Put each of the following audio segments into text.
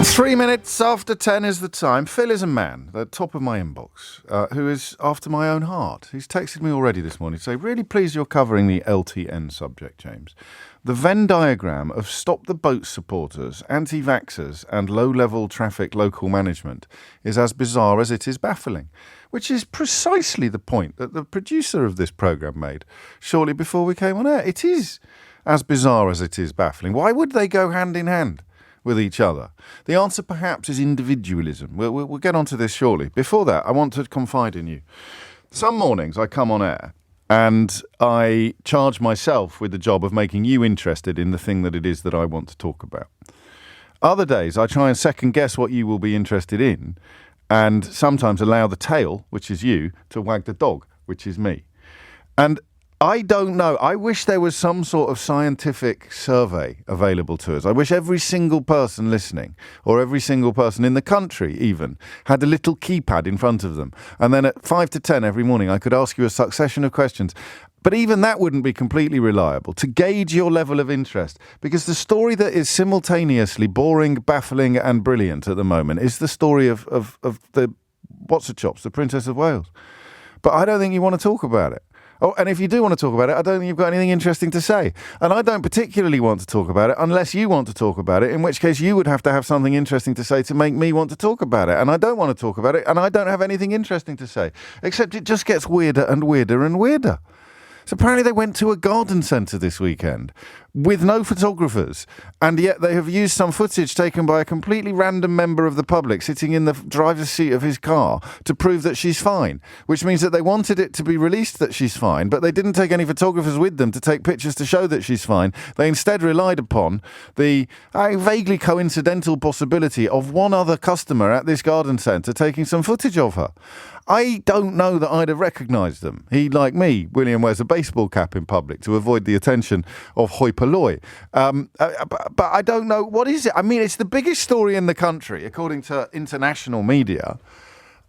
3 minutes after 10 is the time. Phil is a man, the top of my inbox, who is after my own heart. He's texted me already this morning to say, really pleased you're covering the LTN subject, James. The Venn diagram of stop the boat supporters, anti-vaxxers and low-level traffic local management is as bizarre as it is baffling, which is precisely the point that the producer of this programme made shortly before we came on air. It is as bizarre as it is baffling. Why would they go hand in hand with each other? The answer perhaps is individualism. We'll get onto this shortly. Before that, I want to confide in you. Some mornings I come on air and I charge myself with the job of making you interested in the thing that it is that I want to talk about. Other days I try and second guess what you will be interested in, and sometimes allow the tail, which is you, to wag the dog, which is me. And I don't know. I wish there was some sort of scientific survey available to us. I wish every single person listening, or every single person in the country even, had a little keypad in front of them. And then at 5 to 10 every morning, I could ask you a succession of questions. But even that wouldn't be completely reliable to gauge your level of interest, because the story that is simultaneously boring, baffling and brilliant at the moment is the story of the what's-her-chops, the Princess of Wales. But I don't think you want to talk about it. Oh, and if you do want to talk about it, I don't think you've got anything interesting to say. And I don't particularly want to talk about it unless you want to talk about it, in which case you would have to have something interesting to say to make me want to talk about it. And I don't want to talk about it, and I don't have anything interesting to say, except it just gets weirder and weirder and weirder. So apparently they went to a garden centre this weekend with no photographers, and yet they have used some footage taken by a completely random member of the public sitting in the driver's seat of his car to prove that she's fine, which means that they wanted it to be released that she's fine, but they didn't take any photographers with them to take pictures to show that she's fine. They instead relied upon the vaguely coincidental possibility of one other customer at this garden centre taking some footage of her. I don't know that I'd have recognised them. He, like me, William, wears a baseball cap in public to avoid the attention of hoi polloi. But I don't know. What is it? I mean, it's the biggest story in the country, according to international media.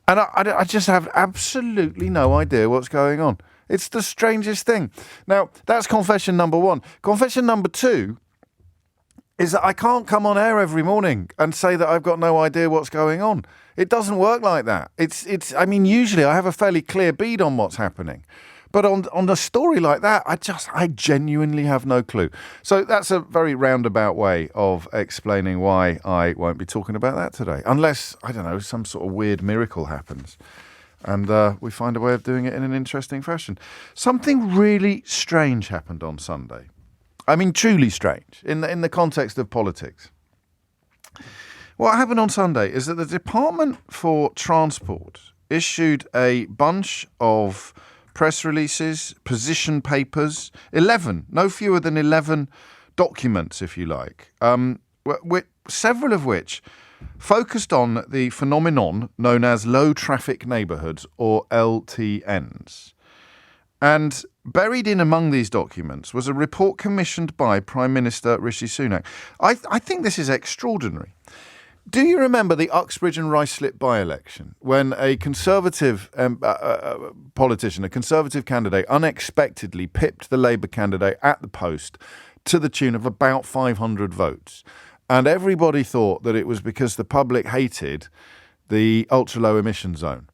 And I just have absolutely no idea what's going on. It's the strangest thing. Now, that's confession number one. Confession number two is that I can't come on air every morning and say that I've got no idea what's going on. It doesn't work like that. I mean, usually I have a fairly clear bead on what's happening. But on a story like that, I genuinely have no clue. So that's a very roundabout way of explaining why I won't be talking about that today. Unless, I don't know, some sort of weird miracle happens. And we find a way of doing it in an interesting fashion. Something really strange happened on Sunday. I mean, truly strange in the context of politics. What happened on Sunday is that the Department for Transport issued a bunch of press releases, position papers, 11, no fewer than 11 documents, if you like, several of which focused on the phenomenon known as low traffic neighbourhoods, or LTNs. And buried in among these documents was a report commissioned by Prime Minister Rishi Sunak. I think this is extraordinary. Do you remember the Uxbridge and Ruislip by-election, when a Conservative politician, a Conservative candidate, unexpectedly pipped the Labour candidate at the post to the tune of about 500 votes? And everybody thought that it was because the public hated the ultra-low emission zone.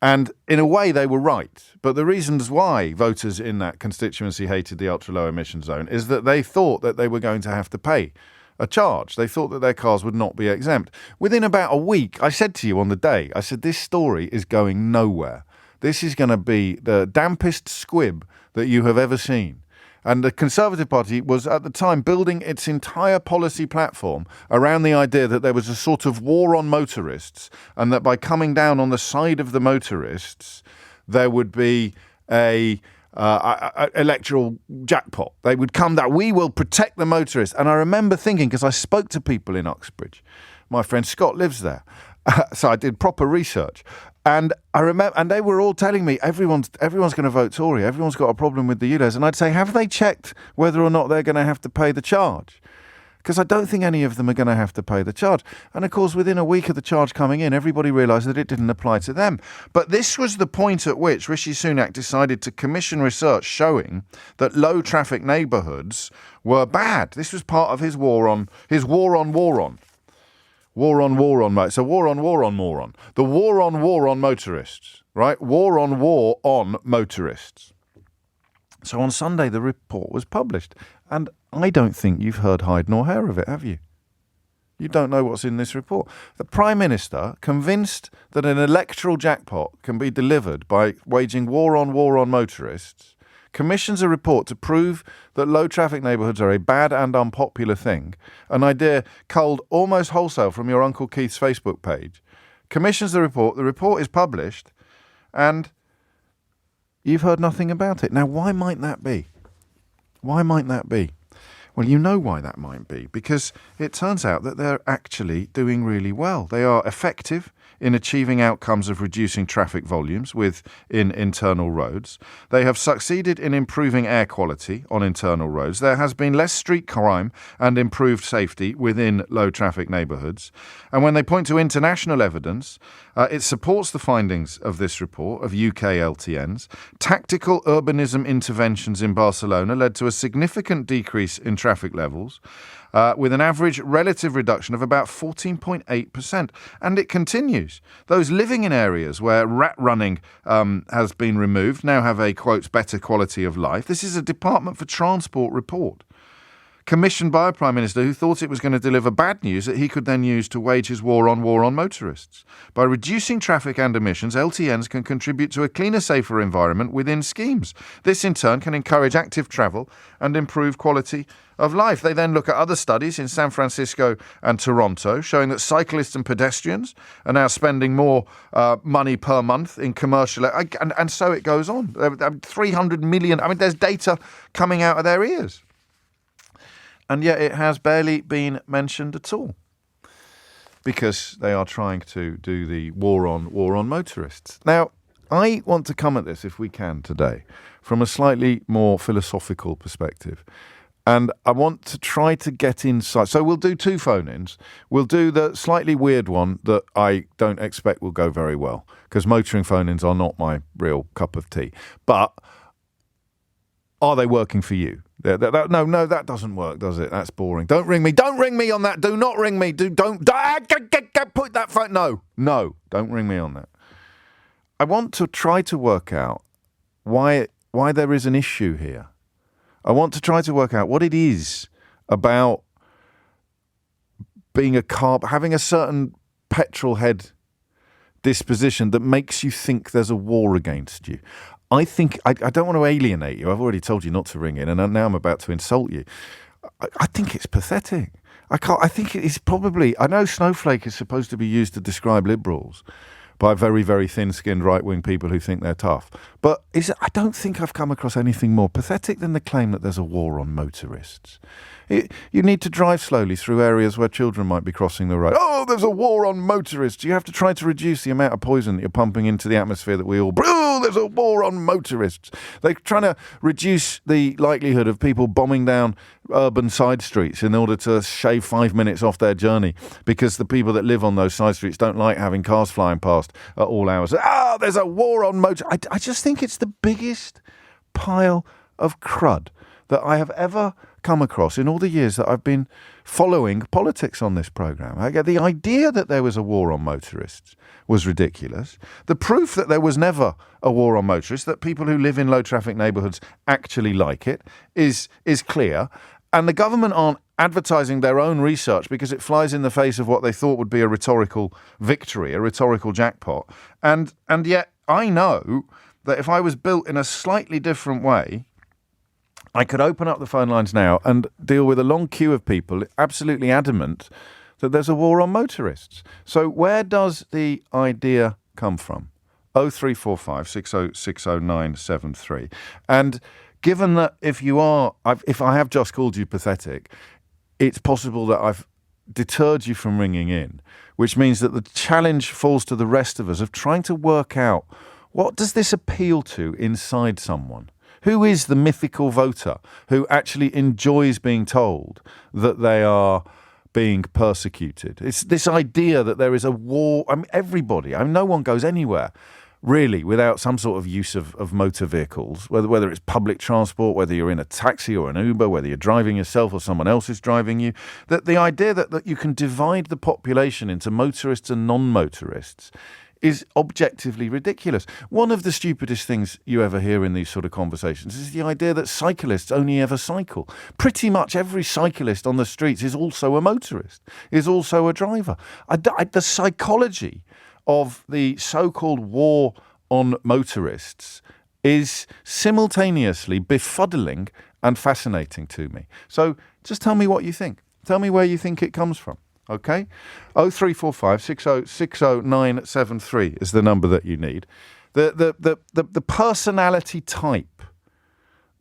And in a way, they were right. But the reasons why voters in that constituency hated the ultra-low emission zone is that they thought that they were going to have to pay a charge. They thought that their cars would not be exempt. Within about a week, I said to you on the day, I said, this story is going nowhere. This is going to be the dampest squib that you have ever seen. And the Conservative Party was at the time building its entire policy platform around the idea that there was a sort of war on motorists, and that by coming down on the side of the motorists, there would be a electoral jackpot. They would come that we will protect the motorists. And I remember thinking, because I spoke to people in Uxbridge, my friend Scott lives there, so I did proper research. And I remember, and they were all telling me everyone's going to vote Tory. Everyone's got a problem with the ULEZ. And I'd say, have they checked whether or not they're going to have to pay the charge? Because I don't think any of them are going to have to pay the charge. And of course, within a week of the charge coming in, everybody realised that it didn't apply to them. But this was the point at which Rishi Sunak decided to commission research showing that low traffic neighbourhoods were bad. This was part of his war on. War on, mate. So war on, moron. The war on motorists, right? War on motorists. So on Sunday, the report was published. And I don't think you've heard hide nor hair of it, have you? You don't know what's in this report. The Prime Minister, convinced that an electoral jackpot can be delivered by waging war on motorists, commissions a report to prove that low traffic neighbourhoods are a bad and unpopular thing, an idea culled almost wholesale from your Uncle Keith's Facebook page, commissions the report is published, and you've heard nothing about it. Now, why might that be? Why might that be? Well, you know why that might be, because it turns out that they're actually doing really well. They are effective in achieving outcomes of reducing traffic volumes within internal roads. They have succeeded in improving air quality on internal roads. There has been less street crime and improved safety within low traffic neighbourhoods. And when they point to international evidence, it supports the findings of this report of UK LTNs. Tactical urbanism interventions in Barcelona led to a significant decrease in traffic levels, with an average relative reduction of about 14.8%. And it continues. Those living in areas where rat running has been removed now have a, quote, better quality of life. This is a Department for Transport report, commissioned by a Prime Minister who thought it was going to deliver bad news that he could then use to wage his war on motorists. By reducing traffic and emissions, LTNs can contribute to a cleaner, safer environment within schemes. This, in turn, can encourage active travel and improve quality of life. They then look at other studies in San Francisco and Toronto showing that cyclists and pedestrians are now spending more money per month in commercial, and so it goes on. 300 million, there's data coming out of their ears. And yet it has barely been mentioned at all, because they are trying to do the war on motorists. Now, I want to come at this, if we can today, from a slightly more philosophical perspective. And I want to try to get inside. So we'll do two phone-ins. We'll do the slightly weird one that I don't expect will go very well, because motoring phone-ins are not my real cup of tea. But are they working for you? No, that doesn't work, does it? That's boring. Don't ring me. Don't ring me on that. Do not ring me. Put that phone. No, don't ring me on that. I want to try to work out why there is an issue here. I want to try to work out what it is about being a car, having a certain petrol head disposition that makes you think there's a war against you. I think, I don't want to alienate you. I've already told you not to ring in, and now I'm about to insult you. I think it's pathetic. I think it's probably, I know snowflake is supposed to be used to describe liberals by very, very thin-skinned right-wing people who think they're tough. But I don't think I've come across anything more pathetic than the claim that there's a war on motorists. You need to drive slowly through areas where children might be crossing the road. Oh, there's a war on motorists. You have to try to reduce the amount of poison that you're pumping into the atmosphere that we all breathe. Oh, there's a war on motorists. They're trying to reduce the likelihood of people bombing down urban side streets in order to shave 5 minutes off their journey, because the people that live on those side streets don't like having cars flying past at all hours. There's a war on motor. I just think it's the biggest pile of crud that I have ever come across in all the years that I've been following politics on this programme. The idea that there was a war on motorists was ridiculous. The proof that there was never a war on motorists, that people who live in low traffic neighbourhoods actually like it, is clear. And the government aren't advertising their own research because it flies in the face of what they thought would be a rhetorical victory, a rhetorical jackpot. And yet I know that if I was built in a slightly different way, I could open up the phone lines now and deal with a long queue of people absolutely adamant that there's a war on motorists. So where does the idea come from? 0345 6060973. And given that if I have just called you pathetic, it's possible that I've deterred you from ringing in, which means that the challenge falls to the rest of us of trying to work out, what does this appeal to inside someone? Who is the mythical voter who actually enjoys being told that they are being persecuted? It's this idea that there is a war. Everybody, no one goes anywhere really, without some sort of use of motor vehicles, whether it's public transport, whether you're in a taxi or an Uber, whether you're driving yourself or someone else is driving you, that the idea that you can divide the population into motorists and non-motorists is objectively ridiculous. One of the stupidest things you ever hear in these sort of conversations is the idea that cyclists only ever cycle. Pretty much every cyclist on the streets is also a motorist, is also a driver. The psychology of the so-called war on motorists is simultaneously befuddling and fascinating to me. So just tell me what you think. Tell me where you think it comes from. Okay? 0345 60973 is the number that you need. The personality type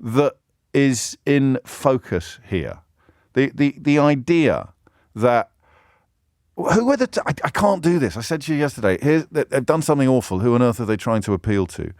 that is in focus here. The idea that who are I can't do this. I said to you yesterday, they've done something awful. Who on earth are they trying to appeal to?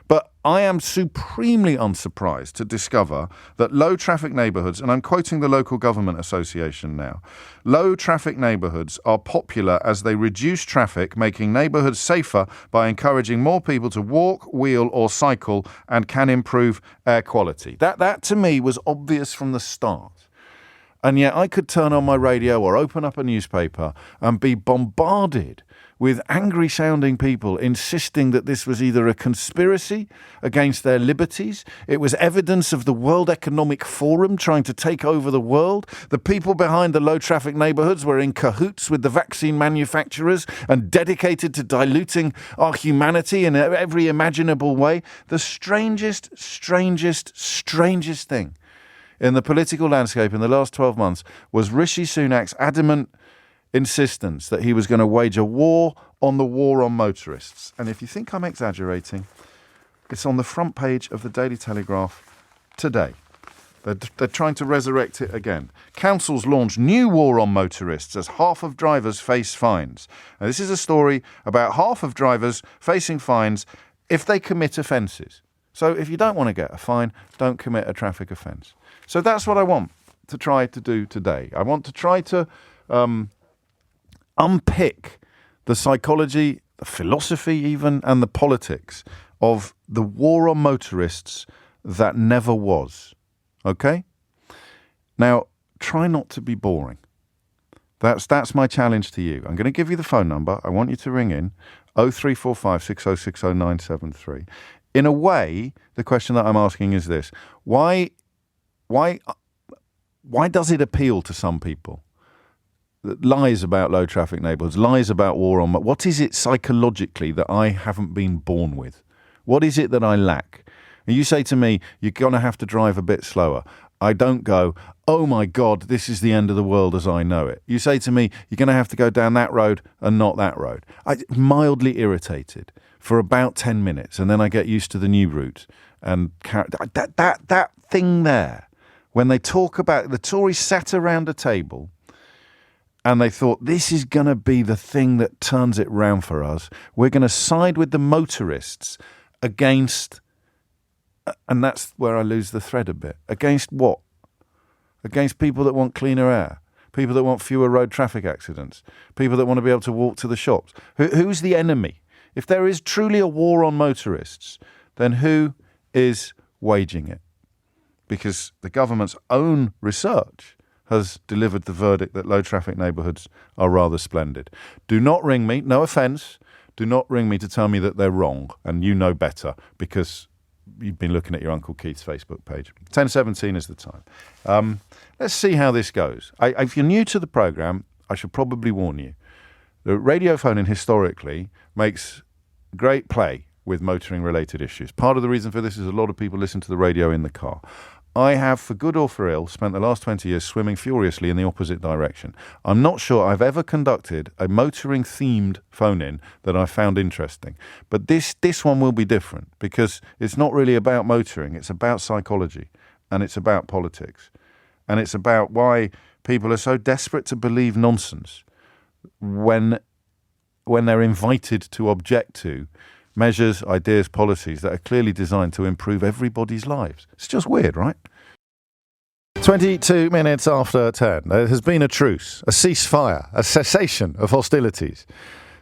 But I am supremely unsurprised to discover that low traffic neighbourhoods, and I'm quoting the local government association now, low traffic neighbourhoods are popular as they reduce traffic, making neighbourhoods safer by encouraging more people to walk, wheel or cycle, and can improve air quality. That to me was obvious from the start. And yet I could turn on my radio or open up a newspaper and be bombarded with angry-sounding people insisting that this was either a conspiracy against their liberties, it was evidence of the World Economic Forum trying to take over the world, the people behind the low-traffic neighbourhoods were in cahoots with the vaccine manufacturers and dedicated to diluting our humanity in every imaginable way. The strangest thing in the political landscape in the last 12 months was Rishi Sunak's adamant insistence that he was going to wage a war on the war on motorists. And if you think I'm exaggerating, it's on the front page of the Daily Telegraph today. They're trying to resurrect it again. Councils launch new war on motorists as half of drivers face fines. Now, this is a story about half of drivers facing fines if they commit offences. So if you don't want to get a fine, don't commit a traffic offence. So that's what I want to try to do today. I want to try to unpick the psychology, the philosophy even, and the politics of the war on motorists that never was. Okay? Now, try not to be boring. That's my challenge to you. I'm going to give you the phone number. I want you to ring in 0345 6060973. In a way, the question that I'm asking is this. Why does it appeal to some people? Lies about low traffic neighbourhoods, lies about war on... What is it psychologically that I haven't been born with? What is it that I lack? And you say to me, you're going to have to drive a bit slower. I don't go, oh my God, this is the end of the world as I know it. You say to me, you're going to have to go down that road and not that road. I'm mildly irritated for about 10 minutes, and then I get used to the new route. And that thing there, when they talk about... The Tories sat around a table and they thought, this is going to be the thing that turns it round for us. We're going to side with the motorists against... And that's where I lose the thread a bit. Against what? Against people that want cleaner air, people that want fewer road traffic accidents, people that want to be able to walk to the shops. Who's the enemy? If there is truly a war on motorists, then who is waging it? Because the government's own research has delivered the verdict that low traffic neighbourhoods are rather splendid. Do not ring me, no offence, do not ring me to tell me that they're wrong and you know better because you've been looking at your Uncle Keith's Facebook page. 10:17 is the time. Let's see how this goes. If you're new to the programme, I should probably warn you. The radio phone-in historically makes great play with motoring-related issues. Part of the reason for this is a lot of people listen to the radio in the car. I have, for good or for ill, spent the last 20 years swimming furiously in the opposite direction. I'm not sure I've ever conducted a motoring-themed phone-in that I found interesting. But this one will be different because it's not really about motoring. It's about psychology and it's about politics. And it's about why people are so desperate to believe nonsense when they're invited to object to measures, ideas, policies that are clearly designed to improve everybody's lives. It's just weird, right? 22 minutes after 10. There has been a truce, a ceasefire, a cessation of hostilities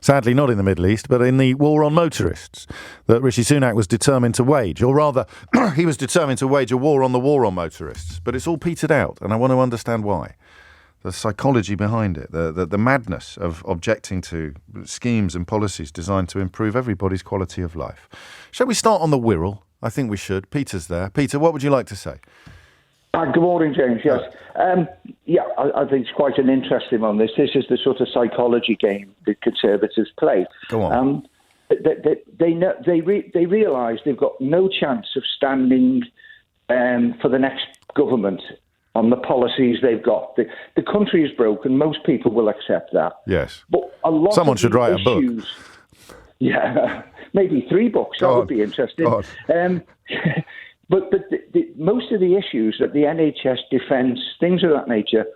Sadly, not in the Middle East, but in the war on motorists that Rishi Sunak was determined to wage. Or rather, he was determined to wage a war on the war on motorists. But it's all petered out, and I want to understand why. The psychology behind it, the madness of objecting to schemes and policies designed to improve everybody's quality of life. Shall we start on the Wirral? I think we should. Peter's there. Peter, what would you like to say? Good morning, James. Yes. I think it's quite an interesting one. This is the sort of psychology game that Conservatives play. Go on. They realise they've got no chance of standing for the next government on the policies they've got. The country is broken. Most people will accept that. Yes. But a lot Someone of should write issues, a book. Yeah, maybe 3 books. That would be interesting. But most of the issues that the NHS, defence, things of that nature,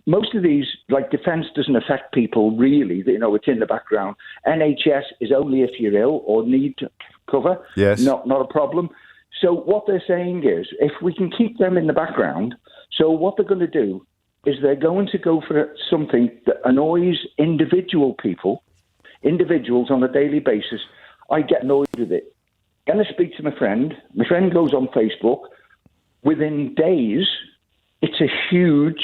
most of these, like defence doesn't affect people really. It's in the background. NHS is only if you're ill or need cover. Yes. Not a problem. So what they're saying is, if we can keep them in the background, so what they're going to do is they're going to go for something that annoys individuals on a daily basis. I get annoyed with it. Then I speak to my friend. My friend goes on Facebook. Within days, it's a huge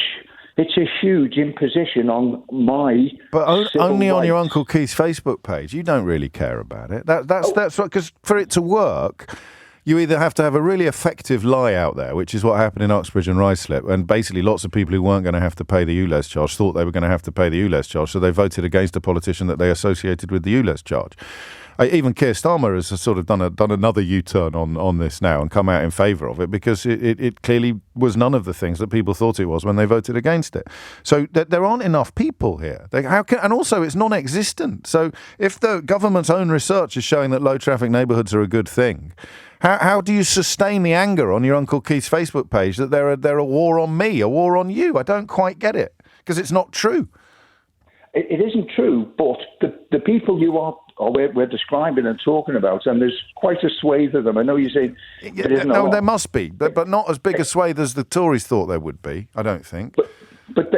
imposition on my. But only on rights. your Uncle Keith's Facebook page. You don't really care about it. That's what, because for it to work, you either have to have a really effective lie out there, which is what happened in Uxbridge and Ruislip, and basically lots of people who weren't going to have to pay the ULEZ charge thought they were going to have to pay the ULEZ charge, so they voted against a politician that they associated with the ULEZ charge. Even Keir Starmer has sort of done another U-turn on this now and come out in favour of it, because it clearly was none of the things that people thought it was when they voted against it. So there aren't enough people here. And also it's non-existent. So if the government's own research is showing that low traffic neighbourhoods are a good thing, how do you sustain the anger on your Uncle Keith's Facebook page that they're a war on me, a war on you? I don't quite get it, because it's not true. It isn't true, but the people we're describing and talking about, and there's quite a swathe of them. I know you say no, there must be, but not as big a swathe as the Tories thought there would be, I don't think. But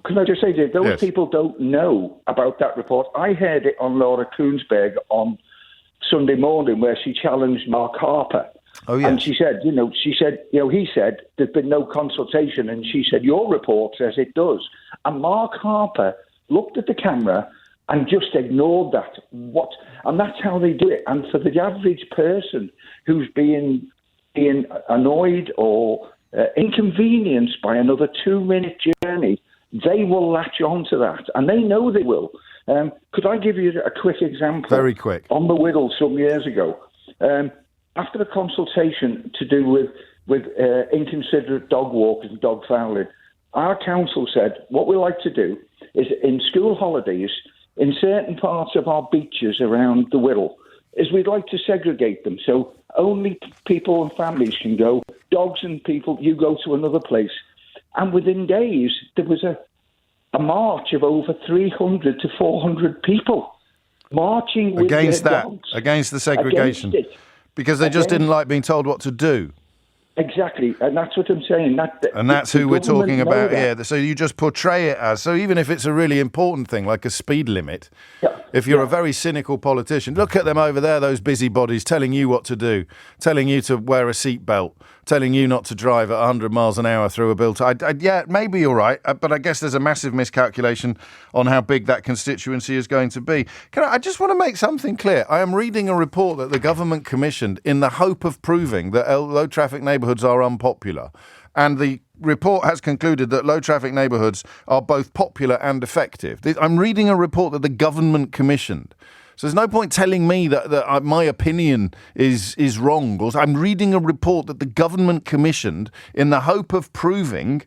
can I just say, Dave, those people don't know about that report. I heard it on Laura Koonsberg on Sunday morning, where she challenged Mark Harper. Oh, yes. And he said there's been no consultation, and she said your report says it does. And Mark Harper looked at the camera and just ignored that. And that's how they do it. And for the average person who's being annoyed or inconvenienced by another 2-minute journey, they will latch on to that, and they know they will. Could I give you a quick example? Very quick. On the Wirral some years ago, after a consultation to do with inconsiderate dog walkers and dog fouling, our council said, what we like to do is in school holidays, in certain parts of our beaches around the Wirral, is we'd like to segregate them. So only people and families can go. Dogs and people, you go to another place. And within days, there was a march of over 300 to 400 people marching with against their that, dogs. Against the segregation. Against it. Because they just didn't like being told what to do. Exactly, and that's what I'm saying. And that's who we're talking about here. So you just portray it as, so even if it's a really important thing, like a speed limit, if you're a very cynical politician, look at them over there, those busybodies telling you what to do, telling you to wear a seatbelt, telling you not to drive at 100 miles an hour through a built... yeah, maybe you're right, but I guess there's a massive miscalculation on how big that constituency is going to be. I just want to make something clear. I am reading a report that the government commissioned in the hope of proving that low traffic neighbourhoods are unpopular. And the report has concluded that low traffic neighbourhoods are both popular and effective. I'm reading a report that the government commissioned. So there's no point telling me that my opinion is wrong. I'm reading a report that the government commissioned in the hope of proving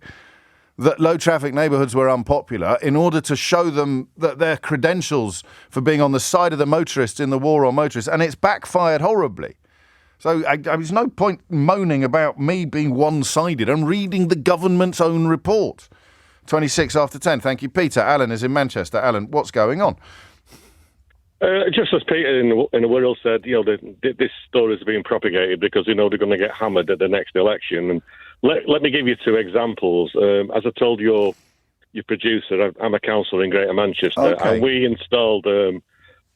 that low traffic neighbourhoods were unpopular in order to show them that their credentials for being on the side of the motorists in the war on motorists. And it's backfired horribly. So there's no point moaning about me being one-sided. I'm reading the government's own report. 26 after 10. Thank you, Peter. Alan is in Manchester. Alan, what's going on? Just as Peter in the Wirral said, this story is being propagated because they're going to get hammered at the next election. And let me give you 2 examples. As I told your producer, I'm a councillor in Greater Manchester, and we installed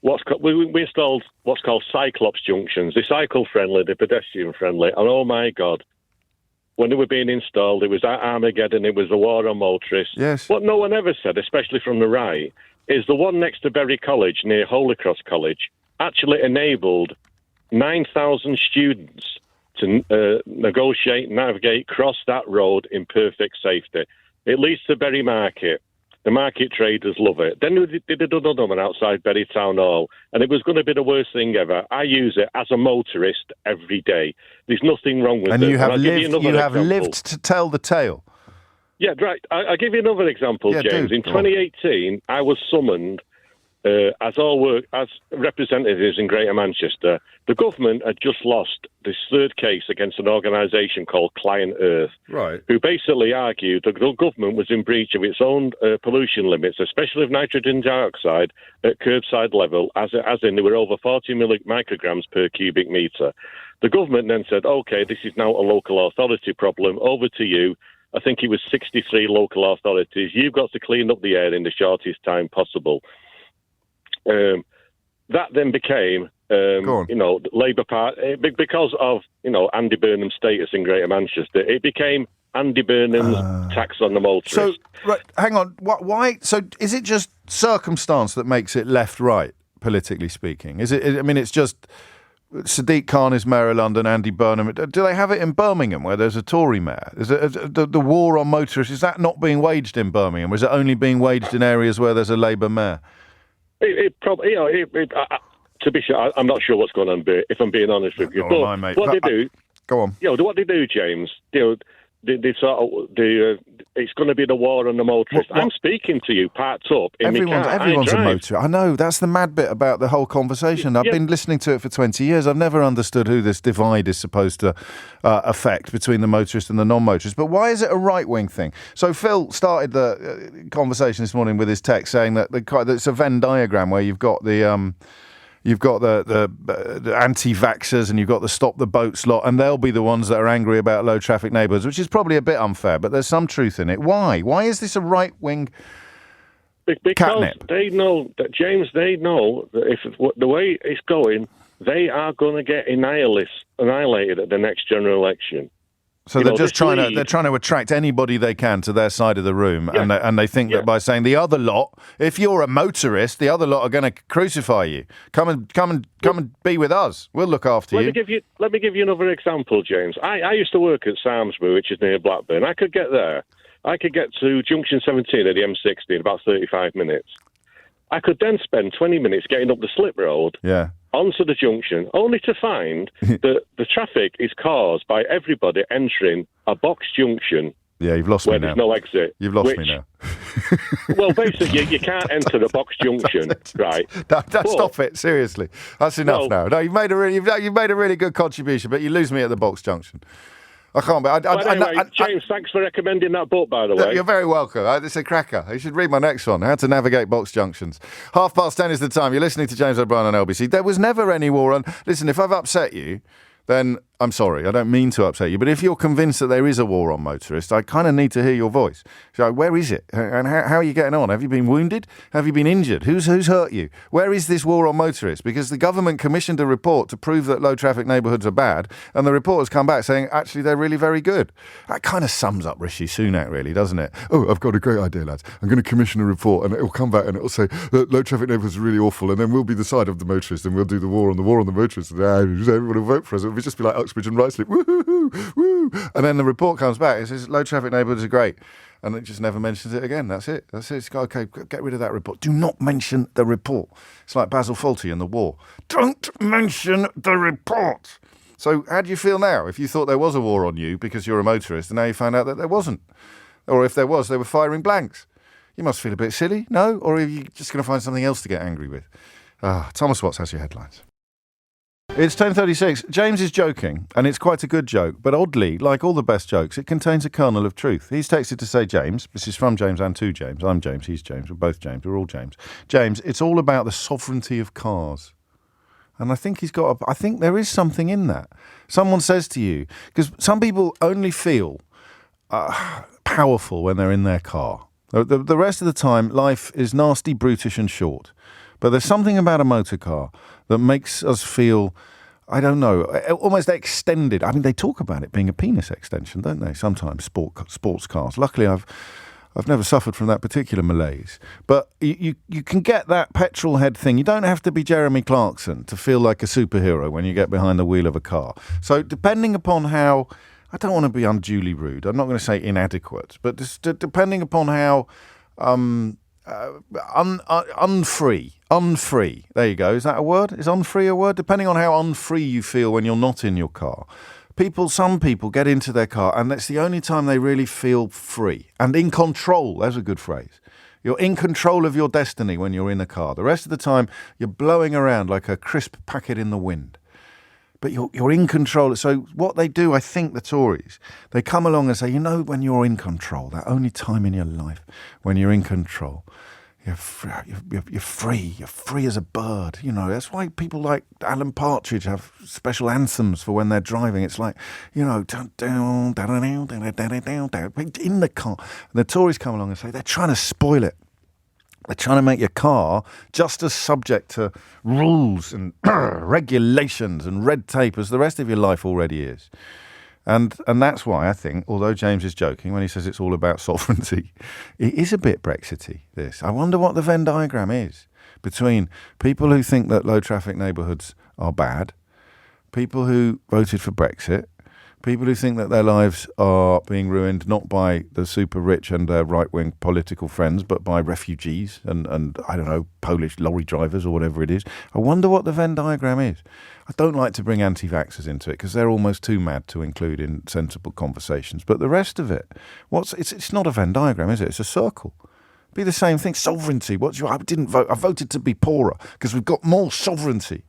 we installed what's called Cyclops junctions. They're cycle-friendly, they're pedestrian-friendly, and oh my God, when they were being installed, it was Armageddon, it was a war on motorists. Yes. What no one ever said, especially from the right, is the one next to Bury College, near Holy Cross College, actually enabled 9,000 students to negotiate, navigate, cross that road in perfect safety. It leads to Bury Market. The market traders love it. Then they did another one outside Bury Town Hall, and it was going to be the worst thing ever. I use it as a motorist every day. There's nothing wrong with it. And you have lived to tell the tale. Yeah, right. I'll give you another example, James. In 2018, I was summoned as representatives in Greater Manchester. The government had just lost this third case against an organisation called Client Earth, right, who basically argued that the government was in breach of its own pollution limits, especially of nitrogen dioxide at curbside level, as in there were over 40 micrograms per cubic metre. The government then said, OK, this is now a local authority problem, over to you. I think it was 63 local authorities. You've got to clean up the air in the shortest time possible. That then became, Labour Party, because of, Andy Burnham's status in Greater Manchester, it became Andy Burnham's tax on the motorist. So, right, hang on. Why? So, is it just circumstance that makes it left-right, politically speaking? Is it? I mean, it's just Sadiq Khan is mayor of London, Andy Burnham. Do they have it in Birmingham, where there's a Tory mayor? Is it the war on motorists? Is that not being waged in Birmingham? Or is it only being waged in areas where there's a Labour mayor? It probably, to be sure, I'm not sure what's going on, if I'm being honest with you. But what they do, go on. What they do, James, they sort of, it's going to be the war on the motorists. I'm speaking to you, parked up in my car. Everyone's a motorist. I know, that's the mad bit about the whole conversation. I've been listening to it for 20 years. I've never understood who this divide is supposed to affect between the motorist and the non-motorist. But why is it a right-wing thing? So Phil started the conversation this morning with his text saying that it's a Venn diagram where you've got the... You've got the anti-vaxxers and you've got the stop the boats lot, and they'll be the ones that are angry about low traffic neighbourhoods, which is probably a bit unfair, but there's some truth in it. Why? Why is this a right-wing catnip? They know that, James, they know that if the way it's going, they are going to get annihilated at the next general election. So they're trying to attract anybody they can to their side of the room, and they think that by saying the other lot, if you're a motorist, the other lot are going to crucify you. Come and be with us. We'll look after you. Let me give you another example, James. I used to work at Samsbury, which is near Blackburn. I could get there. I could get to Junction 17 of the M60 in about 35 minutes. I could then spend 20 minutes getting up the slip road. Yeah. Onto the junction, only to find that the traffic is caused by everybody entering a box junction. Yeah, you've lost me now. Where there's no exit. You've lost me now. Well, basically, you can't enter the box junction, right? Stop it, seriously. That's enough now. No, you've made a really good contribution, but you lose me at the box junction. I can't. James, thanks for recommending that book, by the way. You're very welcome. It's a cracker. You should read my next one, How to Navigate Box Junctions. 10:30 is the time. You're listening to James O'Brien on LBC. There was never any war on... Listen, if I've upset you, then I'm sorry. I don't mean to upset you. But if you're convinced that there is a war on motorists, I kind of need to hear your voice. So where is it? And how are you getting on? Have you been wounded? Have you been injured? Who's hurt you? Where is this war on motorists? Because the government commissioned a report to prove that low traffic neighbourhoods are bad, and the report has come back saying, actually, they're really very good. That kind of sums up Rishi Sunak, really, doesn't it? Oh, I've got a great idea, lads. I'm going to commission a report, and it'll come back and it'll say that low traffic neighbourhoods are really awful, and then we'll be the side of the motorists, and we'll do the war on the motorists, and everyone will vote for us. It'll just be like Uxbridge and Ruislip. Woo, woo. And then the report comes back. It says low traffic neighbourhoods are great, and it just never mentions it again. That's it. It's got, okay, get rid of that report. Do not mention the report. It's like Basil Fawlty and the war. Don't mention the report. So how do you feel now? If you thought there was a war on you because you're a motorist, and now you found out that there wasn't, or if there was, they were firing blanks. You must feel a bit silly, no? Or are you just going to find something else to get angry with? Thomas Watts has your headlines. It's 10:36. James is joking, and it's quite a good joke, but oddly, like all the best jokes, it contains a kernel of truth. He's texted to say, James, this is from James and to James. I'm James, he's James, we're both James, we're all James. James, it's all about the sovereignty of cars. And I think I think there is something in that. Someone says to you, because some people only feel powerful when they're in their car. The rest of the time, life is nasty, brutish and short. But there's something about a motor car that makes us feel, I don't know, almost extended. I mean, they talk about it being a penis extension, don't they? Sometimes sports cars. Luckily, I've never suffered from that particular malaise. But you can get that petrol head thing. You don't have to be Jeremy Clarkson to feel like a superhero when you get behind the wheel of a car. So depending upon how, I don't want to be unduly rude. I'm not going to say inadequate, but just depending upon how unfree. There you go. Is that a word? Is unfree a word? Depending on how unfree you feel when you're not in your car. Some people get into their car and that's the only time they really feel free and in control. That's a good phrase. You're in control of your destiny when you're in a car. The rest of the time, you're blowing around like a crisp packet in the wind. But you're in control. So what they do, I think, the Tories, they come along and say, when you're in control, that only time in your life when you're in control, you're free. You're free as a bird. That's why people like Alan Partridge have special anthems for when they're driving. It's like, in the car. And the Tories come along and say, they're trying to spoil it. They're trying to make your car just as subject to rules and regulations and red tape as the rest of your life already is. And that's why I think, although James is joking when he says it's all about sovereignty, it is a bit Brexity, this. I wonder what the Venn diagram is between people who think that low traffic neighbourhoods are bad, people who voted for Brexit, people who think that their lives are being ruined not by the super rich and their right-wing political friends, but by refugees and I don't know, Polish lorry drivers or whatever it is. I wonder what the Venn diagram is. I don't like to bring anti-vaxxers into it because they're almost too mad to include in sensible conversations. But the rest of it, it's not a Venn diagram, is it? It's a circle. Be the same thing. Sovereignty. I didn't vote. I voted to be poorer because we've got more sovereignty.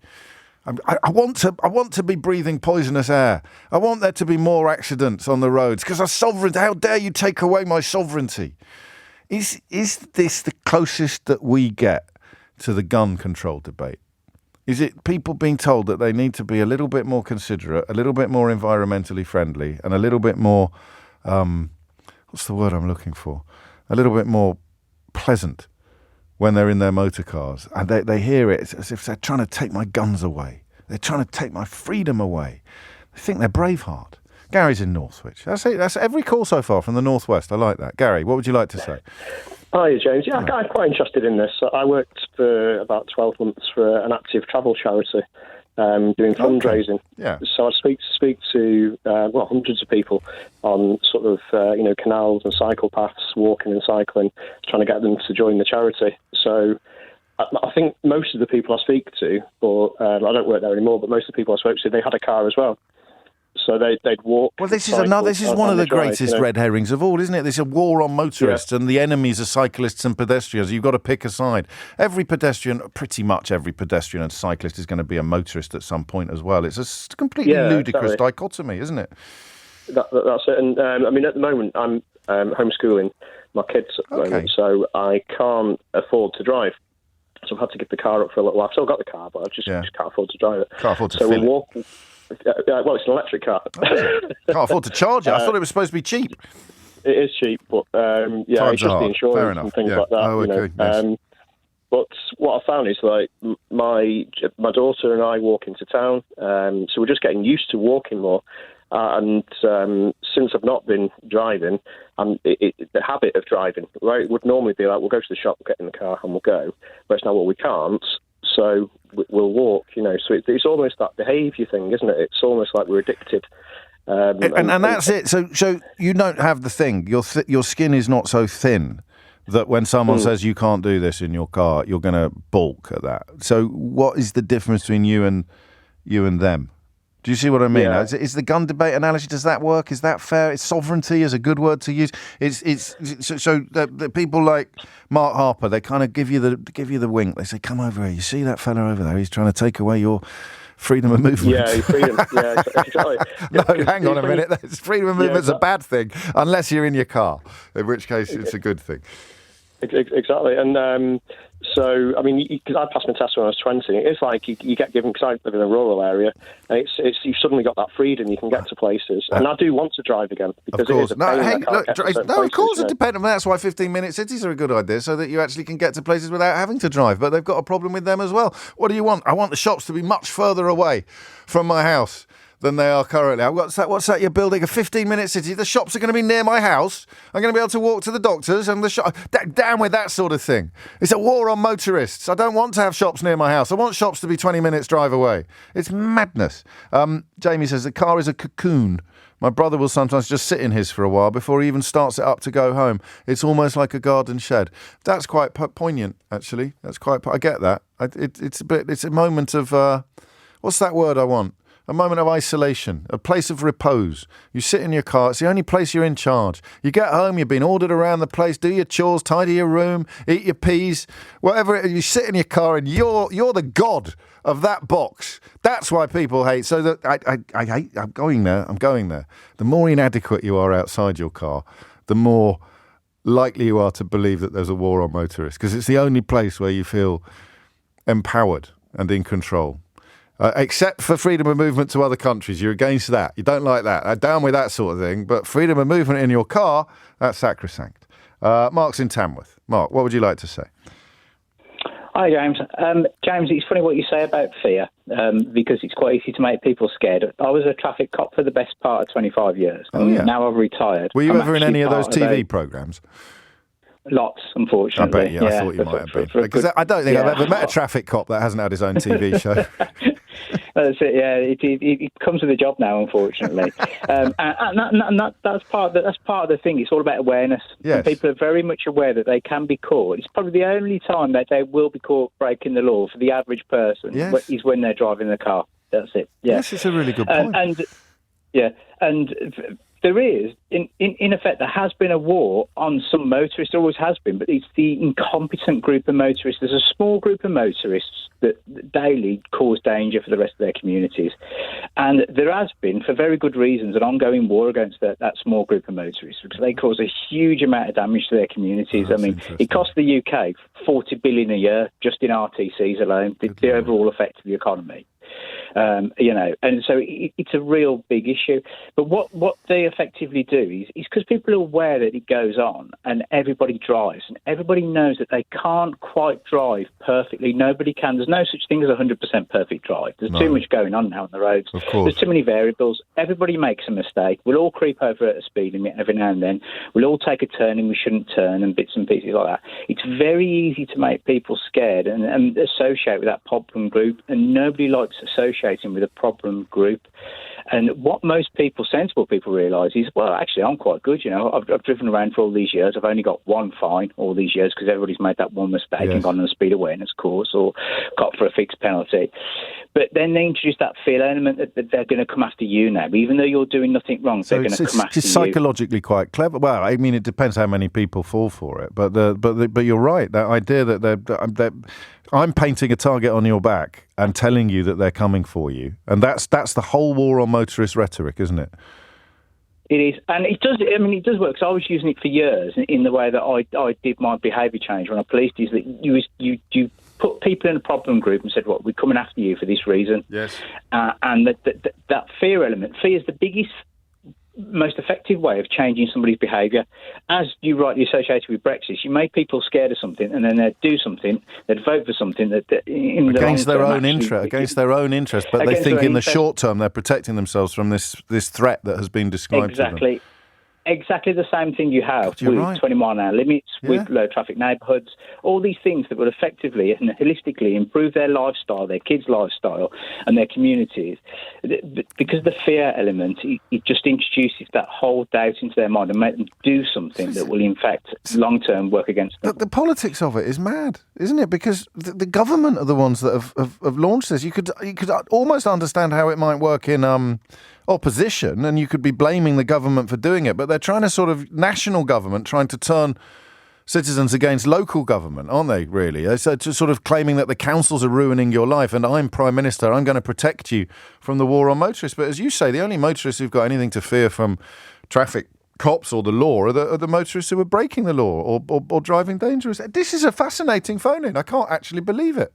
I want to be breathing poisonous air. I want there to be more accidents on the roads because our sovereignty. How dare you take away my sovereignty? Is this the closest that we get to the gun control debate? Is it people being told that they need to be a little bit more considerate, a little bit more environmentally friendly, and a little bit more, what's the word I'm looking for? A little bit more pleasant when they're in their motor cars, and they hear it as if they're trying to take my guns away. They're trying to take my freedom away. They think they're Braveheart. Gary's in Northwich. That's it. That's every call so far from the Northwest. I like that. Gary, what would you like to say? Hi, James. Yeah, I'm quite interested in this. I worked for about 12 months for an active travel charity doing fundraising. Yeah. So I speak to hundreds of people on sort of canals and cycle paths, walking and cycling, trying to get them to join the charity. So I think most of the people I speak to, or I don't work there anymore, but most of the people I spoke to, they had a car as well. So they'd walk. Well, this is one of the greatest red herrings of all, isn't it? There's a war on motorists, and the enemies are cyclists and pedestrians. You've got to pick a side. Pretty much every pedestrian and cyclist is going to be a motorist at some point as well. It's a completely ludicrous dichotomy, isn't it? That's it. And at the moment, I'm homeschooling my kids at the moment, so I can't afford to drive. So I've had to give the car up for a little while. I've still got the car, but I just can't afford to drive it. Can't afford to so fill we're walking. Well, it's an electric car. Can't afford to charge it. I thought it was supposed to be cheap. It is cheap, but it's just the insurance and things like that. Oh, okay. Yes. But what I found is like my daughter and I walk into town, so we're just getting used to walking more. And since I've not been driving, the habit of driving, right, it would normally be like, we'll go to the shop, we'll get in the car and we'll go. But it's now, well, we can't, so we'll walk, So it's almost that behaviour thing, isn't it? It's almost like we're addicted. And that's it. So you don't have the thing. Your skin is not so thin that when someone says you can't do this in your car, you're going to balk at that. So what is the difference between you and them? Do you see what I mean? Yeah. Is the gun debate analogy, does that work? Is that fair? Is sovereignty is a good word to use? So the people like Mark Harper, they kind of give you the wink. They say, come over here. You see that fella over there? He's trying to take away your freedom of movement. Yeah, freedom. Yeah, exactly. No, hang on a minute. Freedom of movement's a bad thing unless you're in your car, in which case it's a good thing. Exactly, and so I mean, because I passed my test when I was 20, it's like you get given, because I live in a rural area, and it's you've suddenly got that freedom. You can get to places, and I do want to drive again because it is a pain. Of course, it depends. That's why 15-minute cities are a good idea, so that you actually can get to places without having to drive. But they've got a problem with them as well. What do you want? I want the shops to be much further away from my house than they are currently. What's that? You're building a 15-minute city. The shops are going to be near my house. I'm going to be able to walk to the doctors and the shop. Down with that sort of thing. It's a war on motorists. I don't want to have shops near my house. I want shops to be 20 minutes drive away. It's madness. Jamie says the car is a cocoon. My brother will sometimes just sit in his for a while before he even starts it up to go home. It's almost like a garden shed. That's quite poignant, actually. I get that. It's a moment of what's that word I want? A moment of isolation, a place of repose. You sit in your car. It's the only place you're in charge. You get home, you've been ordered around the place, do your chores, tidy your room, eat your peas, whatever. You sit in your car and you're the god of that box. That's why people hate. So that I hate. I'm going there. The more inadequate you are outside your car, the more likely you are to believe that there's a war on motorists, because it's the only place where you feel empowered and in control. Except for freedom of movement to other countries. You're against that. You don't like that. Down with that sort of thing. But freedom of movement in your car, that's sacrosanct. Mark's in Tamworth. Mark, what would you like to say? Hi, James. James, it's funny what you say about fear, because it's quite easy to make people scared. I was a traffic cop for the best part of 25 years. Oh, yeah. Now I've retired. Were you ever in any of those TV programmes? Lots, unfortunately. I bet you. I thought you might have been. Because I don't think I've ever met a traffic cop that hasn't had his own TV show. That's it. Yeah, it comes with the job now, unfortunately, and that's part of the thing. It's all about awareness. Yes. And people are very much aware that they can be caught. It's probably the only time that they will be caught breaking the law for the average person. Yes. Is when they're driving the car. That's it. Yeah. Yes, it's a really good point. There is, in effect, there has been a war on some motorists. There always has been, but it's the incompetent group of motorists. There's a small group of motorists that daily cause danger for the rest of their communities. And there has been, for very good reasons, an ongoing war against that small group of motorists, because they cause a huge amount of damage to their communities. I mean, it costs the UK $40 billion a year just in RTCs alone, the overall effect of the economy. And so it's a real big issue. But what they effectively do is because people are aware that it goes on and everybody drives and everybody knows that they can't quite drive perfectly. Nobody can. There's no such thing as 100% perfect drive. There's too much going on now on the roads. Of course. There's too many variables. Everybody makes a mistake. We'll all creep over at a speed limit every now and then. We'll all take a turning we shouldn't turn and bits and pieces like that. It's very easy to make people scared and associate with that problem group, and nobody likes associating with a problem group. And what most people, sensible people, realise is, well, actually, I'm quite good. I've driven around for all these years. I've only got one fine all these years because everybody's made that one mistake and gone on a speed awareness course or got for a fixed penalty. But then they introduce that fear element that they're going to come after you now. Even though you're doing nothing wrong, they're going to come after you. It's psychologically quite clever. Well, I mean, it depends how many people fall for it. But you're right. That idea that I'm painting a target on your back and telling you that they're coming for you. And that's the whole war on motorist rhetoric, isn't it? It is. And it does. I mean, it does work, because I was using it for years in the way that I did my behaviour change when I policed, is that you put people in a problem group and said, well, we're coming after you for this reason. Yes. And that fear element. Fear is the biggest, most effective way of changing somebody's behaviour. As you rightly associated with Brexit, you make people scared of something, and then they'd do something, they'd vote for something that against their own interest, but they think in the short term they're protecting themselves from this threat that has been described to them. Exactly the same thing you have with 20-mile-an-hour limits, with low traffic neighbourhoods, all these things that will effectively and holistically improve their lifestyle, their kids' lifestyle and their communities. Because of the fear element, it just introduces that whole doubt into their mind and make them do something that will, in fact, long-term work against them. The politics of it is mad, isn't it? Because the government are the ones that have launched this. You could almost understand how it might work in opposition, and you could be blaming the government for doing it, but they're trying to sort of national government trying to turn citizens against local government, aren't they, really? So just sort of claiming that the councils are ruining your life, and I'm Prime Minister, I'm going to protect you from the war on motorists. But as you say, the only motorists who've got anything to fear from traffic cops or the law are the motorists who are breaking the law or driving dangerous. This is a fascinating phone-in. I can't actually believe it.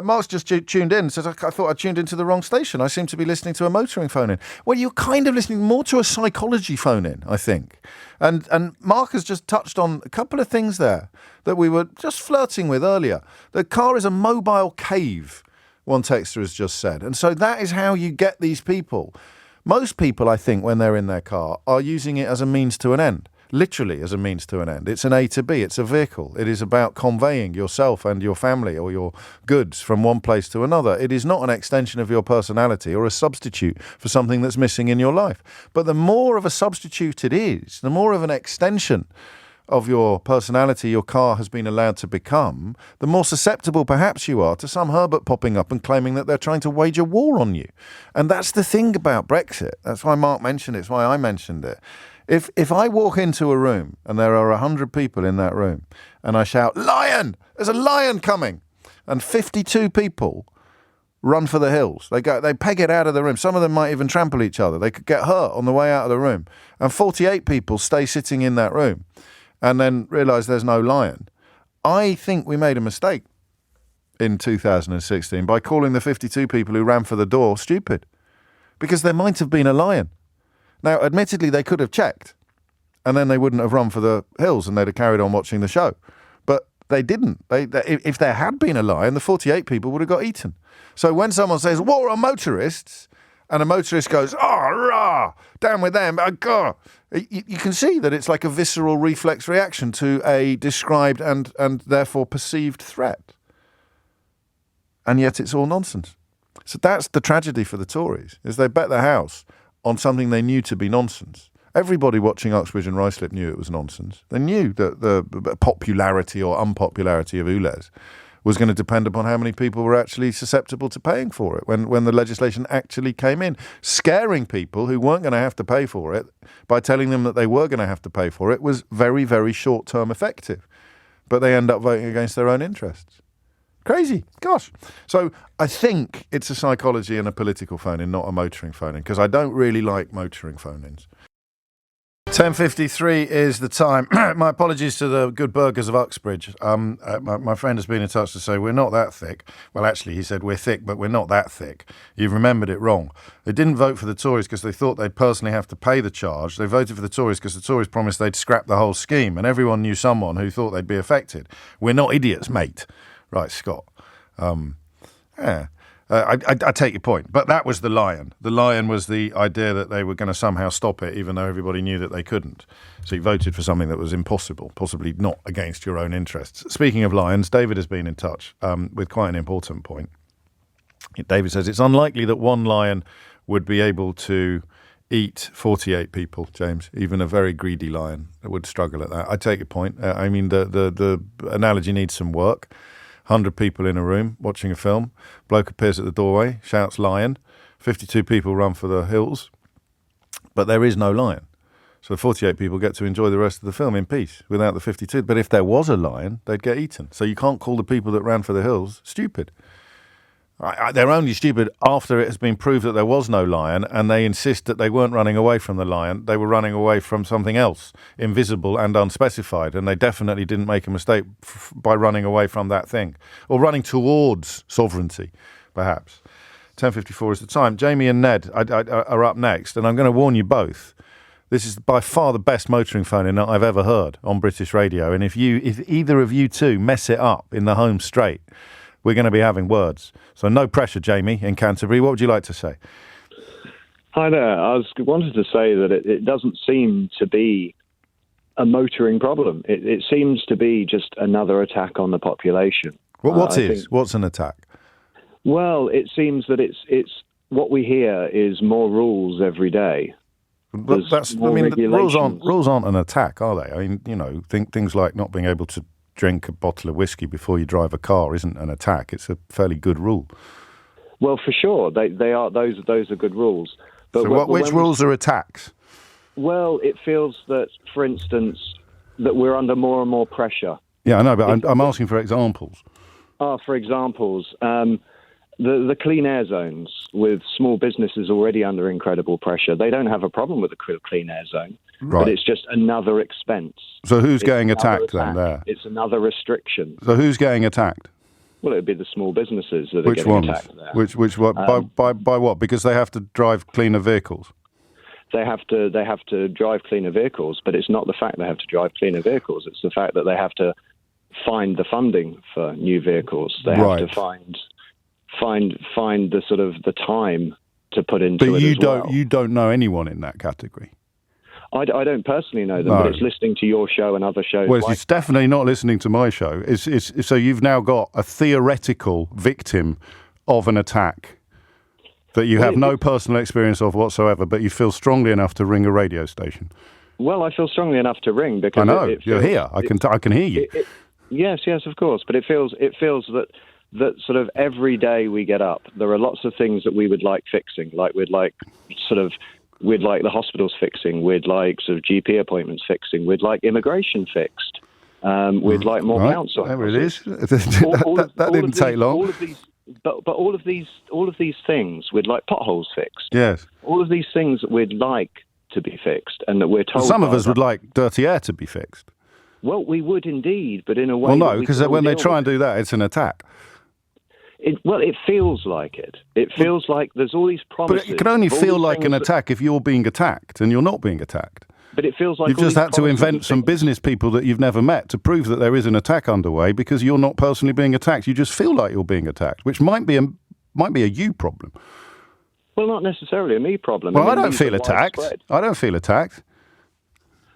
Mark's just tuned in and says, I thought I tuned into the wrong station. I seem to be listening to a motoring phone-in. Well, you're kind of listening more to a psychology phone-in, I think. And Mark has just touched on a couple of things there that we were just flirting with earlier. The car is a mobile cave, one texter has just said. And so that is how you get these people. Most people, I think, when they're in their car, are using it as a means to an end. Literally as a means to an end. It's an A to B. It's a vehicle. It is about conveying yourself and your family or your goods from one place to another. It is not an extension of your personality or a substitute for something that's missing in your life. But the more of a substitute it is, the more of an extension of your personality your car has been allowed to become, the more susceptible perhaps you are to some Herbert popping up and claiming that they're trying to wage a war on you. And that's the thing about Brexit. That's why Mark mentioned it. It's why I mentioned it. If I walk into a room and there are 100 people in that room and I shout, "Lion! There's a lion coming!" and 52 people run for the hills. They peg it out of the room. Some of them might even trample each other. They could get hurt on the way out of the room. And 48 people stay sitting in that room and then realise there's no lion. I think we made a mistake in 2016 by calling the 52 people who ran for the door stupid, because there might have been a lion. Now, admittedly, they could have checked, and then they wouldn't have run for the hills, and they'd have carried on watching the show. But they didn't. If there had been a lion, the 48 people would have got eaten. So when someone says, "War on motorists," and a motorist goes, "Oh, rah, down with them," you can see that it's like a visceral reflex reaction to a described and therefore perceived threat. And yet it's all nonsense. So that's the tragedy for the Tories, is they bet their house on something they knew to be nonsense. Everybody watching Uxbridge and Ruislip knew it was nonsense. They knew that the popularity or unpopularity of ULEZ was going to depend upon how many people were actually susceptible to paying for it when the legislation actually came in. Scaring people who weren't going to have to pay for it by telling them that they were going to have to pay for it was very, very short-term effective. But they end up voting against their own interests. Crazy. Gosh. So I think it's a psychology and a political phone-in, not a motoring phone-in, because I don't really like motoring phone-ins. 10:53 is the time. My apologies to the good burghers of Uxbridge. My friend has been in touch to say we're not that thick. Well, actually, he said we're thick, but we're not that thick. You've remembered it wrong. They didn't vote for the Tories because they thought they'd personally have to pay the charge. They voted for the Tories because the Tories promised they'd scrap the whole scheme, and everyone knew someone who thought they'd be affected. We're not idiots, mate. Right, Scott. I take your point, but that was the lion. The lion was the idea that they were going to somehow stop it, even though everybody knew that they couldn't. So you voted for something that was impossible, possibly not against your own interests. Speaking of lions, David has been in touch with quite an important point. David says it's unlikely that one lion would be able to eat 48 people, James. Even a very greedy lion would struggle at that. I take your point. I mean, the analogy needs some work. 100 people in a room watching a film. Bloke appears at the doorway, shouts lion. 52 people run for the hills. But there is no lion. So the 48 people get to enjoy the rest of the film in peace without the 52. But if there was a lion, they'd get eaten. So you can't call the people that ran for the hills stupid. They're only stupid after it has been proved that there was no lion, and they insist that they weren't running away from the lion. They were running away from something else, invisible and unspecified, and they definitely didn't make a mistake by running away from that thing, or running towards sovereignty, perhaps. 10:54 is the time. Jamie and Ned are up next, and I'm going to warn you both. This is by far the best motoring phone-in that I've ever heard on British radio, and if either of you two mess it up in the home straight, we're going to be having words. So no pressure, Jamie, in Canterbury. What would you like to say? Hi there. I wanted to say that it doesn't seem to be a motoring problem. It seems to be just another attack on the population. What's an attack? Well, it seems that it's what we hear is more rules every day. Rules aren't an attack, are they? I mean, things like not being able to drink a bottle of whiskey before you drive a car isn't an attack. It's a fairly good rule. Well, for sure, they are. Those are good rules. But so, which rules are attacks? Well, it feels that, for instance, that we're under more and more pressure. Yeah, I know, but I'm asking for examples. For examples, the clean air zones, with small businesses already under incredible pressure, they don't have a problem with a clean air zone, but it's just another expense. So who's getting attacked then there? It's another restriction. So who's getting attacked? Well, it would be the small businesses that are getting attacked there. Which what? By what? Because they have to drive cleaner vehicles. They have to drive cleaner vehicles, but it's not the fact they have to drive cleaner vehicles. It's the fact that they have to find the funding for new vehicles. They have to find the sort of the time to put into it as well. But you don't know anyone in that category. I don't personally know them, but it's listening to your show and other shows. Well, it's definitely not listening to my show. So you've now got a theoretical victim of an attack that you have no personal experience of whatsoever, but you feel strongly enough to ring a radio station. Well, I feel strongly enough to ring because I know you're here. I can hear you. Yes, of course. But it feels that sort of every day we get up, there are lots of things that we would like fixing. Like we'd like the hospitals fixing. We'd like sort of GP appointments fixing. We'd like immigration fixed. We'd like more council. There it is. That didn't take long. But all of these things, we'd like potholes fixed. Yes. All of these things that we'd like to be fixed, and that we're told. Some of us would like dirty air to be fixed. Well, we would indeed, but in a way. Well, no, because when they try and do that, it's an attack. It feels like it. It feels like there's all these promises. But it can only feel like an attack if you're being attacked, and you're not being attacked. But it feels like you've just had to invent some business people that you've never met to prove that there is an attack underway because you're not personally being attacked. You just feel like you're being attacked, which might be a you problem. Well, not necessarily a me problem. Well, I don't feel attacked. I don't feel attacked.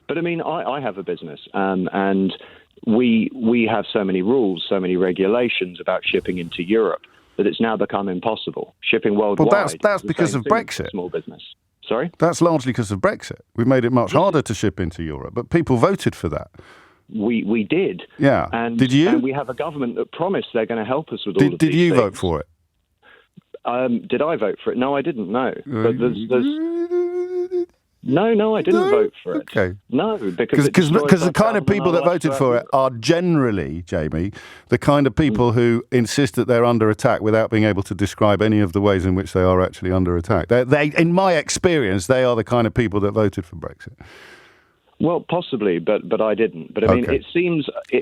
But I mean, I have a business, and we have so many rules, so many regulations about shipping into Europe that it's now become impossible. Shipping worldwide. Well, that's because of Brexit. Small business. Sorry? That's largely because of Brexit. We've made it much harder to ship into Europe, but people voted for that. We did. Yeah. And, did you? And we have a government that promised they're going to help us with all of these Did you things. vote for it? Did I vote for it? No, I didn't. No. But No, I didn't vote for it. Okay. No, because the kind of people that voted for it are generally, Jamie, the kind of people who insist that they're under attack without being able to describe any of the ways in which they are actually under attack. They, in my experience, they are the kind of people that voted for Brexit. Well, possibly, but I didn't. But I mean,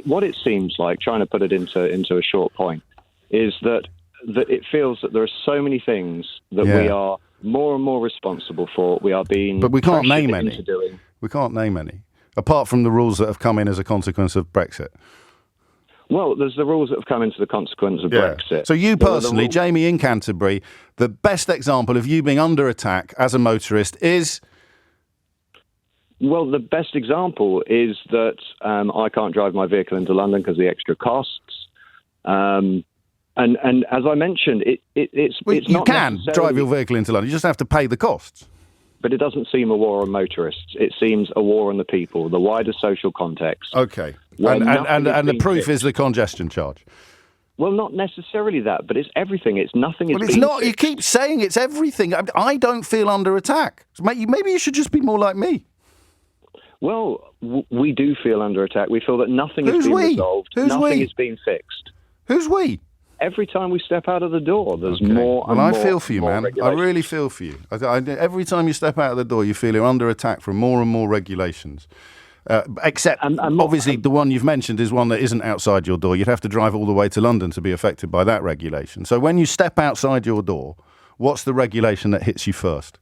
what it seems like, trying to put it into a short point, is that it feels that there are so many things that we are more and more responsible for. We are being, but we can't name any. Doing. We can't name any, apart from the rules that have come in as a consequence of Brexit. Well, there's the rules that have come into the consequence of Brexit. So you personally, Jamie in Canterbury, the best example of you being under attack as a motorist is. Well, the best example is that I can't drive my vehicle into London because of the extra costs. And as I mentioned, it's you not can drive your vehicle into London. You just have to pay the costs. But it doesn't seem a war on motorists. It seems a war on the people, the wider social context. Okay. And the proof is the congestion charge. Well, not necessarily that, but it's everything. It's nothing. Well, it's not. You keep saying it's everything. I don't feel under attack. Maybe you should just be more like me. Well, we do feel under attack. We feel that nothing is being resolved. Nothing is being fixed. Who's we? Every time we step out of the door, there's more and more. Well, I feel for you, man. I really feel for you. Every time you step out of the door, you feel you're under attack from more and more regulations. Except, obviously, the one you've mentioned is one that isn't outside your door. You'd have to drive all the way to London to be affected by that regulation. So when you step outside your door, what's the regulation that hits you first?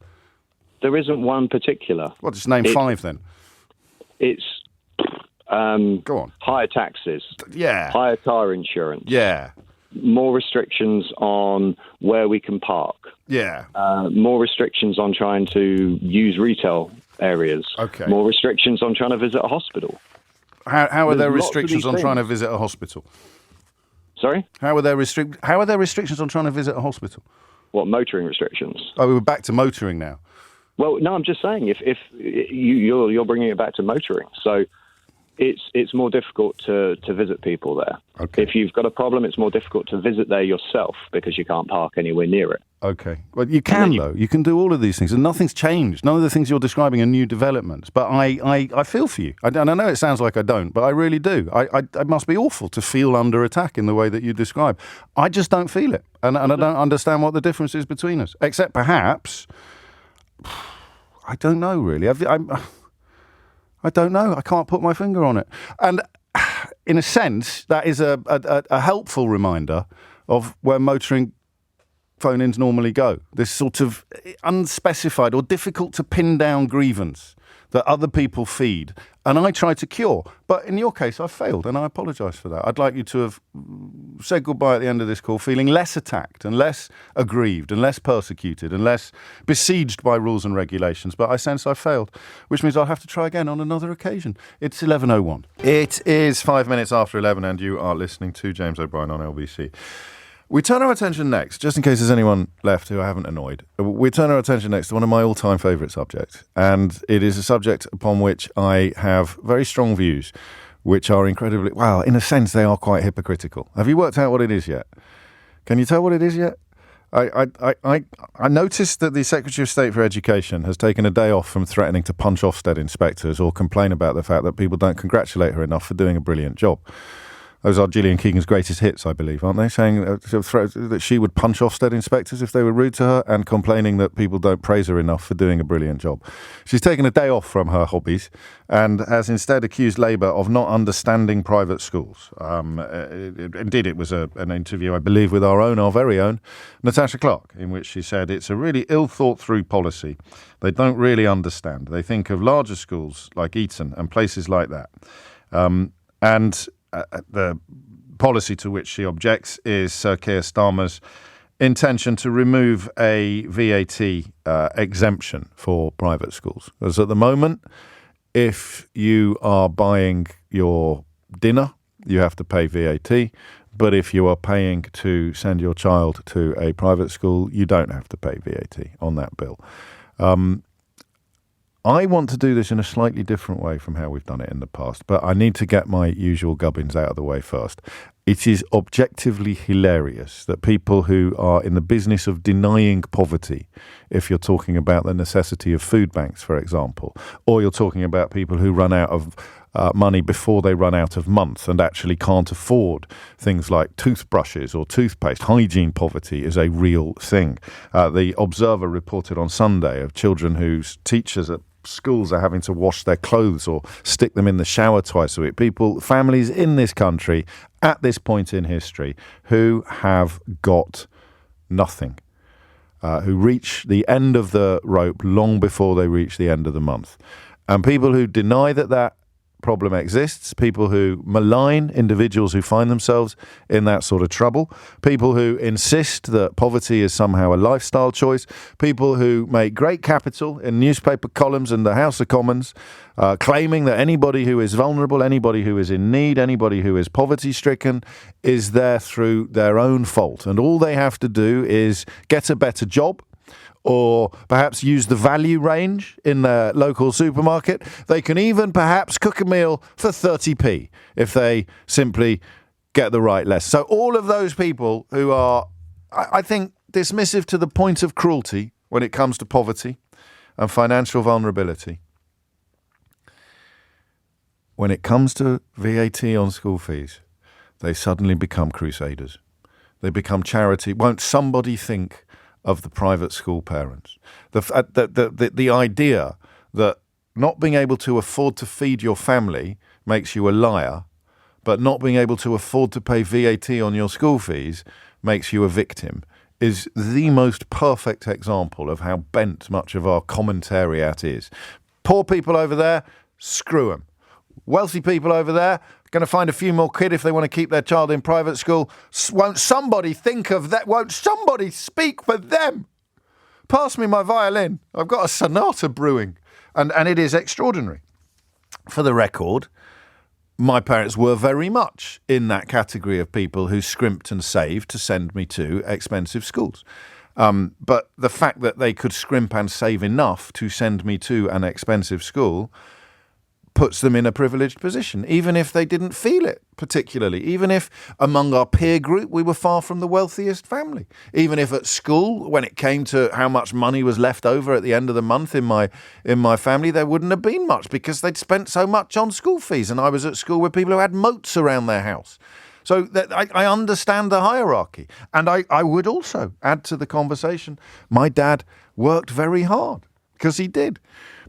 There isn't one particular. Well, just name 5 then. It's go on. Higher taxes. Yeah. Higher car insurance. Yeah. More restrictions on where we can park. Yeah. More restrictions on trying to use retail areas. Okay. More restrictions on trying to visit a hospital. How are there restrictions on trying to visit a hospital? Sorry? How are there restrictions on trying to visit a hospital? What, motoring restrictions? Oh, we're back to motoring now. Well, no, I'm just saying if you're bringing it back to motoring. So it's more difficult to visit people there. Okay. If you've got a problem, it's more difficult to visit there yourself because you can't park anywhere near it. Okay. Well, you can, though. You can do all of these things, and nothing's changed. None of the things you're describing are new developments. But I feel for you. And I know it sounds like I don't, but I really do. It must be awful to feel under attack in the way that you describe. I just don't feel it. And I don't understand what the difference is between us, except perhaps, I don't know, really. I don't know. I can't put my finger on it. And in a sense, that is a helpful reminder of where motoring phone-ins normally go. This sort of unspecified or difficult to pin down grievance that other people feed, and I try to cure. But in your case, I failed, and I apologise for that. I'd like you to have said goodbye at the end of this call feeling less attacked and less aggrieved and less persecuted and less besieged by rules and regulations. But I sense I failed, which means I'll have to try again on another occasion. It's 11:01. It is 5 minutes after 11, and you are listening to James O'Brien on LBC. We turn our attention next, just in case there's anyone left who I haven't annoyed, we turn our attention next to one of my all-time favourite subjects. And it is a subject upon which I have very strong views, which are incredibly, well, in a sense, they are quite hypocritical. Have you worked out what it is yet? Can you tell what it is yet? I noticed that the Secretary of State for Education has taken a day off from threatening to punch Ofsted inspectors or complain about the fact that people don't congratulate her enough for doing a brilliant job. Those are Gillian Keegan's greatest hits, I believe, aren't they? Saying that she would punch Ofsted inspectors if they were rude to her, and complaining that people don't praise her enough for doing a brilliant job. She's taken a day off from her hobbies and has instead accused Labour of not understanding private schools. Indeed, it was an interview, I believe, with our very own, Natasha Clark, in which she said it's a really ill-thought-through policy. They don't really understand. They think of larger schools like Eton and places like that. The policy to which she objects is Sir Keir Starmer's intention to remove a VAT exemption for private schools. Because at the moment, if you are buying your dinner, you have to pay VAT. But if you are paying to send your child to a private school, you don't have to pay VAT on that bill. I want to do this in a slightly different way from how we've done it in the past, but I need to get my usual gubbins out of the way first. It is objectively hilarious that people who are in the business of denying poverty, if you're talking about the necessity of food banks, for example, or you're talking about people who run out of money before they run out of month and actually can't afford things like toothbrushes or toothpaste. Hygiene poverty is a real thing. The Observer reported on Sunday of children whose teachers at schools are having to wash their clothes or stick them in the shower twice a week. Families in this country at this point in history who have got nothing, who reach the end of the rope long before they reach the end of the month. And people who deny that problem exists, people who malign individuals who find themselves in that sort of trouble, people who insist that poverty is somehow a lifestyle choice, people who make great capital in newspaper columns and the House of Commons, claiming that anybody who is vulnerable, anybody who is in need, anybody who is poverty-stricken is there through their own fault. And all they have to do is get a better job, or perhaps use the value range in their local supermarket. They can even perhaps cook a meal for 30p if they simply get the right lesson. So all of those people who are, I think, dismissive to the point of cruelty when it comes to poverty and financial vulnerability, when it comes to VAT on school fees, they suddenly become crusaders. They become charity. Won't somebody think of the private school parents? The idea that not being able to afford to feed your family makes you a liar, but not being able to afford to pay VAT on your school fees makes you a victim is the most perfect example of how bent much of our commentariat is. Poor people over there, screw them. Wealthy people over there, going to find a few more quid if they want to keep their child in private school. Won't somebody think of that? Won't somebody speak for them? Pass me my violin. I've got a sonata brewing. And it is extraordinary. For the record, my parents were very much in that category of people who scrimped and saved to send me to expensive schools. But the fact that they could scrimp and save enough to send me to an expensive school puts them in a privileged position, even if they didn't feel it particularly, even if among our peer group we were far from the wealthiest family, even if at school, when it came to how much money was left over at the end of the month in my family, there wouldn't have been much because they'd spent so much on school fees, and I was at school with people who had moats around their house. So that I understand the hierarchy. And I would also add to the conversation, my dad worked very hard, because he did.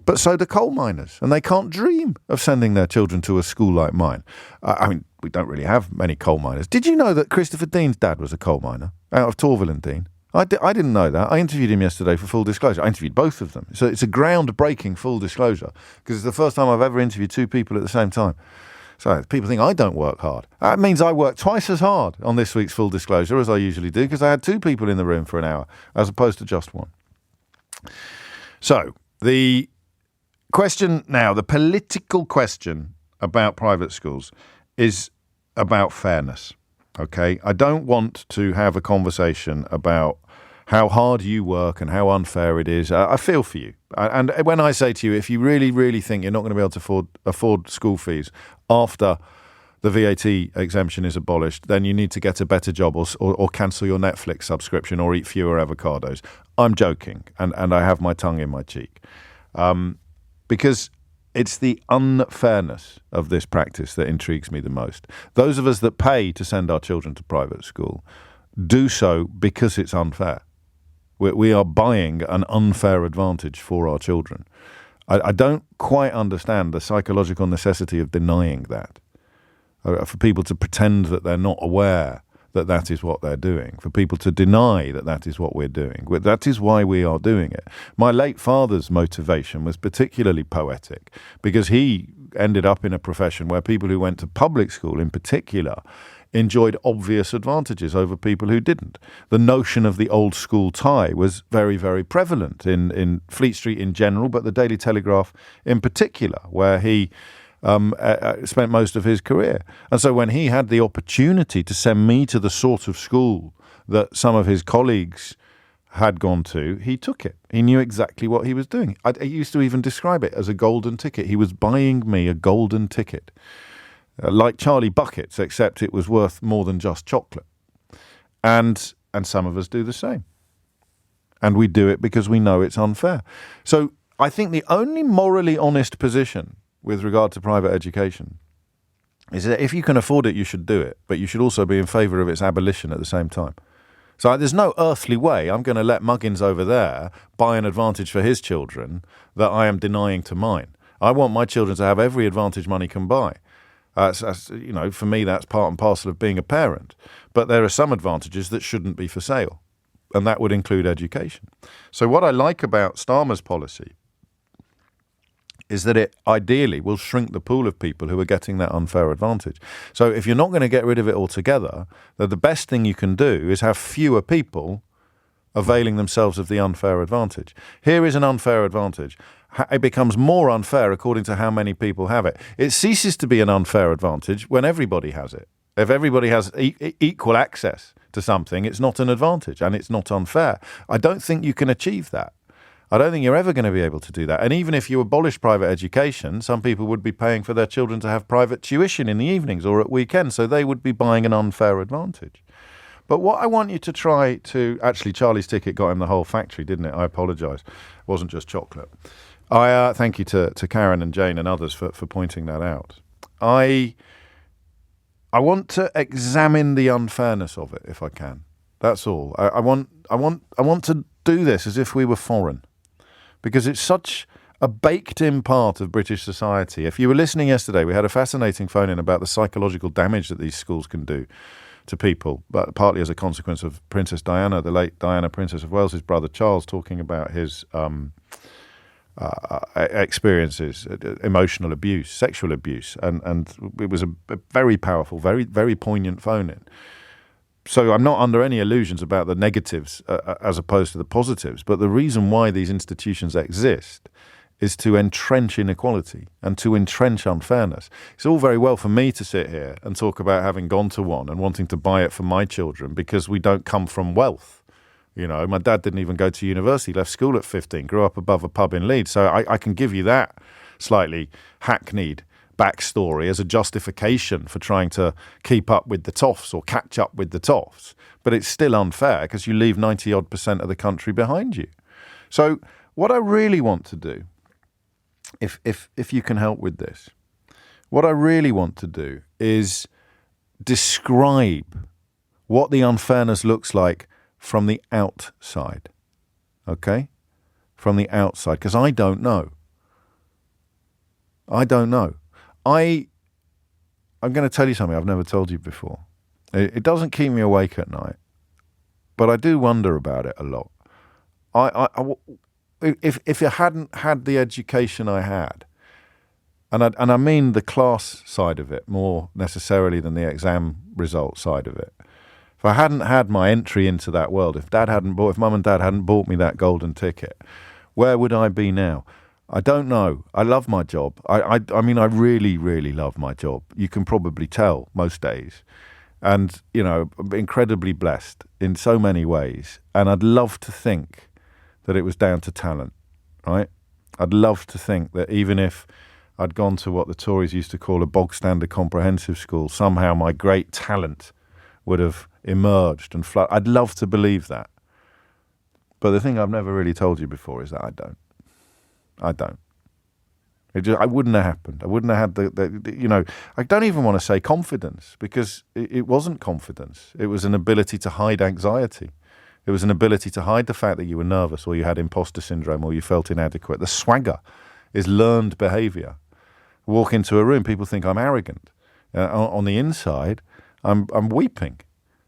But so do coal miners, and they can't dream of sending their children to a school like mine. I mean, we don't really have many coal miners. Did you know that Christopher Dean's dad was a coal miner out of Torville and Dean? I didn't know that. I interviewed him yesterday for full disclosure. I interviewed both of them. So it's a groundbreaking full disclosure, because it's the first time I've ever interviewed two people at the same time. So people think I don't work hard. That means I work twice as hard on this week's full disclosure as I usually do, because I had two people in the room for an hour as opposed to just one. So the question now, the political question about private schools is about fairness. Okay, I don't want to have a conversation about how hard you work and how unfair it is. I feel for you. And when I say to you, if you really, really think you're not going to be able to afford school fees after the VAT exemption is abolished, then you need to get a better job or cancel your Netflix subscription or eat fewer avocados. I'm joking, and I have my tongue in my cheek. Because it's the unfairness of this practice that intrigues me the most. Those of us that pay to send our children to private school do so because it's unfair. We are buying an unfair advantage for our children. I don't quite understand the psychological necessity of denying that. For people to pretend that they're not aware that that is what they're doing, for people to deny that that is what we're doing. That is why we are doing it. My late father's motivation was particularly poetic, because he ended up in a profession where people who went to public school in particular enjoyed obvious advantages over people who didn't. The notion of the old school tie was very, very prevalent in Fleet Street in general, but the Daily Telegraph in particular, where he spent most of his career. And so when he had the opportunity to send me to the sort of school that some of his colleagues had gone to, he took it. He knew exactly what he was doing. I used to even describe it as a golden ticket. He was buying me a golden ticket, like Charlie Buckets, except it was worth more than just chocolate. And some of us do the same. And we do it because we know it's unfair. So I think the only morally honest position with regard to private education is that if you can afford it, you should do it, but you should also be in favour of its abolition at the same time. So there's no earthly way I'm going to let Muggins over there buy an advantage for his children that I am denying to mine. I want my children to have every advantage money can buy. For me, that's part and parcel of being a parent. But there are some advantages that shouldn't be for sale, and that would include education. So what I like about Starmer's policy is that it ideally will shrink the pool of people who are getting that unfair advantage. So if you're not going to get rid of it altogether, then the best thing you can do is have fewer people availing themselves of the unfair advantage. Here is an unfair advantage. It becomes more unfair according to how many people have it. It ceases to be an unfair advantage when everybody has it. If everybody has equal access to something, it's not an advantage and it's not unfair. I don't think you can achieve that. I don't think you're ever going to be able to do that. And even if you abolish private education, some people would be paying for their children to have private tuition in the evenings or at weekends, so they would be buying an unfair advantage. But what I want you to try to... Actually, Charlie's ticket got him the whole factory, didn't it? I apologise. It wasn't just chocolate. I thank you to Karen and Jane and others for pointing that out. I want to examine the unfairness of it, if I can. That's all. I want to do this as if we were foreign, because it's such a baked-in part of British society. If you were listening yesterday, we had a fascinating phone-in about the psychological damage that these schools can do to people, but partly as a consequence of Princess Diana, the late Diana, Princess of Wales's brother Charles, talking about his experiences, emotional abuse, sexual abuse, and it was a very powerful, very, very poignant phone-in. So I'm not under any illusions about the negatives as opposed to the positives, but the reason why these institutions exist is to entrench inequality and to entrench unfairness. It's all very well for me to sit here and talk about having gone to one and wanting to buy it for my children because we don't come from wealth. You know, my dad didn't even go to university, left school at 15, grew up above a pub in Leeds. So I can give you that slightly hackneyed backstory as a justification for trying to keep up with the toffs or catch up with the toffs. But it's still unfair because you leave 90-odd% of the country behind you. So what I really want to do, if you can help with this, what I really want to do is describe what the unfairness looks like from the outside. Okay? From the outside, because I don't know. I'm going to tell you something I've never told you before. It doesn't keep me awake at night, but I do wonder about it a lot. If you hadn't had the education I had, and I mean the class side of it more necessarily than the exam result side of it. If I hadn't had my entry into that world, if Mum and Dad hadn't bought me that golden ticket, where would I be now? I don't know. I love my job. I mean, I really, really love my job. You can probably tell most days. And, you know, I'm incredibly blessed in so many ways. And I'd love to think that it was down to talent, right? I'd love to think that even if I'd gone to what the Tories used to call a bog standard comprehensive school, somehow my great talent would have emerged and flooded. I'd love to believe that. But the thing I've never really told you before is that I don't. I wouldn't have happened. I wouldn't have had the I don't even want to say confidence, because it wasn't confidence. It was an ability to hide anxiety. It was an ability to hide the fact that you were nervous or you had imposter syndrome or you felt inadequate. The swagger is learned behavior. Walk into a room, people think I'm arrogant. On the inside, I'm weeping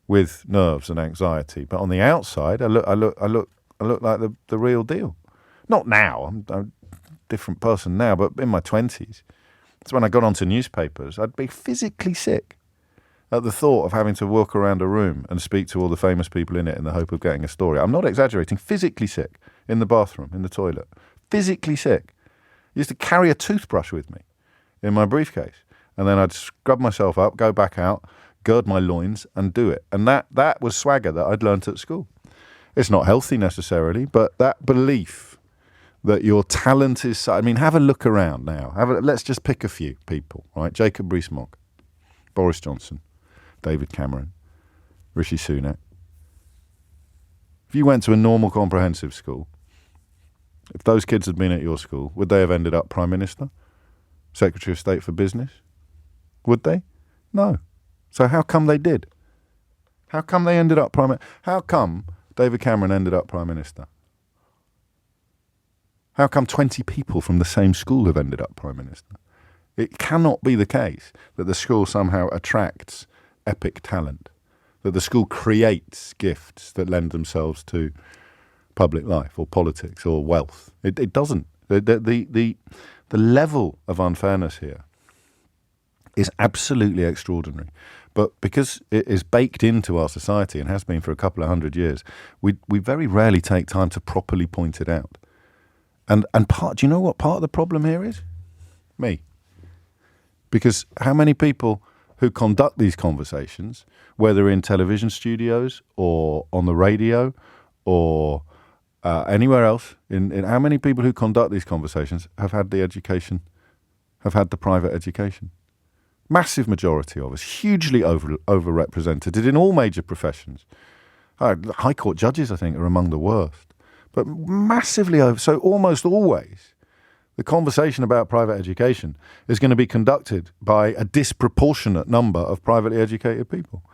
with nerves and anxiety. But on the outside, I look like the real deal. Not now. I'm a different person now, but in my 20s. That's when I got onto newspapers. I'd be physically sick at the thought of having to walk around a room and speak to all the famous people in it in the hope of getting a story. I'm not exaggerating. Physically sick in the bathroom, in the toilet. Physically sick. I used to carry a toothbrush with me in my briefcase. And then I'd scrub myself up, go back out, gird my loins and do it. And that was swagger that I'd learnt at school. It's not healthy necessarily, but that belief that your talent is... I mean, have a look around now. Let's just pick a few people, right? Jacob Rees-Mogg, Boris Johnson, David Cameron, Rishi Sunak. If you went to a normal comprehensive school, if those kids had been at your school, would they have ended up Prime Minister? Secretary of State for Business? Would they? No. So how come they did? How come they ended up Prime Minister? How come David Cameron ended up Prime Minister? How come 20 people from the same school have ended up Prime Minister? It cannot be the case that the school somehow attracts epic talent, that the school creates gifts that lend themselves to public life or politics or wealth. It doesn't. The level of unfairness here is absolutely extraordinary. But because it is baked into our society and has been for a couple of hundred years, we very rarely take time to properly point it out. And do you know what part of the problem here is? Me. Because how many people who conduct these conversations, whether in television studios or on the radio or anywhere else, in how many people who conduct these conversations have had the education, have had the private education? Massive majority of us, hugely overrepresented in all major professions. High court judges, I think, are among the worst. But massively over. So almost always, the conversation about private education is going to be conducted by a disproportionate number of privately educated people.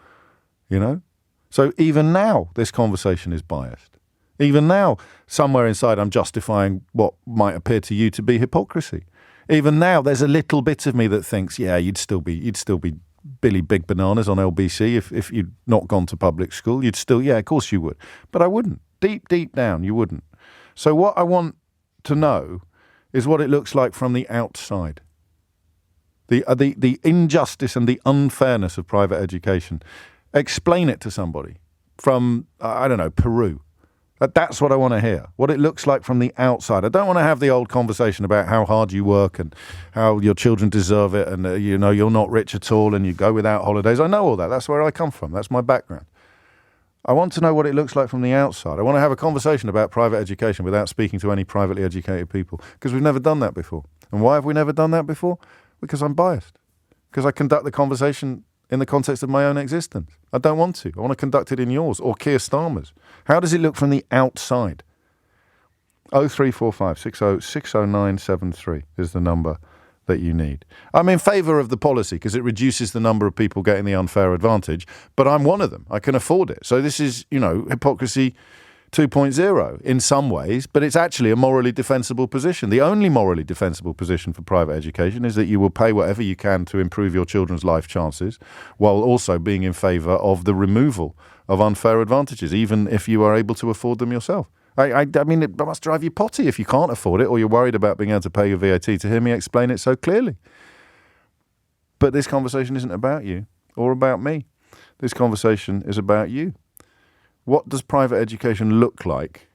You know? So even now, this conversation is biased. Even now, somewhere inside, I'm justifying what might appear to you to be hypocrisy. Even now, there's a little bit of me that thinks, yeah, you'd still be Billy Big Bananas on LBC if you'd not gone to public school. You'd still, yeah, of course you would. But I wouldn't. Deep down, you wouldn't. So what I want to know is what it looks like from the outside. The injustice and the unfairness of private education. Explain it to somebody from, I don't know, Peru. That's what I want to hear, what it looks like from the outside. I don't want to have the old conversation about how hard you work and how your children deserve it and, you're not rich at all and you go without holidays. I know all that. That's where I come from. That's my background. I want to know what it looks like from the outside. I want to have a conversation about private education without speaking to any privately educated people, because we've never done that before. And why have we never done that before? Because I'm biased. Because I conduct the conversation in the context of my own existence. I don't want to. I want to conduct it in yours or Keir Starmer's. How does it look from the outside? 0345 60 60973 is the number that you need. I'm in favour of the policy because it reduces the number of people getting the unfair advantage, but I'm one of them. I can afford it. So this is, hypocrisy 2.0 in some ways, but it's actually a morally defensible position. The only morally defensible position for private education is that you will pay whatever you can to improve your children's life chances, while also being in favour of the removal of unfair advantages, even if you are able to afford them yourself. I mean, it must drive you potty if you can't afford it or you're worried about being able to pay your VAT to hear me explain it so clearly. But this conversation isn't about you or about me. This conversation is about you. What does private education look like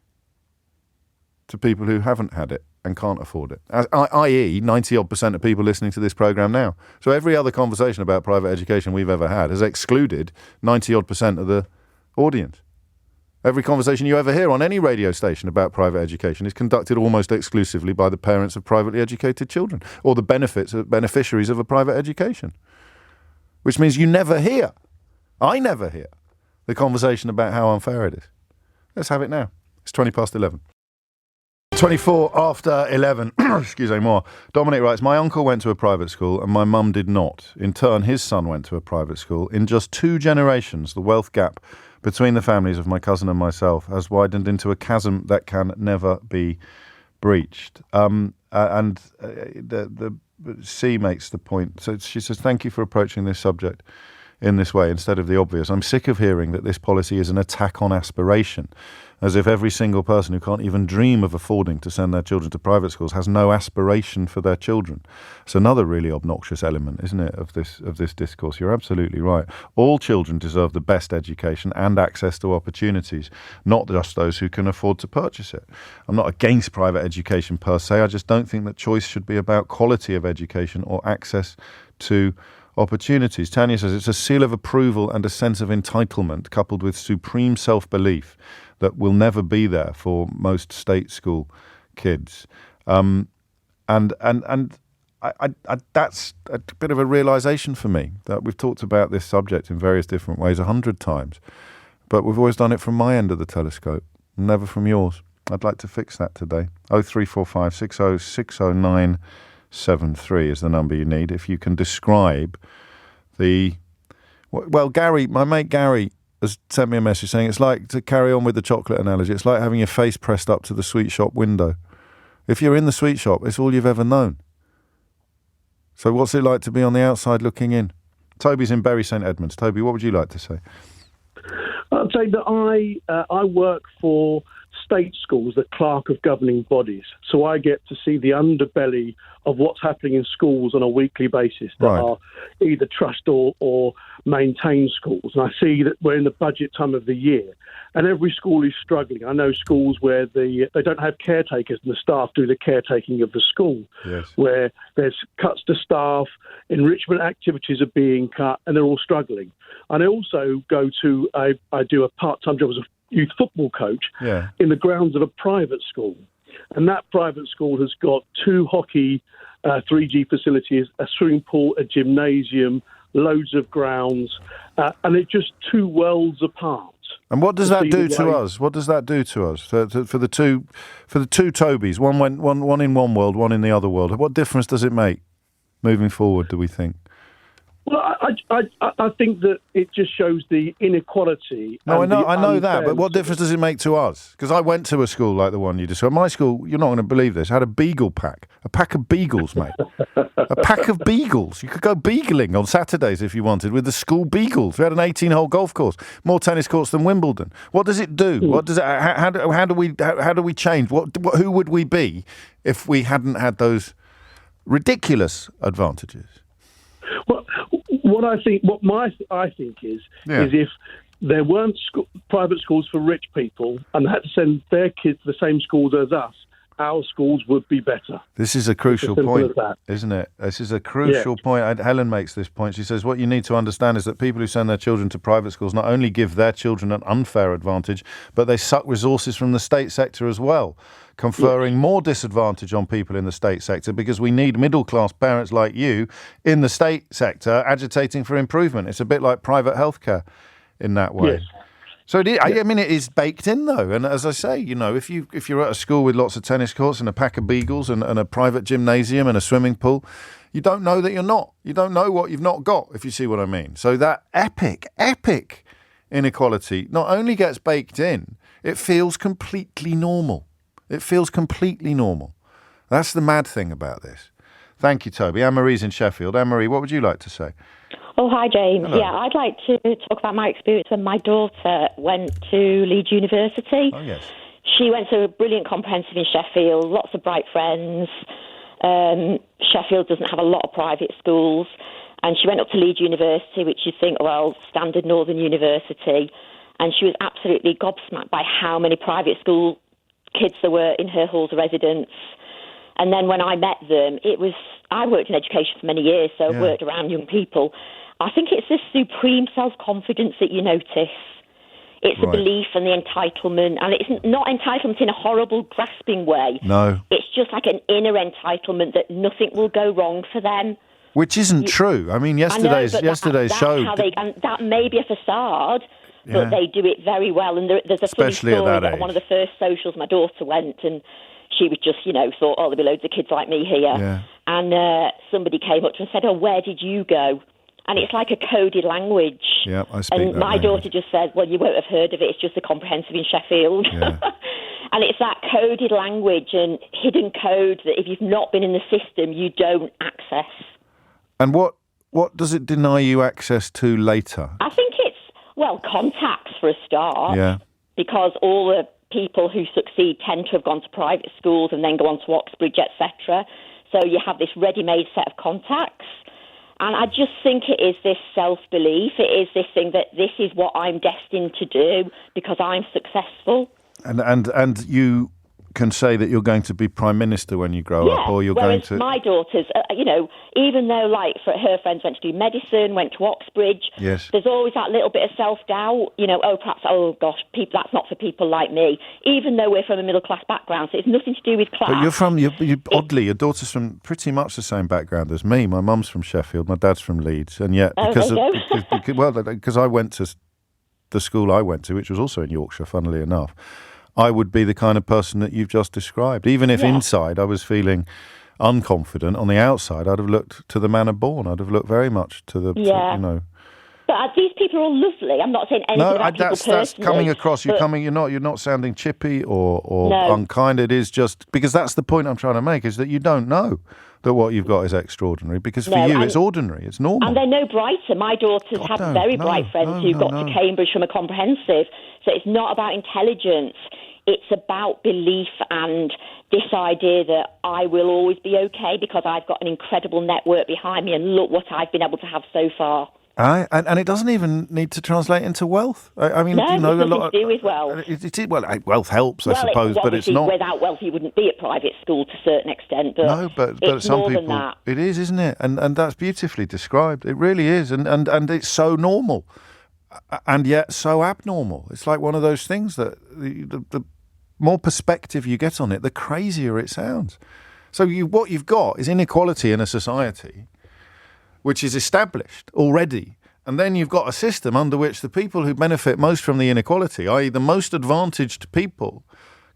to people who haven't had it and can't afford it? I.e., 90-odd% of people listening to this programme now. So every other conversation about private education we've ever had has excluded 90-odd% of the audience. Every conversation you ever hear on any radio station about private education is conducted almost exclusively by the parents of privately educated children or the beneficiaries of a private education, which means you never hear, I never hear, the conversation about how unfair it is. Let's have it now. It's 20 past 11. 24 after 11. Excuse me more. Dominic writes, my uncle went to a private school and my mum did not. In turn, his son went to a private school. In just 2 generations, the wealth gap between the families of my cousin and myself has widened into a chasm that can never be breached. The C makes the point. So she says, thank you for approaching this subject in this way instead of the obvious. I'm sick of hearing that this policy is an attack on aspiration, as if every single person who can't even dream of affording to send their children to private schools has no aspiration for their children. It's another really obnoxious element, isn't it, of this discourse. You're absolutely right. All children deserve the best education and access to opportunities, not just those who can afford to purchase it. I'm not against private education per se. I just don't think that choice should be about quality of education or access to opportunities. Tanya says it's a seal of approval and a sense of entitlement coupled with supreme self-belief that will never be there for most state school kids. And that's a bit of a realisation for me that we've talked about this subject in various different ways 100 times, but we've always done it from my end of the telescope, never from yours. I'd like to fix that today. 0345 60 60973 is the number you need. If you can describe Gary, my mate Gary, has sent me a message saying it's like, to carry on with the chocolate analogy, it's like having your face pressed up to the sweet shop window. If you're in the sweet shop, it's all you've ever known. So what's it like to be on the outside looking in? Toby's in Bury St Edmunds. Toby, what would you like to say? I'd say that I work for state schools, the clerk of governing bodies. So I get to see the underbelly of what's happening in schools on a weekly basis that are either trust or maintain schools. And I see that we're in the budget time of the year and every school is struggling. I know schools where they don't have caretakers and the staff do the caretaking of the school, where there's cuts to staff, enrichment activities are being cut, and they're all struggling. And I also I do a part-time job as a youth football coach in the grounds of a private school. And that private school has got 2 hockey 3G facilities, a swimming pool, a gymnasium, loads of grounds, and it's just 2 worlds apart. And what does that do to us? What does that do to us? For the two Tobys, one in one world, one in the other world. What difference does it make moving forward, do we think? Well, I think that it just shows the inequality. No, I know that, but what difference does it make to us? Because I went to a school like the one you described. My school, you're not going to believe this, had a beagle pack. A pack of beagles, mate. A pack of beagles. You could go beagling on Saturdays if you wanted with the school beagles. We had an 18-hole golf course, more tennis courts than Wimbledon. What does it do? What does it? How do we change? Who would we be if we hadn't had those ridiculous advantages? Well, I think is if there weren't private schools for rich people and they had to send their kids to the same schools as us, our schools would be better. This is a crucial simple point, as that. isn't it? This is a crucial point. Helen makes this point. She says, what you need to understand is that people who send their children to private schools not only give their children an unfair advantage, but they suck resources from the state sector as well, conferring more disadvantage on people in the state sector, because we need middle-class parents like you in the state sector agitating for improvement. It's a bit like private healthcare in that way. Yes. So I mean, it is baked in, though. And as I say, if you're at a school with lots of tennis courts and a pack of beagles and a private gymnasium and a swimming pool, you don't know that you're not. You don't know what you've not got, if you see what I mean. So that epic inequality not only gets baked in, it feels completely normal. It feels completely normal. That's the mad thing about this. Thank you, Toby. Anne-Marie's in Sheffield. Anne-Marie, what would you like to say? Oh, hi, James. Hello. Yeah, I'd like to talk about my experience when my daughter went to Leeds University. Oh, yes. She went to a brilliant comprehensive in Sheffield, lots of bright friends. Sheffield doesn't have a lot of private schools. And she went up to Leeds University, which you think, well, standard northern university. And she was absolutely gobsmacked by how many private school kids there were in her halls of residence. And then when I met them, I worked in education for many years, so I worked around young people. I think it's this supreme self-confidence that you notice. It's the belief and the entitlement, and it's not entitlement in a horrible, grasping way. No. It's just like an inner entitlement that nothing will go wrong for them. Which isn't true. I mean, yesterday's show... and that may be a facade, but they do it very well. And there's a funny Especially at story that that age. one of the first socials my daughter went, and she was just, thought, oh, there'll be loads of kids like me here. Yeah. And somebody came up to her and said, oh, where did you go? And it's like a coded language. Yeah, I speak And that my language. daughter just said, well, you won't have heard of it. It's just a comprehensive in Sheffield. Yeah. And it's that coded language and hidden code that if you've not been in the system, you don't access. And what does it deny you access to later? I think it's, contacts for a start. Yeah. Because all the people who succeed tend to have gone to private schools and then go on to Oxbridge, etc. So you have this ready-made set of contacts. And I just think it is this self-belief. It is this thing that this is what I'm destined to do because I'm successful. And you can say that you're going to be Prime Minister when you grow up, or you're going to... my daughters, even though, for her friends went to do medicine, went to Oxbridge, Yes. there's always that little bit of self-doubt, that's not for people like me, even though we're from a middle-class background, so it's nothing to do with class. But oddly, your daughter's from pretty much the same background as me. My mum's from Sheffield, my dad's from Leeds, and yet, because I went to the school I went to, which was also in Yorkshire, funnily enough, I would be the kind of person that you've just described. Even if inside I was feeling unconfident, on the outside I'd have looked to the manner born. I'd have looked very much to the, But these people are all lovely. I'm not saying anything about people personally. That's coming across. You're not sounding chippy or unkind. It is just because that's the point I'm trying to make, is that you don't know that what you've got is extraordinary, because for you it's ordinary, it's normal. And they're no brighter. My daughters have very bright friends who got to Cambridge from a comprehensive. So it's not about intelligence. It's about belief and this idea that I will always be okay because I've got an incredible network behind me and look what I've been able to have so far. And it doesn't even need to translate into wealth. I mean, no, a lot to do with wealth. Wealth helps, I suppose, but it's not. Without wealth, you wouldn't be at private school to a certain extent. But no, but it's some more people, than that. it is, isn't it? And that's beautifully described. It really is, and it's so normal, and yet so abnormal. It's like one of those things that the more perspective you get on it, the crazier it sounds. So what you've got is inequality in a society which is established already. And then you've got a system under which the people who benefit most from the inequality, i.e. the most advantaged people,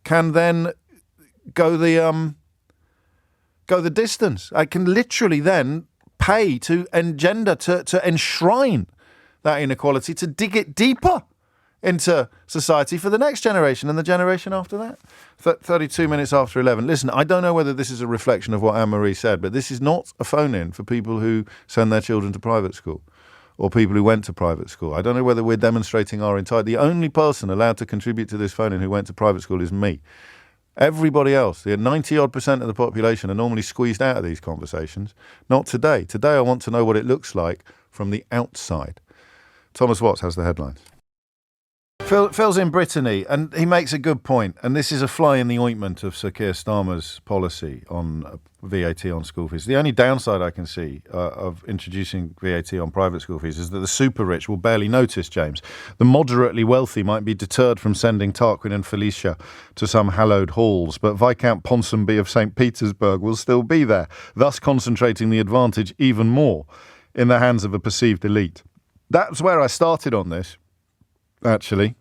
can then go the distance. I can literally then pay to engender, to enshrine that inequality, to dig it deeper into society for the next generation and the generation after that. 32 minutes after 11. Listen, I don't know whether this is a reflection of what Anne-Marie said, but this is not a phone-in for people who send their children to private school or people who went to private school. I don't know whether we're demonstrating our entire... The only person allowed to contribute to this phone-in who went to private school is me. Everybody else, the 90-odd% of the population, are normally squeezed out of these conversations. Not today. Today I want to know what it looks like from the outside. Thomas Watts has the headlines. Phil's in Brittany, and he makes a good point. And this is a fly in the ointment of Sir Keir Starmer's policy on VAT on school fees. The only downside I can see of introducing VAT on private school fees is that the super rich will barely notice, James. The moderately wealthy might be deterred from sending Tarquin and Felicia to some hallowed halls, but Viscount Ponsonby of St. Petersburg will still be there, thus concentrating the advantage even more in the hands of a perceived elite. That's where I started on this. Actually,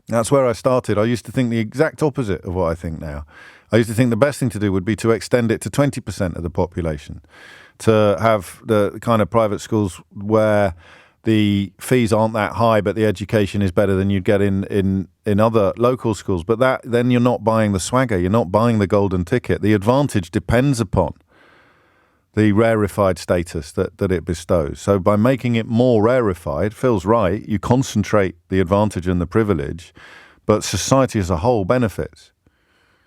that's where I started. I used to think the exact opposite of what I think now. I used to think the best thing to do would be to extend it to 20% of the population, to have the kind of private schools where the fees aren't that high, but the education is better than you'd get in other local schools. But then you're not buying the swagger, you're not buying the golden ticket. The advantage depends upon the rarefied status that it bestows. So by making it more rarefied, Phil's right, you concentrate the advantage and the privilege, but society as a whole benefits.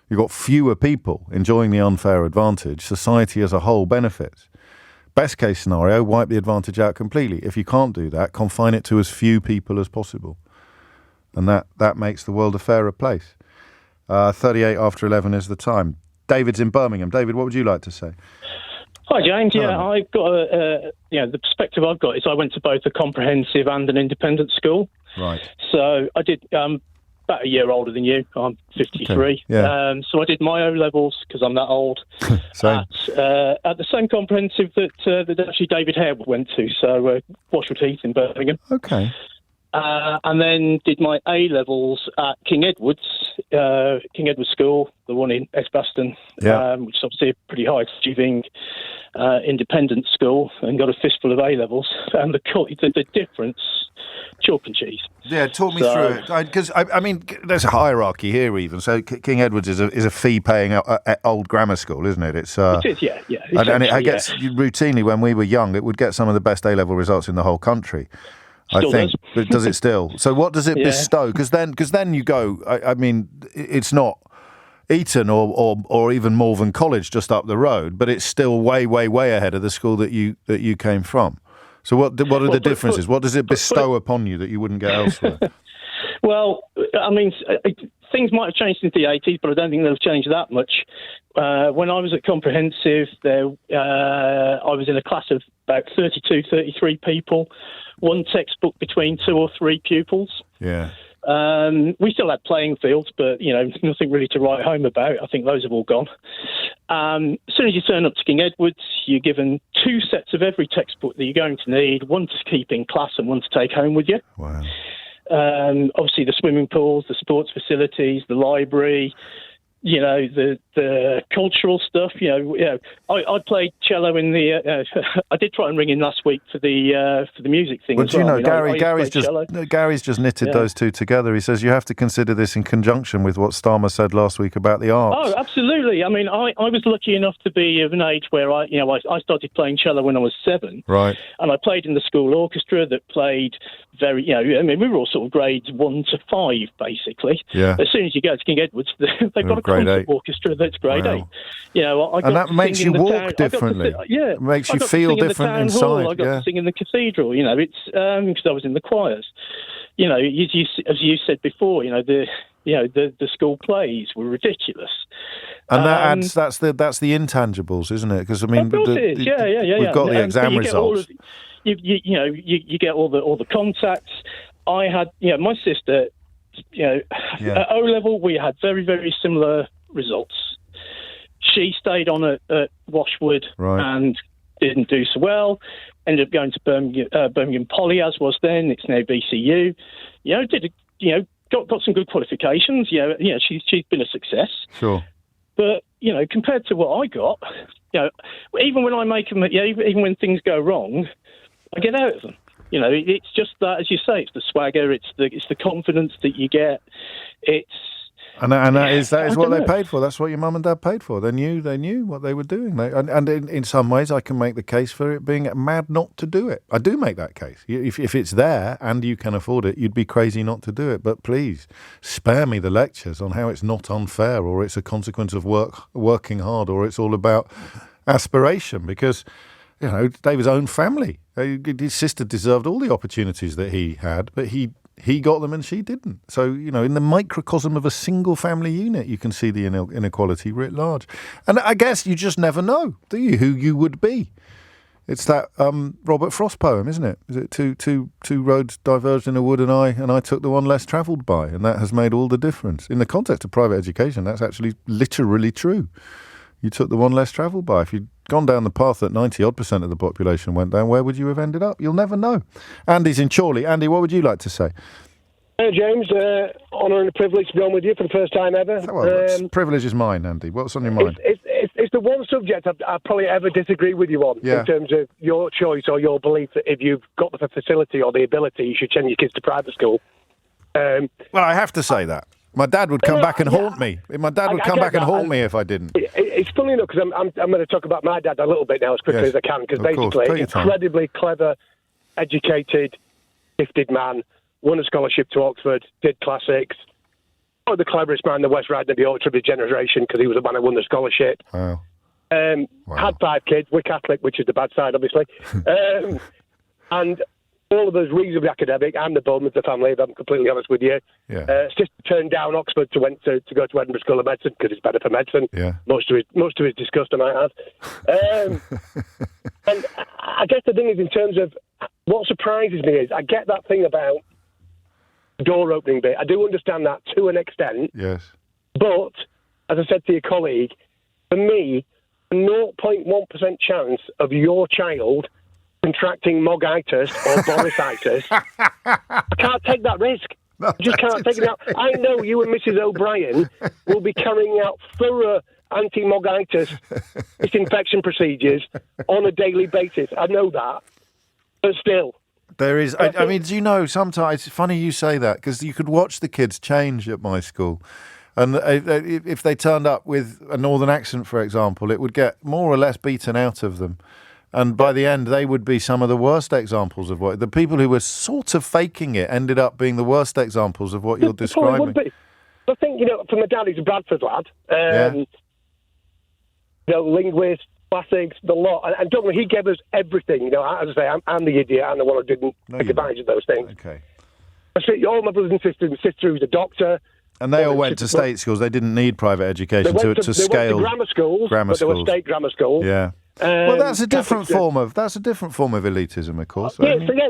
You've got fewer people enjoying the unfair advantage. Society as a whole benefits. Best case scenario, wipe the advantage out completely. If you can't do that, confine it to as few people as possible. And that makes the world a fairer place. 38 after 11 is the time. David's in Birmingham. David, what would you like to say? Hi, James. Yeah, I've got the perspective I've got is I went to both a comprehensive and an independent school. Right. So I did about a year older than you. I'm 53. Okay. Yeah. So I did my O-levels because I'm that old at the same comprehensive that actually David Hare went to. So Washwood Heath in Birmingham. Okay. And then did my A-levels at King Edward's School, the one in Edgbaston, which is obviously a pretty high-achieving independent school, and got a fistful of A-levels. And the difference, chalk and cheese. Yeah, talk me through it. Because, I mean, there's a hierarchy here even. So King Edward's is a fee-paying old grammar school, isn't it? It is, yeah. And I guess routinely when we were young, it would get some of the best A-level results in the whole country. Still I think. Does. Does it still? So what does it bestow? Because then you go, I mean, it's not Eton or even Malvern College just up the road, but it's still way, way, way ahead of the school that you came from. So what are the differences? What does it bestow upon you that you wouldn't get elsewhere? Well, I mean, things might have changed since the 80s, but I don't think they've changed that much. When I was at comprehensive, I was in a class of about 32, 33 people, one textbook between 2 or 3 pupils. Yeah. We still had playing fields, but, nothing really to write home about. I think those have all gone. As soon as you turn up to King Edward's, you're given 2 sets of every textbook that you're going to need, one to keep in class and one to take home with you. Wow. Obviously, the swimming pools, the sports facilities, the library, the cultural stuff. I played cello in the. I did try and ring in last week for the music thing. Well, as well. Gary's just knitted those two together. He says you have to consider this in conjunction with what Starmer said last week about the arts. Oh, absolutely. I mean, I was lucky enough to be of an age where I started playing cello when I was 7. Right. And I played in the school orchestra that played very. We were all sort of grades 1 to 5 basically. Yeah. As soon as you go to King Edward's, they've got a concert orchestra that's grade 8. And that makes you walk differently. It makes you feel different inside. I got to sing in the cathedral. It's because I was in the choirs. As you said before, the school plays were ridiculous. And that's the intangibles, isn't it? Because I mean, of course it is. We've got the exam results. You get all the contacts. I had, my sister. At O-level, we had very, very similar results. She stayed on at Washwood and didn't do so well. Ended up going to Birmingham Poly, as was then. It's now BCU. Got some good qualifications. She's been a success. Sure. But compared to what I got, even when I make them, even when things go wrong, I get out of them. It's just that, as you say, it's the swagger, it's the confidence that you get. That is what they paid for. That's what your mum and dad paid for. They knew what they were doing. And in some ways, I can make the case for it being mad not to do it. I do make that case. If it's there and you can afford it, you'd be crazy not to do it. But please, spare me the lectures on how it's not unfair or it's a consequence of working hard or it's all about aspiration because... David's own family. His sister deserved all the opportunities that he had, but he he got them and she didn't. So, in the microcosm of a single family unit, you can see the inequality writ large. And I guess you just never know, do you, who you would be? It's that Robert Frost poem, isn't it? Is it two roads diverged in a wood and I took the one less travelled by, and that has made all the difference. In the context of private education, that's actually literally true. You took the one less travelled by. If you'd gone down the path that 90-odd% of the population went down, where would you have ended up? You'll never know. Andy's in Chorley. Andy, what would you like to say? Hey, James. Honour and a privilege to be on with you for the first time ever. Privilege is mine, Andy. What's on your mind? It's the one subject I probably ever disagree with you on in terms of your choice or your belief that if you've got the facility or the ability, you should send your kids to private school. Well, I have to say that. My dad would come back and haunt me. My dad would come back and haunt me if I didn't. It's funny enough because I'm going to talk about my dad a little bit now as quickly as I can, because basically, incredibly clever, educated, gifted man, won a scholarship to Oxford, did classics, one of the cleverest man in the West Riding of the Yorkshire of his generation, because he was the man who won the scholarship. Wow. Had 5 kids. We're Catholic, which is the bad side, obviously. And all of us reasonably academic. I'm the bum of the family, if I'm completely honest with you. Yeah. Sister turned down Oxford to go to Edinburgh School of Medicine because it's better for medicine. Yeah. Most of his disgust, I might add. And I guess the thing is, in terms of what surprises me is, I get that thing about the door opening bit. I do understand that to an extent. Yes. But, as I said to your colleague, for me, a 0.1% chance of your child contracting mogitis or borositis, I can't take that risk. No, I just can't take it out. I know you and Mrs. O'Brien will be carrying out thorough anti-mogitis disinfection procedures on a daily basis. I know that. But still. There is. I mean, do you know, sometimes, it's funny you say that, because you could watch the kids change at my school. And if they turned up with a northern accent, for example, it would get more or less beaten out of them. And by the end, they would be some of the worst examples of what... The people who were sort of faking it ended up being the worst examples of what you're describing. Would be. I think, from my dad, he's a Bradford lad. Linguist, classics, the lot. And don't worry, he gave us everything. As I say, I'm the idiot. I'm the one who didn't take advantage of those things. Okay. I see all my brothers and sisters. My sister who's a doctor. And they all went to state schools. They didn't need private education to scale. They went to grammar schools, but they were state grammar schools. Yeah. Well, that's a different form of elitism, of course.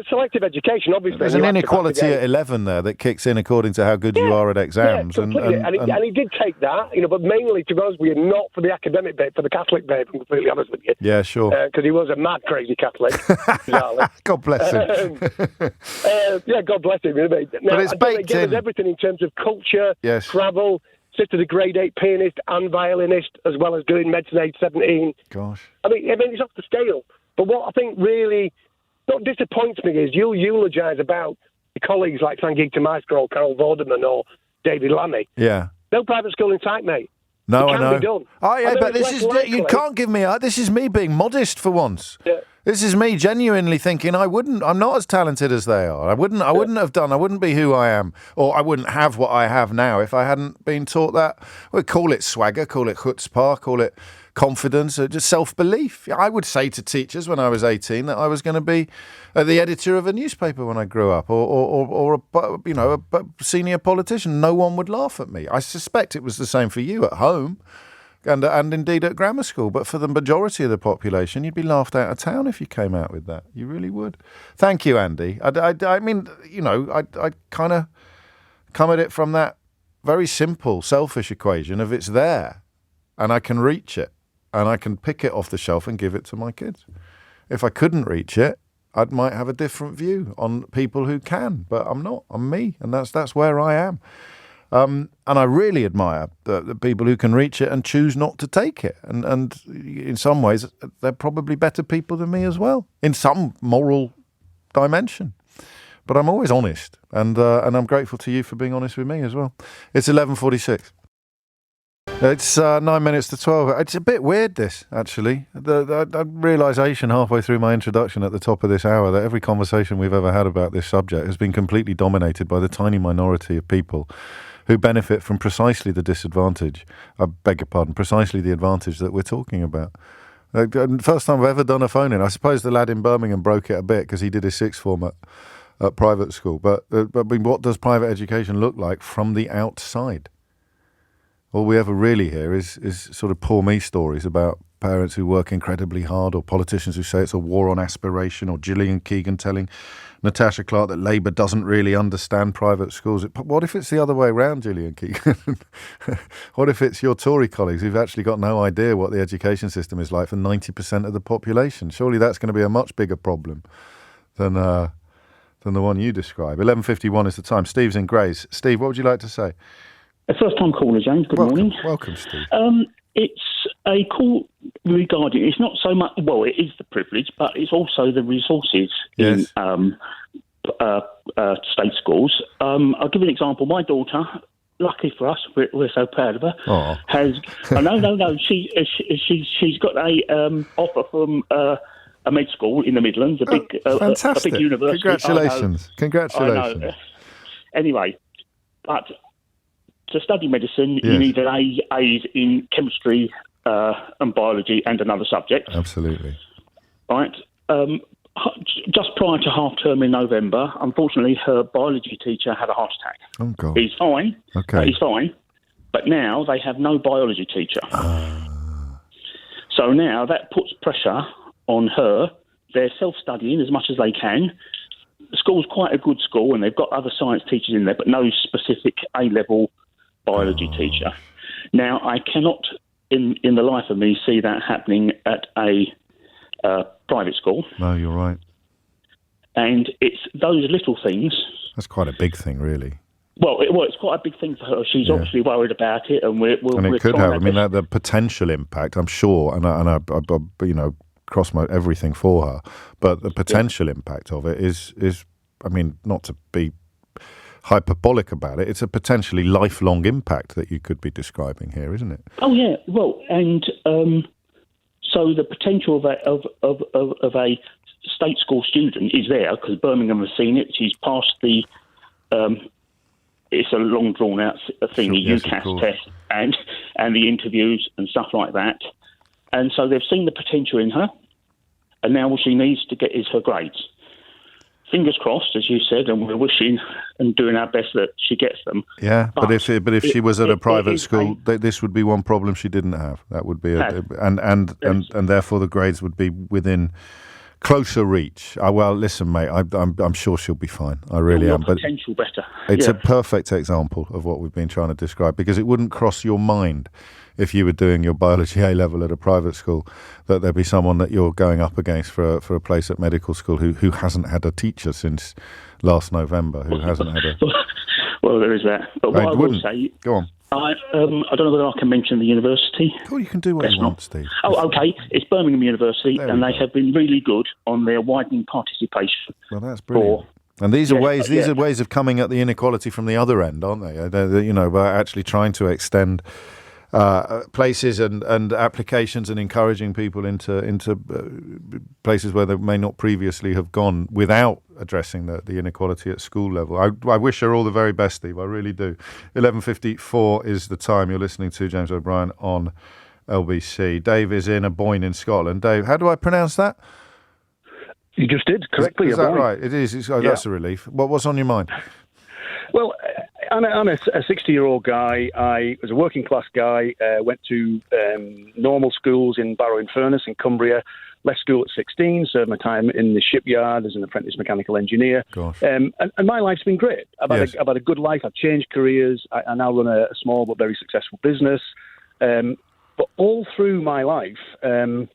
Selective education, obviously. There's an inequality at 11 there that kicks in according to how good you are at exams. Yeah, and he did take that, but mainly, to be honest with you, not for the academic bit, for the Catholic bit, if I'm completely honest with you. Yeah, sure. Because he was a mad, crazy Catholic. God bless him. God bless him. But it's baked in. Us everything in terms of culture, travel. Sister's a grade 8 pianist and violinist, as well as doing medicine age 17. Gosh. I mean, it's off the scale. But what I think really not disappoints me is you'll eulogise about your colleagues like Sangeeta Maestro or Carol Vorderman or David Lammy. Yeah. No private school in sight, mate. No, I know. Be done. Oh, yeah, but you can't give me... this is me being modest for once. Yeah. This is me genuinely thinking I'm not as talented as they are. I wouldn't be who I am, or I wouldn't have what I have now if I hadn't been taught that. We'd call it swagger, call it chutzpah, call it confidence, or just self-belief. I would say to teachers when I was 18 that I was going to be the editor of a newspaper when I grew up, or a senior politician. No one would laugh at me. I suspect it was the same for you at home. And indeed at grammar school. But for the majority of the population, you'd be laughed out of town if you came out with that. You really would. Thank you, Andy. I mean, I kind of come at it from that very simple, selfish equation of it's there and I can reach it and I can pick it off the shelf and give it to my kids. If I couldn't reach it, I might have a different view on people who can, but I'm not. I'm me, and that's where I am. And I really admire the people who can reach it and choose not to take it. And in some ways, they're probably better people than me as well, in some moral dimension. But I'm always honest, and I'm grateful to you for being honest with me as well. It's 11:46. It's 9 minutes to 12. It's a bit weird, this, actually. The realisation halfway through my introduction at the top of this hour that every conversation we've ever had about this subject has been completely dominated by the tiny minority of people who benefit from precisely the disadvantage, precisely the advantage that we're talking about. First time I've ever done a phone-in. I suppose the lad in Birmingham broke it a bit because he did his sixth form at private school. But I mean, what does private education look like from the outside? All we ever really hear is sort of poor me stories about parents who work incredibly hard, or politicians who say it's a war on aspiration, or Gillian Keegan telling Natasha Clark that Labour doesn't really understand private schools. What if it's the other way around, Gillian Keegan? What if it's your Tory colleagues who've actually got no idea what the education system is like for 90% of the population? Surely that's going to be a much bigger problem than the one you describe. 11:51 is the time. Steve's in Grays. Steve, what would you like to say? A first-time caller, James. Good morning. Welcome, Steve. It's a call regarding, it's not so much, well, it is the privilege, but it's also the resources in state schools. I'll give you an example. My daughter, lucky for us, we're so proud of her, has, she's got a offer from a med school in the Midlands, a big university. Congratulations. Congratulations. Anyway, but to study medicine, you need an A's in chemistry and biology and another subject. Absolutely. Right. Just prior to half term in November, unfortunately, her biology teacher had a heart attack. Oh, God. He's fine. Okay. He's fine. But now they have no biology teacher. So now that puts pressure on her. They're self-studying as much as they can. The school's quite a good school, and they've got other science teachers in there, but no specific A-level biology teacher. Now, I cannot, in the life of me, see that happening at a private school. No, you're right. And it's those little things. That's quite a big thing, really. Well, it's quite a big thing for her. She's obviously worried about it, and we're it could have. I mean, the potential impact, I'm sure, and I cross everything for her, but the potential impact of it is, I mean, not to be hyperbolic about it, it's a potentially lifelong impact that you could be describing here, isn't it? Oh yeah, well, and so the potential of a state school student is there because Birmingham has seen it. She's passed the it's a long drawn out thing, the UCAS test and the interviews and stuff like that, and so they've seen the potential in her, and now all she needs to get is her grades. Fingers crossed, as you said, and we're wishing and doing our best that she gets them. Yeah, but if she was at a private school, this would be one problem she didn't have. That would be and therefore the grades would be within closer reach. Well, listen, mate, I'm sure she'll be fine. I really am. But potential better. It's a perfect example of what we've been trying to describe, because it wouldn't cross your mind if you were doing your biology A-level at a private school that there'd be someone that you're going up against for a place at medical school who hasn't had a teacher since last November, who hasn't had a... Well, there is that. But what I will say... Go on. I don't know whether I can mention the university. Oh, you can do what you want, Steve. Oh, okay. It's Birmingham University, and they have been really good on their widening participation. Well, that's brilliant. And these are ways. These are ways of coming at the inequality from the other end, aren't they? They're by actually trying to extend places and applications and encouraging people into places where they may not previously have gone without addressing the inequality at school level. I wish her all the very best, Steve. I really do. 11:54 is the time. You're listening to James O'Brien on LBC. Dave is in Aboyne in Scotland. Dave, how do I pronounce that? You just did correctly. Is that right? It is. That's a relief. What's on your mind? Well, I'm a 60-year-old guy. I was a working class guy, went to normal schools in Barrow-in-Furness in Cumbria, left school at 16, served my time in the shipyard as an apprentice mechanical engineer. And my life's been great. I've had a good life. I've changed careers. I now run a small but very successful business. But all through my life... and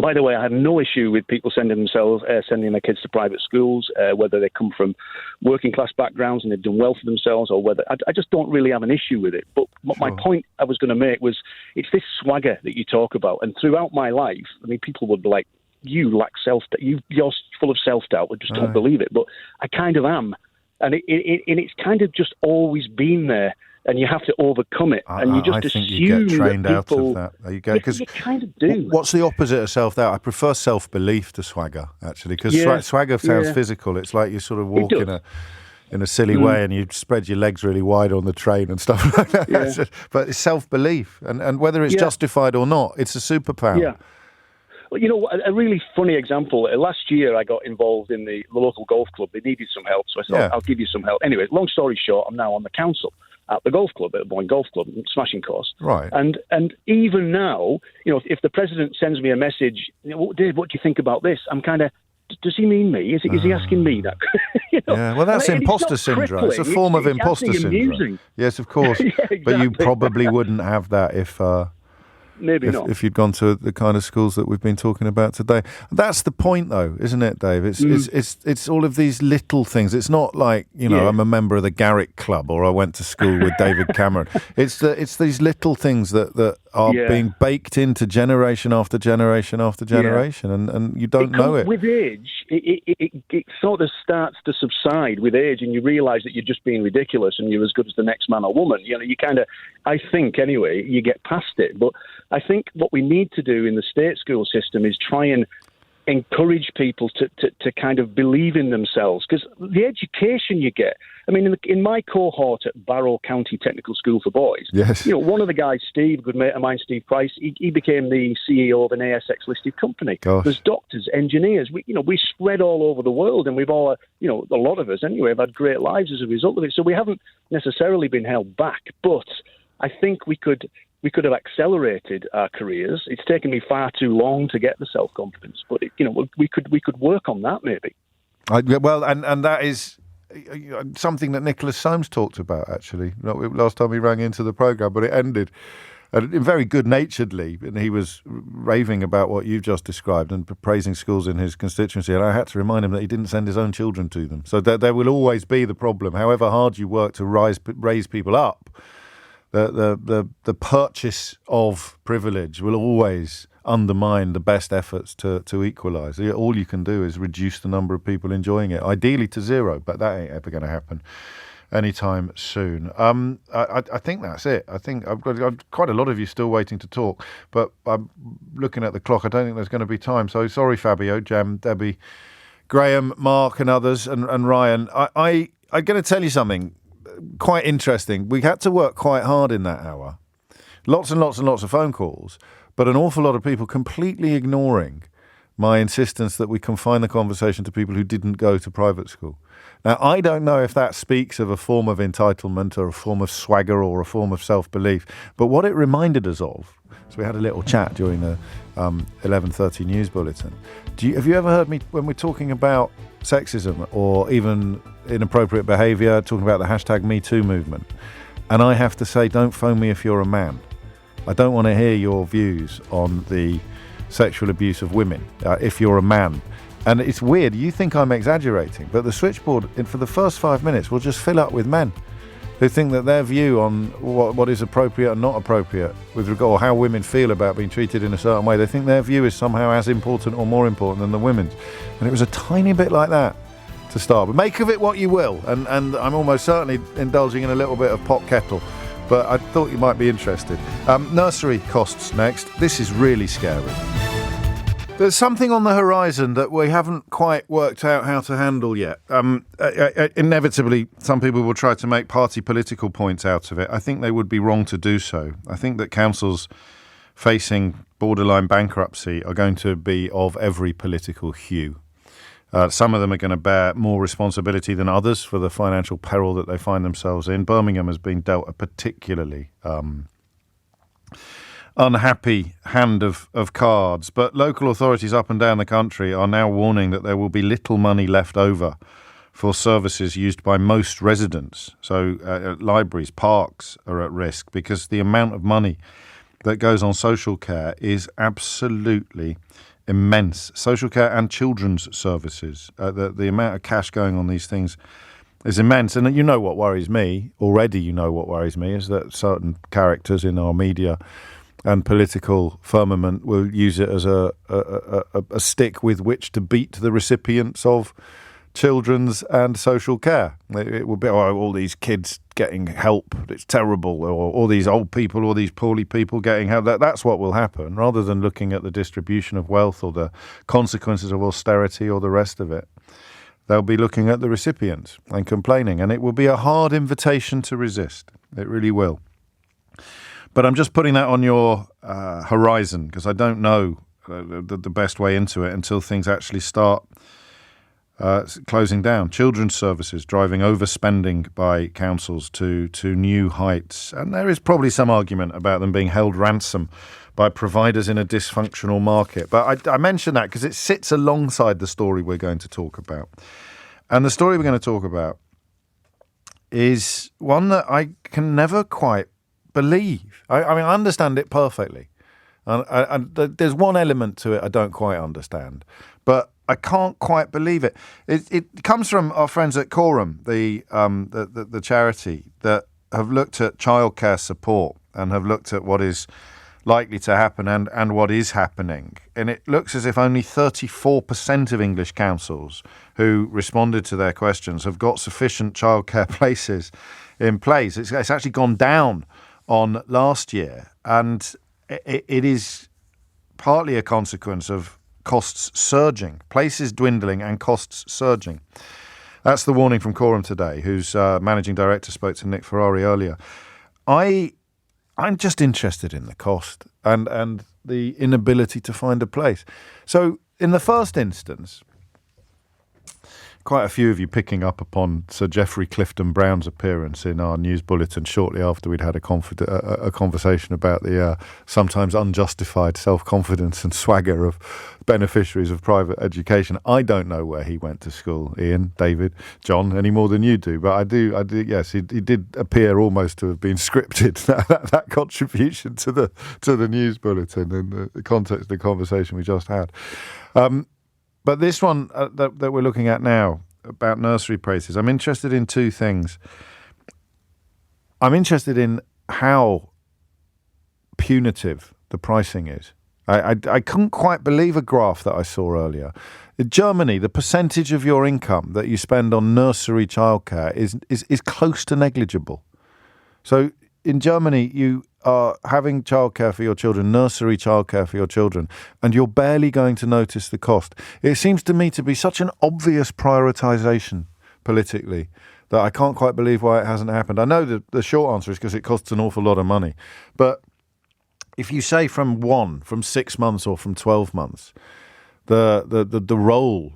by the way, I have no issue with people sending their kids to private schools, whether they come from working class backgrounds and they've done well for themselves, or whether I just don't really have an issue with it. But my point I was going to make was it's this swagger that you talk about. And throughout my life, I mean, people would be like, you lack self-doubt. You're full of self-doubt. I just don't believe it. But I kind of am. And it's kind of just always been there. And you have to overcome it, and you just assume you get trained that people, out of that. You go, you kind of do. What's the opposite of self-doubt? I prefer self-belief to swagger, actually, because swagger sounds physical. It's like you sort of walk in a silly way, and you spread your legs really wide on the train and stuff like that. Yeah. But it's self-belief, and whether it's justified or not, it's a superpower. Yeah. Well, a really funny example. Last year, I got involved in the local golf club. They needed some help, so I thought, I'll give you some help. Anyway, long story short, I'm now on the council at the golf club, at the Boyne Golf Club, smashing course. Right. And even now, if the president sends me a message, Dave, what do you think about this? I'm kind of, does he mean me? Is he asking me that? Yeah, well, that's imposter syndrome. It's a form of imposter syndrome. Amusing. Yes, of course. Yeah, exactly. But you probably wouldn't have that if you'd gone to the kind of schools that we've been talking about today. That's the point, though, isn't it, Dave? It's all of these little things. It's not like I'm a member of the Garrick Club or I went to school with David Cameron. It's these little things that are being baked into generation after generation after generation, and you don't know it. With age, it sort of starts to subside with age, and you realise that you're just being ridiculous and you're as good as the next man or woman. You kind of, I think anyway, you get past it. But I think what we need to do in the state school system is try and encourage people to kind of believe in themselves, because the education you get. I mean, in my cohort at Barrow County Technical School for Boys, one of the guys, Steve, good mate of mine, Steve Price, he became the CEO of an ASX listed company. Gosh. There's doctors, engineers, we spread all over the world, and we've all, a lot of us anyway, have had great lives as a result of it. So we haven't necessarily been held back, but I think we could have accelerated our careers. It's taken me far too long to get the self-confidence, but we could work on that maybe. And that is something that Nicholas Soames talked about, actually, last time he rang into the programme, but it ended very good-naturedly, and he was raving about what you've just described and praising schools in his constituency, and I had to remind him that he didn't send his own children to them. So there will always be the problem, however hard you work to raise people up. The purchase of privilege will always undermine the best efforts to equalise. All you can do is reduce the number of people enjoying it, ideally to zero, but that ain't ever going to happen anytime soon. I think that's it. I think I've got quite a lot of you still waiting to talk, but I'm looking at the clock. I don't think there's going to be time. So sorry, Fabio, Jem, Debbie, Graham, Mark, and others, and Ryan. I'm going to tell you something quite interesting. We had to work quite hard in that hour. Lots and lots and lots of phone calls, but an awful lot of people completely ignoring my insistence that we confine the conversation to people who didn't go to private school. Now, I don't know if that speaks of a form of entitlement or a form of swagger or a form of self-belief, but what it reminded us of, so we had a little chat during the 11:30 news bulletin. Have you ever heard me, when we're talking about sexism or even inappropriate behaviour, talking about the hashtag #MeToo movement, and I have to say, don't phone me if you're a man. I don't want to hear your views on the sexual abuse of women if you're a man. And it's weird, you think I'm exaggerating, but the switchboard for the first 5 minutes will just fill up with men who think that their view on what is appropriate and not appropriate with regard to how women feel about being treated in a certain way, they think their view is somehow as important or more important than the women's. And it was a tiny bit like that to start. But make of it what you will, and I'm almost certainly indulging in a little bit of pot kettle, but I thought you might be interested. Nursery costs next. This is really scary. There's something on the horizon that we haven't quite worked out how to handle yet. Inevitably, some people will try to make party political points out of it. I think they would be wrong to do so. I think that councils facing borderline bankruptcy are going to be of every political hue. Some of them are going to bear more responsibility than others for the financial peril that they find themselves in. Birmingham has been dealt a particularly unhappy hand of cards, but local authorities up and down the country are now warning that there will be little money left over for services used by most residents. So libraries, parks are at risk because the amount of money that goes on social care is absolutely immense. Social care and children's services, the amount of cash going on these things is immense. And you know what worries me, already you know what worries me, is that certain characters in our media and political firmament will use it as a stick with which to beat the recipients of children's and social care. It will be, all these kids getting help, it's terrible, or all these old people, all these poorly people getting help. That's what will happen, rather than looking at the distribution of wealth or the consequences of austerity or the rest of it. They'll be looking at the recipients and complaining, and it will be a hard invitation to resist. It really will. But I'm just putting that on your horizon, because I don't know the best way into it until things actually start closing down. Children's services driving overspending by councils to new heights. And there is probably some argument about them being held ransom by providers in a dysfunctional market. But I mention that because it sits alongside the story we're going to talk about. And the story we're going to talk about is one that I can never quite believe. I mean, I understand it perfectly. And there's one element to it I don't quite understand. But I can't quite believe it. It comes from our friends at Quorum, the charity that have looked at childcare support and have looked at what is likely to happen and what is happening. And it looks as if only 34% of English councils who responded to their questions have got sufficient childcare places in place. It's actually gone down on last year, and it is partly a consequence of costs surging, places dwindling and costs surging. That's the warning from Quorum today, whose managing director spoke to Nick Ferrari earlier. I'm just interested in the cost and the inability to find a place. So in the first instance, quite a few of you picking up upon Sir Geoffrey Clifton Brown's appearance in our news bulletin shortly after we'd had a conversation about the sometimes unjustified self-confidence and swagger of beneficiaries of private education. I don't know where he went to school, Ian, David, John, any more than you do, but I do. Yes, he did appear almost to have been scripted, that contribution to the news bulletin in the context of the conversation we just had. But this one that we're looking at now about nursery places, I'm interested in two things. I'm interested in how punitive the pricing is. I couldn't quite believe a graph that I saw earlier. In Germany, the percentage of your income that you spend on nursery childcare is close to negligible. So in Germany, you are having childcare for your children, nursery childcare for your children, and you're barely going to notice the cost. It seems to me to be such an obvious prioritisation politically that I can't quite believe why it hasn't happened. I know that the short answer is because it costs an awful lot of money. But if you say from 6 months or from 12 months, the role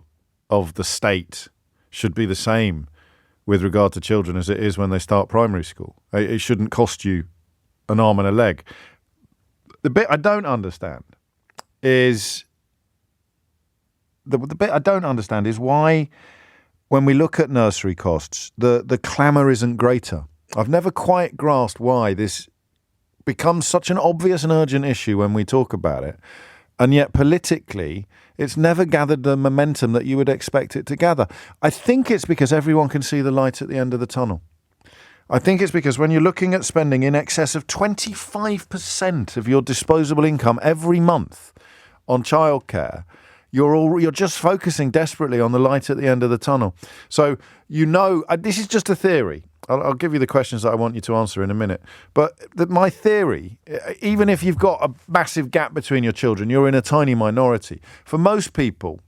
of the state should be the same with regard to children as it is when they start primary school. It shouldn't cost you an arm and a leg. The bit I don't understand is why, when we look at nursery costs, the clamour isn't greater. I've never quite grasped why this becomes such an obvious and urgent issue when we talk about it, and yet politically it's never gathered the momentum that you would expect it to gather. I think it's because everyone can see the light at the end of the tunnel. I think it's because when you're looking at spending in excess of 25% of your disposable income every month on childcare, you're just focusing desperately on the light at the end of the tunnel. So, this is just a theory. I'll give you the questions that I want you to answer in a minute. But my theory, even if you've got a massive gap between your children, you're in a tiny minority. For most people,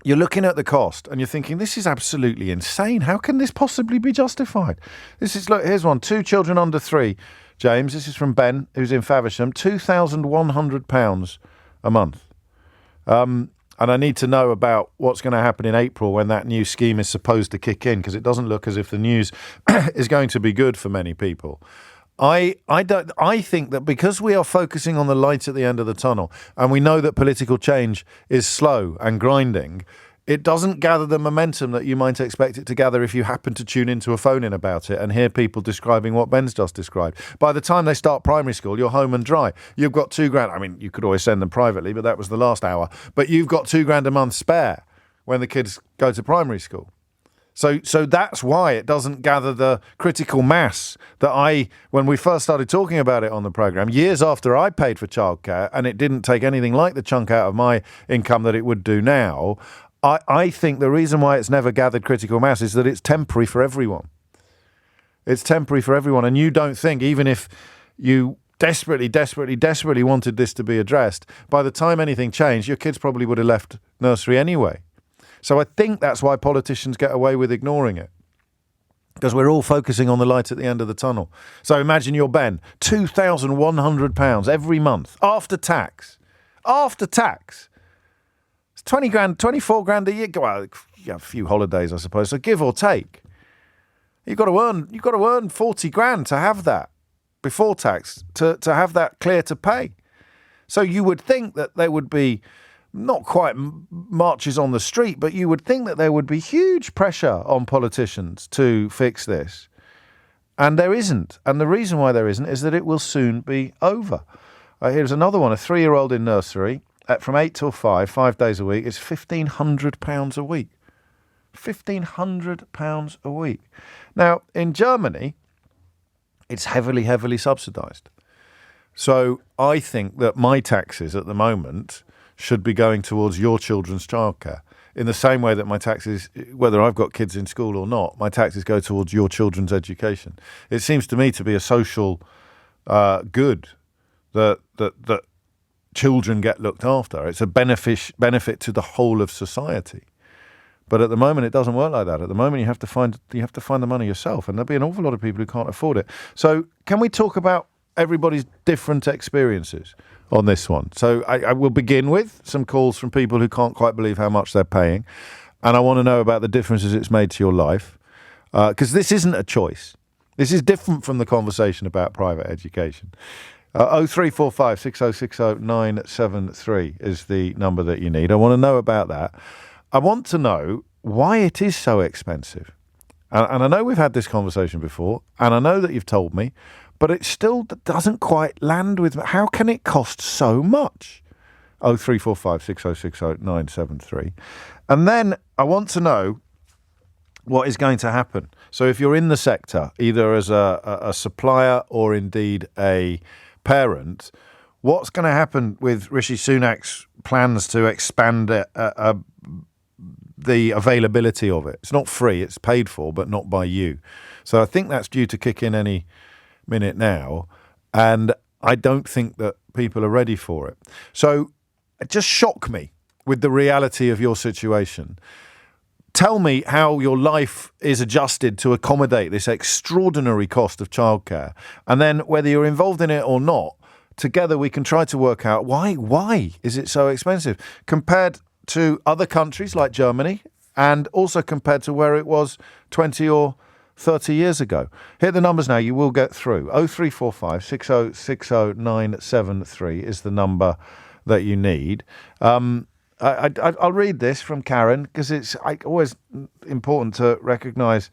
you're looking at the cost and you're thinking, this is absolutely insane. How can this possibly be justified? Here's one. 2 children under 3, James. This is from Ben, who's in Faversham. £2,100 a month. And I need to know about what's going to happen in April when that new scheme is supposed to kick in, because it doesn't look as if the news is going to be good for many people. I think that because we are focusing on the light at the end of the tunnel, and we know that political change is slow and grinding, it doesn't gather the momentum that you might expect it to gather if you happen to tune into a phone-in about it and hear people describing what Ben's just described. By the time they start primary school, you're home and dry. You've got £2,000. I mean, you could always send them privately, but that was the last hour. But you've got £2,000 a month spare when the kids go to primary school. So that's why it doesn't gather the critical mass that when we first started talking about it on the programme, years after I paid for childcare, and it didn't take anything like the chunk out of my income that it would do now, I think the reason why it's never gathered critical mass is that it's temporary for everyone. It's temporary for everyone. And you don't think, even if you desperately wanted this to be addressed, by the time anything changed, your kids probably would have left nursery anyway. So I think that's why politicians get away with ignoring it, because we're all focusing on the light at the end of the tunnel. So imagine you're Ben, £2,100 every month after tax. after tax. It's 20 grand, 24 grand a year. Well, a few holidays, I suppose. So give or take, you've got to earn 40 grand to have that before tax, to have that clear to pay. So you would think that there would be not quite marches on the street, but you would think that there would be huge pressure on politicians to fix this. And there isn't. And the reason why there isn't is that it will soon be over. Here's another one. A 3-year-old in nursery from 8 till 5 days a week, is £1,500 a week. £1,500 a week. Now, in Germany, it's heavily, heavily subsidised. So I think that my taxes at the moment should be going towards your children's childcare. In the same way that my taxes, whether I've got kids in school or not, my taxes go towards your children's education. It seems to me to be a social good that children get looked after. It's a benefit to the whole of society. But at the moment, it doesn't work like that. At the moment, you have to find the money yourself, and there'll be an awful lot of people who can't afford it. So, can we talk about everybody's different experiences on this one? So, I will begin with some calls from people who can't quite believe how much they're paying, and I want to know about the differences it's made to your life, because this isn't a choice. This is different from the conversation about private education. 0345 6060 973 is the number that you need. I want to know about that. I want to know why it is so expensive. And I know we've had this conversation before, and I know that you've told me, but it still doesn't quite land with me. How can it cost so much? 0345 6060 973. And then I want to know what is going to happen. So if you're in the sector, either as a supplier or indeed a parent, what's going to happen with Rishi Sunak's plans to expand the availability of it? It's not free, it's paid for, but not by you. So I think that's due to kick in any minute now, and I don't think that people are ready for it. So just shock me with the reality of your situation. Tell me how your life is adjusted to accommodate this extraordinary cost of childcare, and then whether you're involved in it or not, together we can try to work out why is it so expensive compared to other countries like Germany, and also compared to where it was 20 or 30 years ago. Hit the numbers now, you will get through. 0345 6060 973 is the number that you need. I'll read this from Karen, because it's always important to recognise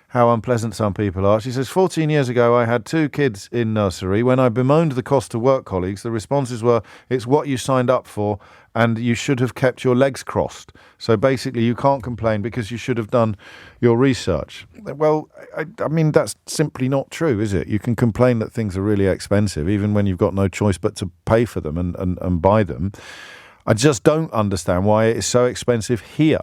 how unpleasant some people are. She says, 14 years ago, I had 2 kids in nursery. When I bemoaned the cost to work colleagues, the responses were, it's what you signed up for and you should have kept your legs crossed. So basically, you can't complain because you should have done your research. Well, I mean, that's simply not true, is it? You can complain that things are really expensive, even when you've got no choice but to pay for them and buy them. I just don't understand why it is so expensive here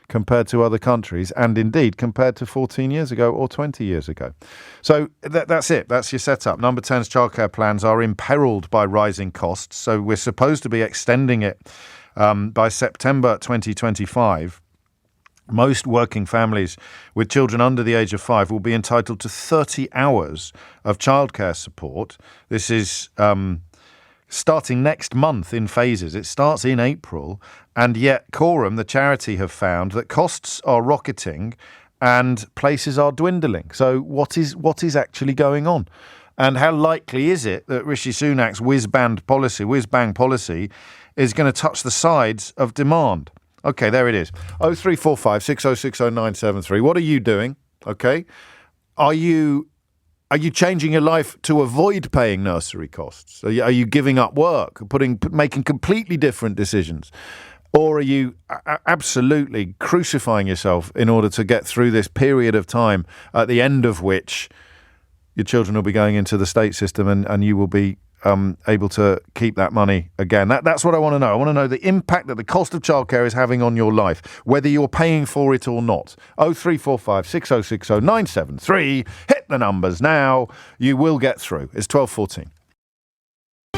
compared to other countries, and indeed compared to 14 years ago or 20 years ago. So that's it. That's your setup. Number 10's childcare plans are imperiled by rising costs. So we're supposed to be extending it by September 2025. Most working families with children under the age of 5 will be entitled to 30 hours of childcare support. This is starting next month in phases. It starts in April, and yet Quorum, the charity, have found that costs are rocketing and places are dwindling. So what is actually going on? And how likely is it that Rishi Sunak's whiz-bang policy is going to touch the sides of demand? Okay, there it is. 0345 6060 973. What are you doing? Okay. Are you changing your life to avoid paying nursery costs? Are you giving up work, making completely different decisions? Or are you absolutely crucifying yourself in order to get through this period of time, at the end of which your children will be going into the state system and you will be able to keep that money again? That's what I want to know. I want to know the impact that the cost of childcare is having on your life, whether you're paying for it or not. 0345 6060 973. Hit the numbers now. You will get through. It's 12:14.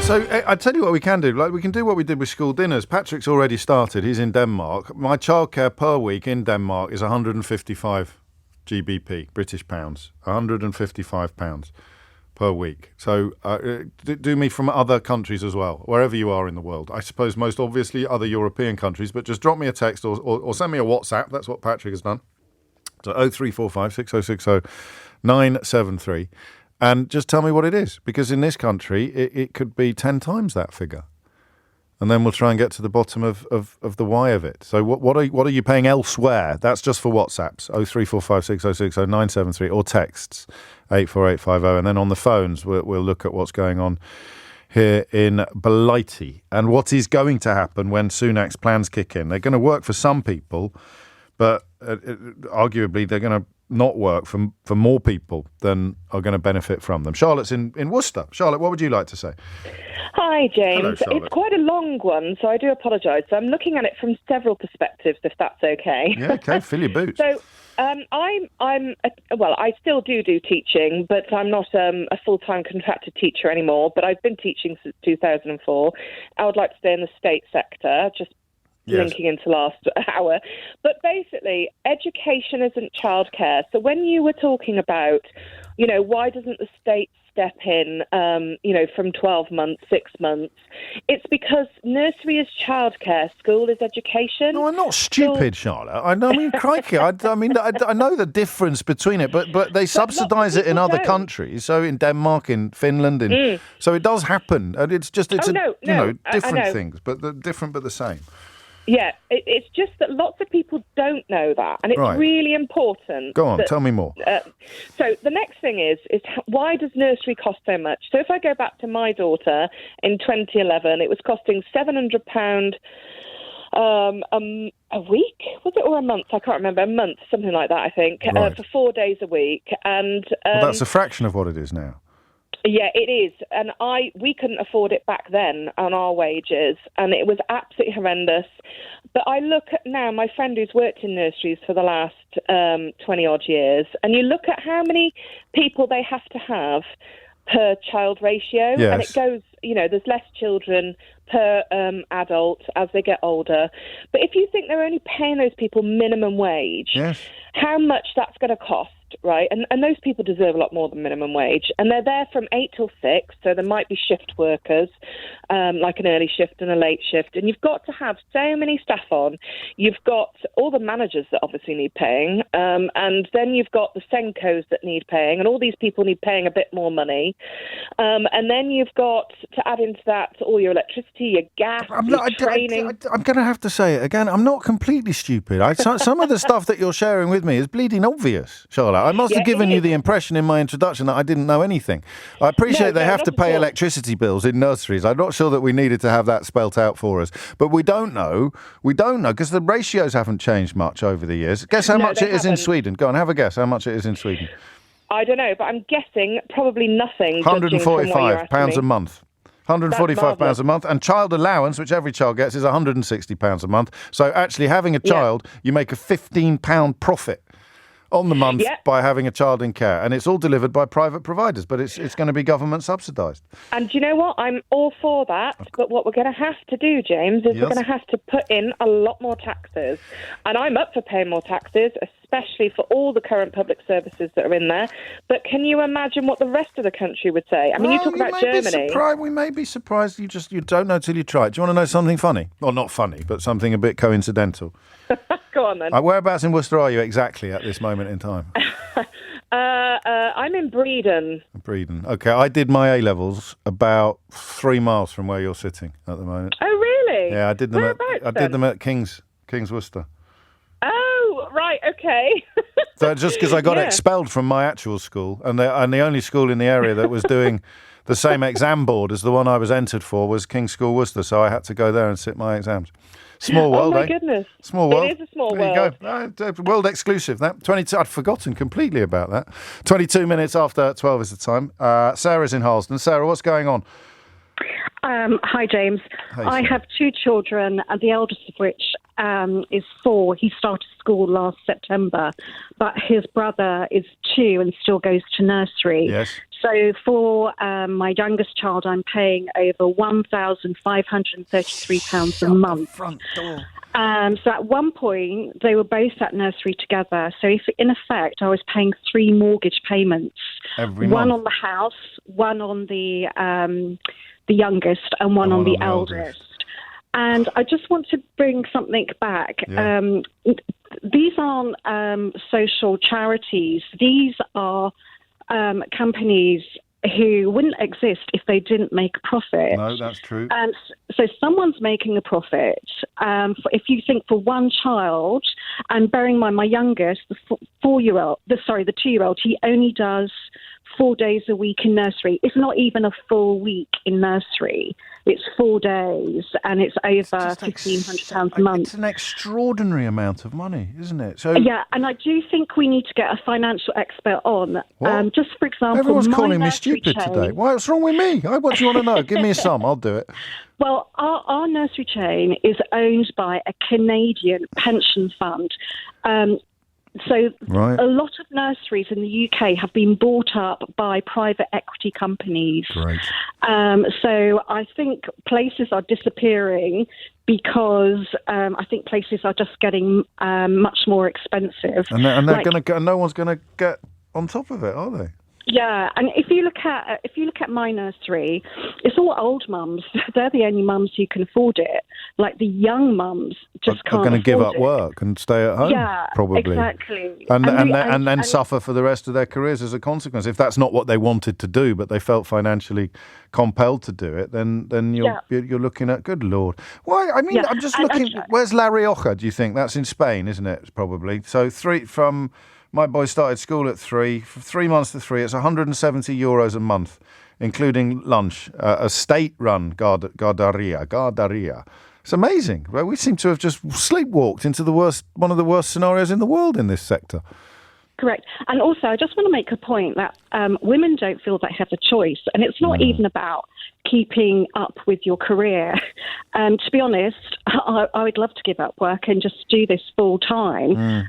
So I tell you what we can do. Like, we can do what we did with school dinners. Patrick's already started. He's in Denmark. My childcare per week in Denmark is 155 GBP, British pounds. £155 per week. So do me from other countries as well, wherever you are in the world. I suppose most obviously other European countries, but just drop me a text or send me a WhatsApp. That's what Patrick has done. So 0345 6060 973. And just tell me what it is, because in this country, it could be 10 times that figure. And then we'll try and get to the bottom of the why of it. So what are you paying elsewhere? That's just for WhatsApps, 0345 6060 973, or texts, 84850. And then on the phones, we'll look at what's going on here in Blighty and what is going to happen when Sunak's plans kick in. They're going to work for some people, but arguably they're going to not work for more people than are going to benefit from them. Charlotte's in Worcester. Charlotte, what would you like to say? Hi, James. Hello, Charlotte. It's quite a long one, so I do apologise. So I'm looking at it from several perspectives, if that's okay. Yeah, okay, fill your boots. So I still do teaching, but I'm not a full-time contracted teacher anymore, but I've been teaching since 2004. I would like to stay in the state sector, just linking into last hour. But basically, education isn't childcare. So when you were talking about, why doesn't the state step in, from 12 months, 6 months, it's because nursery is childcare, school is education. No, I'm not stupid, Charlotte. I mean, crikey, I know the difference between it, but they subsidise it in other countries. So in Denmark, in Finland, so it does happen. And it's just, different things, but different but the same. Yeah, it's just that lots of people don't know that, and it's really important. Go on, tell me more. So the next thing is why does nursery cost so much? So if I go back to my daughter in 2011, it was costing £700 a week, was it, or a month? I can't remember. A month, something like that, I think, for 4 days a week. And that's a fraction of what it is now. Yeah, it is. And we couldn't afford it back then on our wages, and it was absolutely horrendous. But I look at now, my friend who's worked in nurseries for the last 20-odd years, and you look at how many people they have to have per child ratio, and it goes, there's less children per adult as they get older. But if you think they're only paying those people minimum wage, how much that's going to cost, right? And those people deserve a lot more than minimum wage. And they're there from 8 till 6, so there might be shift workers, like an early shift and a late shift. And you've got to have so many staff on. You've got all the managers that obviously need paying, and then you've got the Senkos that need paying, and all these people need paying a bit more money. And then you've got to add into that all your electricity, your gas, your training. I'm going to have to say it again. I'm not completely stupid. Some of the stuff that you're sharing with me is bleeding obvious, Charlotte. I must have given you the impression in my introduction that I didn't know anything. I appreciate they have to pay electricity bills in nurseries. I'm not sure that we needed to have that spelt out for us. But we don't know. We don't know because the ratios haven't changed much over the years. Guess how much it is in Sweden. Go on, have a guess how much it is in Sweden. I don't know, but I'm guessing probably nothing. £145 a month. £145 a month, and child allowance, which every child gets, is £160 a month. So actually having a child, you make a £15 profit on the month by having a child in care, and it's all delivered by private providers, but it's going to be government subsidised. And do you know what? I'm all for that, but what we're going to have to do, James, is we're going to have to put in a lot more taxes. And I'm up for paying more taxes, especially for all the current public services that are in there. But can you imagine what the rest of the countntry would say? I mean, you talk about Germany. We may be surprised. You don't know till you try it. Do you want to know something funny? Well, not funny, but something a bit coincidental. Go on then. Whereabouts in Worcester are you exactly at this moment in time? I'm in Breedon. Breedon. Okay, I did my A-levels about 3 miles from where you're sitting at the moment. Oh, really? Yeah, I did them at King's Worcester. Oh, right, okay. So just because I got expelled from my actual school, and the only school in the area that was doing the same exam board as the one I was entered for was King's School Worcester, so I had to go there and sit my exams. Small world, oh my goodness. Small world. It is a small world. There you go. World exclusive, that. 22. I'd forgotten completely about that. 22 minutes after 12 is the time. Sarah's in Harlesden. Sarah, what's going on? Hi, James. Hey, I Sarah. have two children, and the eldest of which is 4. He started school last September, but his brother is 2 and still goes to nursery. Yes. So for my youngest child, I'm paying over £1,533 a month. Front door. So at one point, they were both at nursery together. So if, in effect, I was paying 3 mortgage payments. Every one month. on the house, one on the youngest, and one on the eldest. And I just want to bring something back. Yeah. These aren't social charities. These are companies who wouldn't exist if they didn't make a profit. No, that's true. So someone's making a profit. If you think for one child, and bearing in mind my youngest, the 2-year-old, he only does 4 days a week in nursery. It's not even a full week in nursery. It's 4 days, and it's over £1,500 a month. It's an extraordinary amount of money, isn't it? So yeah, and I do think we need to get a financial expert on. Just for example, everyone's my calling me nursery stupid chain, today. What's wrong with me? What do you want to know? Give me a sum. I'll do it. Well, our nursery chain is owned by a Canadian pension fund. So Right. a lot of nurseries in the UK have been bought up by private equity companies. Great. So I think places are disappearing because I think places are just getting much more expensive. And they're going to get. No one's going to get on top of it, are they? Yeah, and if you look at my nursery, it's all old mums. They're the only mums who can afford it. Like the young mums just can't. Are going to give afford up it. work and stay at home. Yeah, probably. exactly. And then suffer for the rest of their careers as a consequence. If that's not what they wanted to do, but they felt financially compelled to do it, then you're looking at, good Lord. Why? I mean, I'm just looking. Where's La Rioja? Do you think that's in Spain? Isn't it? Probably. So my boy started school at 3. For 3 months to 3, it's €170 a month, including lunch. A state-run guarderia. It's amazing. Right? We seem to have just sleepwalked into one of the worst scenarios in the world in this sector. Correct. And also, I just want to make a point that women don't feel they have a choice. And it's not even about keeping up with your career. To be honest, I would love to give up work and just do this full time.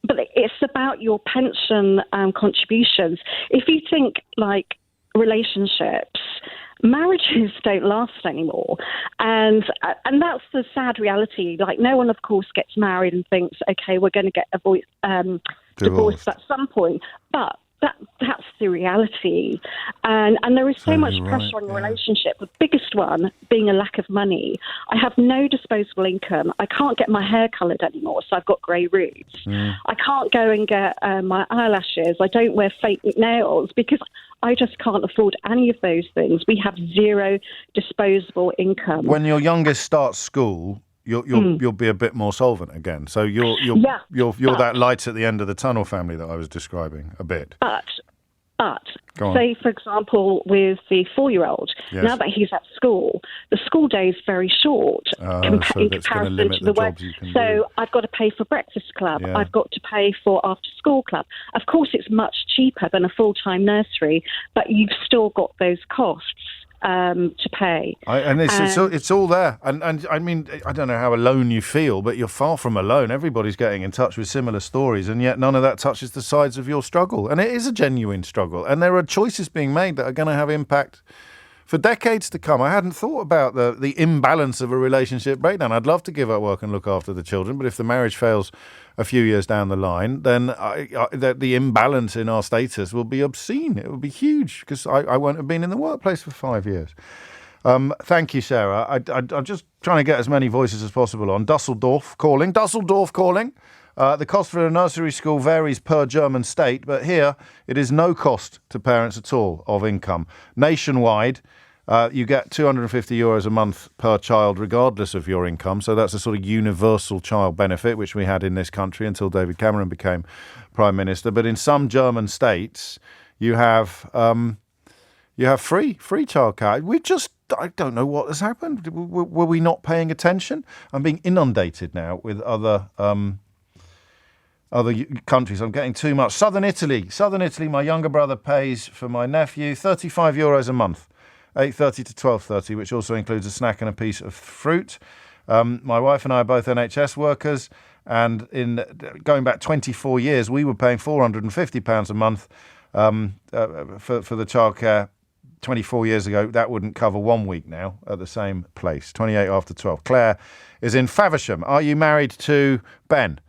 But it's about your pension contributions. If you think like relationships, marriages don't last anymore. And that's the sad reality. Like, no one, of course, gets married and thinks, OK, we're going to get divorced at some point. But that's the reality. And there is so much pressure on your relationship. The biggest one being a lack of money. I have no disposable income. I can't get my hair coloured anymore, so I've got grey roots. I can't go and get my eyelashes. I don't wear fake nails because I just can't afford any of those things. We have zero disposable income. When your youngest starts school, you'll be a bit more solvent again. So you're that light at the end of the tunnel family that I was describing a bit. But say, for example, with the 4-year-old, now that he's at school, the school day is very short in comparison to the work. So I've got to pay for breakfast club. Yeah. I've got to pay for after school club. Of course, it's much cheaper than a full-time nursery, but you've still got those costs to pay. It's all there. And I mean, I don't know how alone you feel, but you're far from alone. Everybody's getting in touch with similar stories, and yet none of that touches the sides of your struggle. And it is a genuine struggle. And there are choices being made that are going to have impact for decades to come. I hadn't thought about the imbalance of a relationship breakdown. I'd love to give up work and look after the children, but if the marriage fails a few years down the line, then the imbalance in our status will be obscene. It will be huge because I won't have been in the workplace for 5 years. Thank you, Sarah. I'm just trying to get as many voices as possible on. Dusseldorf calling. The cost for a nursery school varies per German state, but here it is no cost to parents at all of income. Nationwide, you get €250 a month per child, regardless of your income. So that's a sort of universal child benefit, which we had in this country until David Cameron became Prime Minister. But in some German states, you have free childcare. I don't know what has happened. Were we not paying attention? I'm being inundated now with other countries. I'm getting too much. Southern Italy, my younger brother pays for my nephew €35 a month. 8:30 to 12:30, which also includes a snack and a piece of fruit. My wife and I are both NHS workers, and in going back 24 years, we were paying £450 a month for the childcare. 24 years ago, that wouldn't cover 1 week now at the same place. 28 after 12. Claire is in Faversham. Are you married to Ben?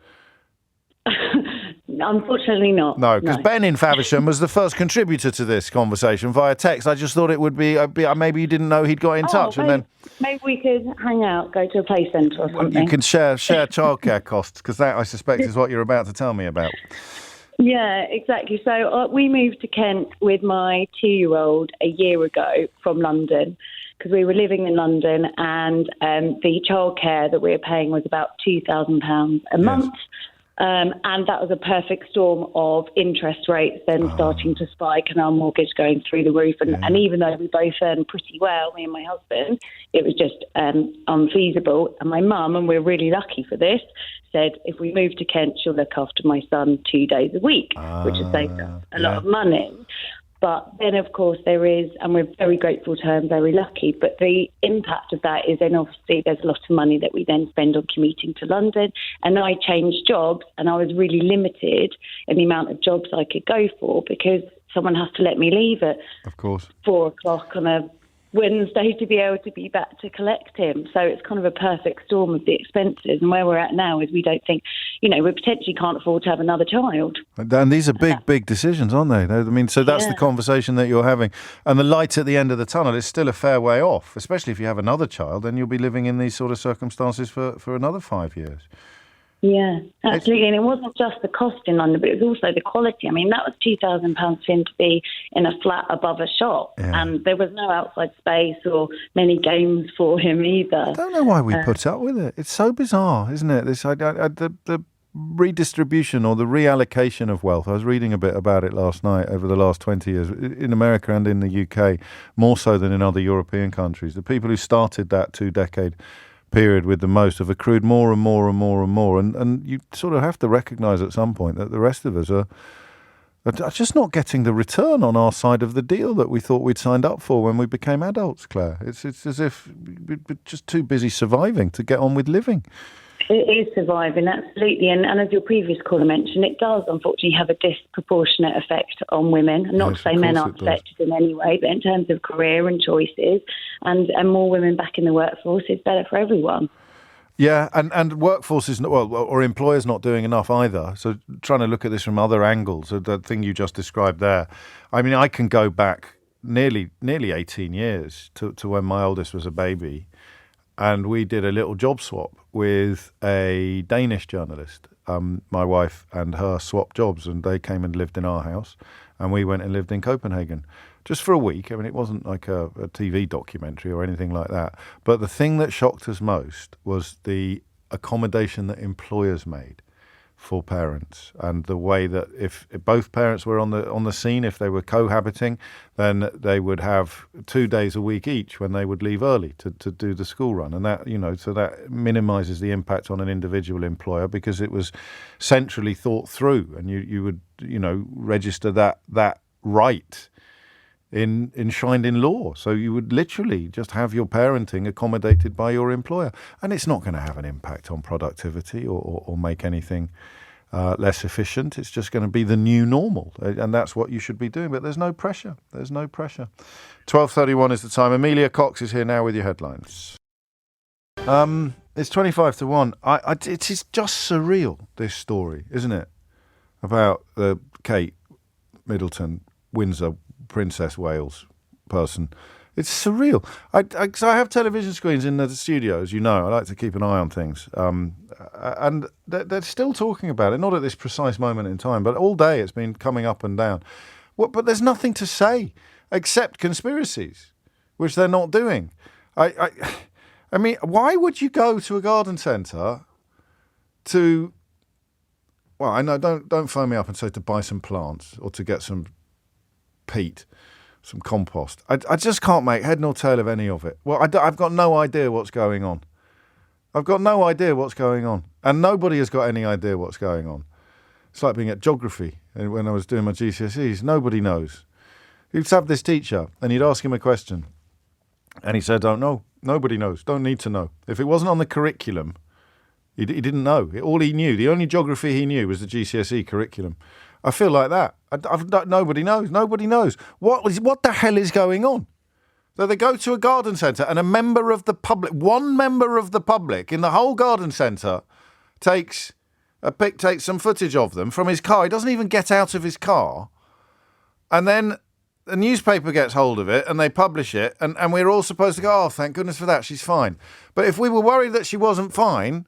Unfortunately not. No, because Ben in Faversham was the first contributor to this conversation via text. I just thought it would be maybe you didn't know he'd got in touch. Maybe we could hang out, go to a play centre or something. You can share childcare costs, because that, I suspect, is what you're about to tell me about. Yeah, exactly. So we moved to Kent with my 2-year-old a year ago from London, because we were living in London, and the childcare that we were paying was about £2,000 a month. And that was a perfect storm of interest rates then starting to spike and our mortgage going through the roof. And even though we both earned pretty well, me and my husband, it was just unfeasible. And my mum, and we're really lucky for this, said if we move to Kent, she'll look after my son 2 days a week, which has saved us a lot of money. But then, of course, there is, and we're very grateful to her and very lucky, but the impact of that is then obviously there's a lot of money that we then spend on commuting to London. And I changed jobs, and I was really limited in the amount of jobs I could go for, because someone has to let me leave at, of course, 4 o'clock on a Wednesday to be able to be back to collect him. So it's kind of a perfect storm of the expenses. And where we're at now is we don't think, we potentially can't afford to have another child. And these are big decisions, aren't they? I mean, so that's the conversation that you're having. And the light at the end of the tunnel is still a fair way off, especially if you have another child, then you'll be living in these sort of circumstances for another 5 years. Yeah, absolutely. And it wasn't just the cost in London, but it was also the quality. I mean, that was £2,000 for him to be in a flat above a shop. Yeah. And there was no outside space or many games for him either. I don't know why we put up with it. It's so bizarre, isn't it? The redistribution or the reallocation of wealth. I was reading a bit about it last night over the last 20 years in America and in the UK, more so than in other European countries. The people who started that 2-decade period with the most have accrued more and more and more and more, and you sort of have to recognise at some point that the rest of us are just not getting the return on our side of the deal that we thought we'd signed up for when we became adults, Claire. It's as if we're just too busy surviving to get on with living. It is surviving, absolutely. And as your previous caller mentioned, it does unfortunately have a disproportionate effect on women. And not to say men aren't affected in any way, but in terms of career and choices and more women back in the workforce, it's better for everyone. Yeah, and workforce is or employers not doing enough either. So trying to look at this from other angles, that thing you just described there. I mean, I can go back nearly 18 years to when my oldest was a baby. And we did a little job swap with a Danish journalist. My wife and her swapped jobs, and they came and lived in our house, and we went and lived in Copenhagen just for a week. I mean, it wasn't like a TV documentary or anything like that. But the thing that shocked us most was the accommodation that employers made for parents, and the way that if both parents were on the scene, if they were cohabiting, then they would have 2 days a week each when they would leave early to do the school run. And that, so that minimises the impact on an individual employer, because it was centrally thought through, and you would register that right enshrined in law. So you would literally just have your parenting accommodated by your employer. And it's not going to have an impact on productivity or make anything less efficient. It's just going to be the new normal. And that's what you should be doing. But there's no pressure. 12:31 is the time. Amelia Cox is here now with your headlines. It's 25 to 1. It is just surreal, this story, isn't it? About the Kate Middleton, Windsor, Princess Wales person. It's surreal. So I have television screens in the studio, as you know. I like to keep an eye on things. And they're still talking about it, not at this precise moment in time, but all day it's been coming up and down. But there's nothing to say except conspiracies, which they're not doing. I mean, why would you go to a garden centre to... Well, I know, don't phone me up and say to buy some plants or to get some peat, some compost. I just can't make head nor tail of any of it. Well, I've got no idea what's going on. And nobody has got any idea what's going on. It's like being at geography when I was doing my GCSEs. Nobody knows. You'd have this teacher and you'd ask him a question And he said, don't know. Nobody knows. Don't need to know. If it wasn't on the curriculum, he didn't know. All he knew, the only geography he knew was the GCSE curriculum. I feel like that. Nobody knows. Nobody knows. What the hell is going on? So they go to a garden centre and one member of the public in the whole garden centre takes some footage of them from his car. He doesn't even get out of his car. And then the newspaper gets hold of it and they publish it. And we're all supposed to go, oh, thank goodness for that, she's fine. But if we were worried that she wasn't fine...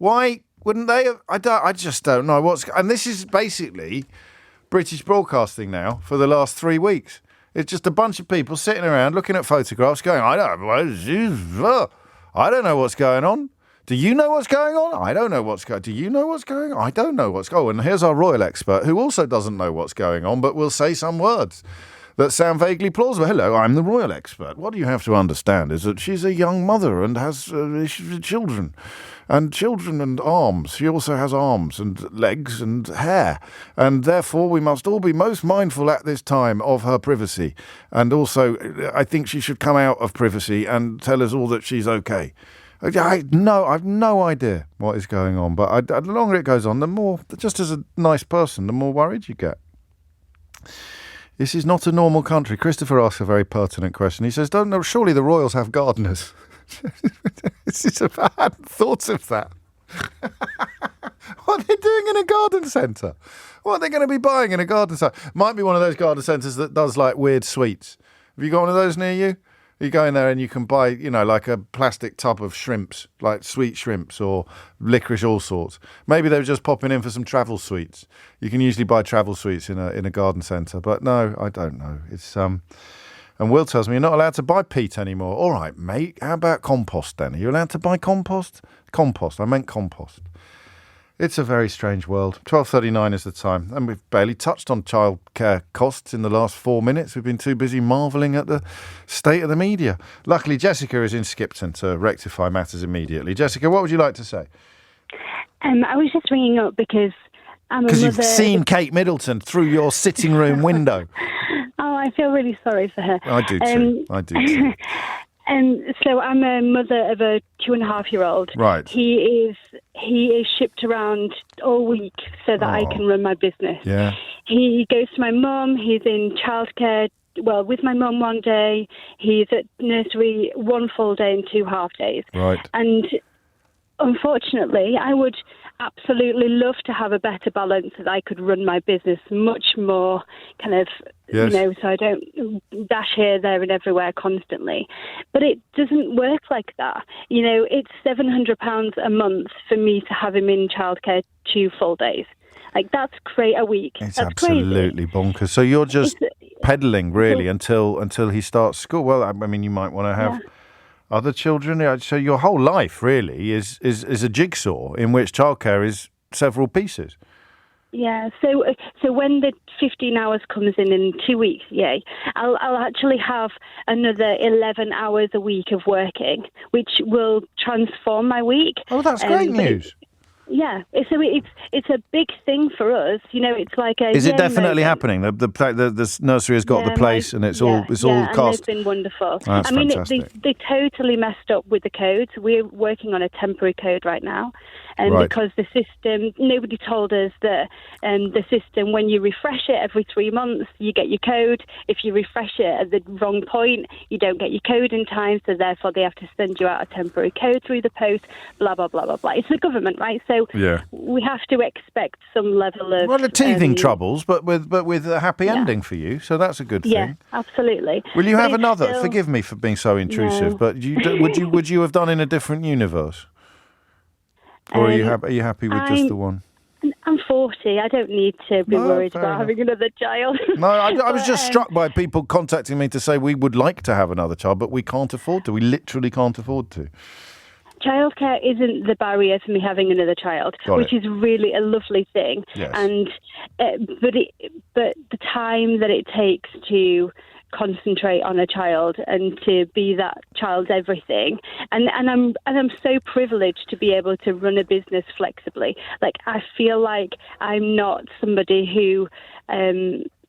Why wouldn't they have? I just don't know and this is basically British broadcasting now for the last 3 weeks. It's just a bunch of people sitting around looking at photographs going, I don't know what's going on. Do you know what's going on? I don't know what's going on. Do you know what's going on? I don't know what's going on. And here's our royal expert who also doesn't know what's going on, but will say some words that sound vaguely plausible. Hello, I'm the royal expert. What you have to understand is that she's a young mother and has children and arms. She also has arms and legs and hair. And therefore, we must all be most mindful at this time of her privacy. And also, I think she should come out of privacy and tell us all that she's okay. I've no idea what is going on. But the longer it goes on, the more, just as a nice person, the more worried you get. This is not a normal country. Christopher asks a very pertinent question. He says, surely the royals have gardeners. I hadn't thought of that. What are they doing in a garden centre? What are they going to be buying in a garden centre? Might be one of those garden centres that does like weird sweets. Have you got one of those near you? You go in there and you can buy, like a plastic tub of shrimps, like sweet shrimps or licorice, all sorts. Maybe they were just popping in for some travel sweets. You can usually buy travel sweets in a garden centre, but no, I don't know. It's and Will tells me you're not allowed to buy peat anymore. All right, mate. How about compost then? Are you allowed to buy compost? Compost. I meant compost. It's a very strange world. 12:39 is the time, and we've barely touched on childcare costs in the last 4 minutes. We've been too busy marvelling at the state of the media. Luckily, Jessica is in Skipton to rectify matters immediately. Jessica, what would you like to say? I was just ringing up because I'm a mother. Because you've seen Kate Middleton through your sitting room window. Oh, I feel really sorry for her. I do too. So I'm a mother of a 2.5-year-old. Right. He is shipped around all week so that I can run my business. Yeah. He goes to my mum. He's in childcare. Well, with my mum one day. He's at nursery 1 full day and 2 half days. Right. And unfortunately, I would absolutely love to have a better balance so that I could run my business much more kind of, yes. so I don't dash here, there and everywhere constantly. But it doesn't work like that. It's £700 a month for me to have him in childcare 2 full days. Like, that's a week. It's that's absolutely crazy. Bonkers. So you're just peddling, really, until he starts school. Well, I mean, you might want to have... Yeah. Other children, so your whole life really is a jigsaw in which childcare is several pieces. Yeah, so when the 15 hours comes in 2 weeks, yay, I'll actually have another 11 hours a week of working, which will transform my week. Oh, that's great news. Yeah, so it's a big thing for us. You know, it's like a. Is it definitely happening? The nursery has got the place, and it's all and cost. they've been wonderful. That's fantastic. They totally messed up with the codes. We're working on a temporary code right now, and because the system, nobody told us that the system, when you refresh it every 3 months, you get your code. If you refresh it at the wrong point, you don't get your code in time. So therefore, they have to send you out a temporary code through the post. Blah blah blah blah blah. It's the government, right? So we have to expect some level of the teething troubles, but with a happy ending for you. So that's a good thing. Yeah, absolutely. Will you have another? Forgive me for being so intrusive, but would you have done in a different universe, or are you happy with just the one? I'm 40. I don't need to be worried about having another child. No, I was just struck by people contacting me to say we would like to have another child, but we can't afford to. We literally can't afford to. Childcare isn't the barrier for me having another child, which is really a lovely thing. Yes. And but the time that it takes to concentrate on a child and to be that child's everything, and I'm so privileged to be able to run a business flexibly. Like, I feel like I'm not somebody who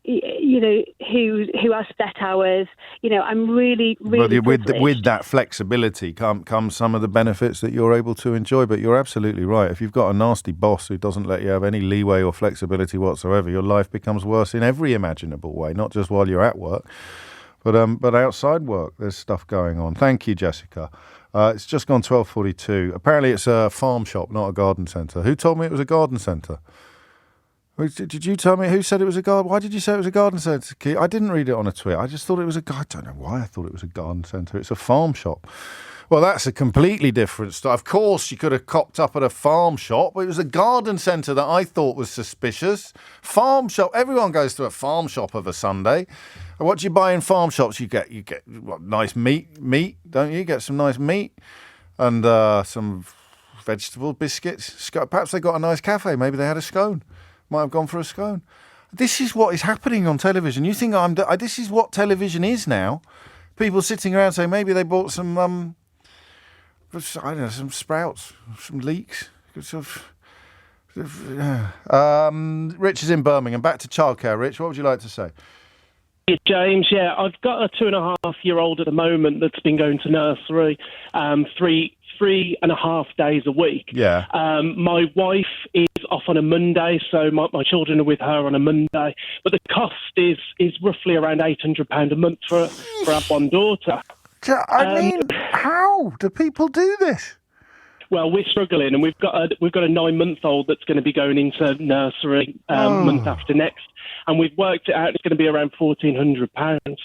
who has set hours. I'm really with that flexibility comes some of the benefits that you're able to enjoy. But you're absolutely right. If you've got a nasty boss who doesn't let you have any leeway or flexibility whatsoever, your life becomes worse in every imaginable way. Not just while you're at work, but outside work. There's stuff going on. Thank you, Jessica. It's just gone 12:42. Apparently, it's a farm shop, not a garden centre. Who told me it was a garden centre? Did you tell me who said it was a garden? Why did you say it was a garden centre, Keith? I didn't read it on a tweet. I just thought it was I don't know why I thought it was a garden centre. It's a farm shop. Well, that's a completely different stuff. Of course, you could have cocked up at a farm shop, but it was a garden centre that I thought was suspicious. Farm shop. Everyone goes to a farm shop of a Sunday. And what do you buy in farm shops? You get nice meat, don't you? You get some nice meat and some vegetable biscuits. Perhaps they got a nice cafe. Maybe they had a scone. Might have gone for a scone. This is what is happening on television. You think this is what television is now? People sitting around saying maybe they bought some, I don't know, some sprouts, some leeks. Rich is in Birmingham. Back to childcare. Rich, what would you like to say? James, I've got a 2.5-year-old at the moment that's been going to nursery 3.5 days a week. Yeah. My wife is off on a Monday, so my children are with her on a Monday. But the cost is roughly around £800 a month for our one daughter. I mean, how do people do this? Well, we're struggling, and we've got a 9-month-old that's going to be going into nursery month after next, and we've worked it out. It's going to be around £1,400.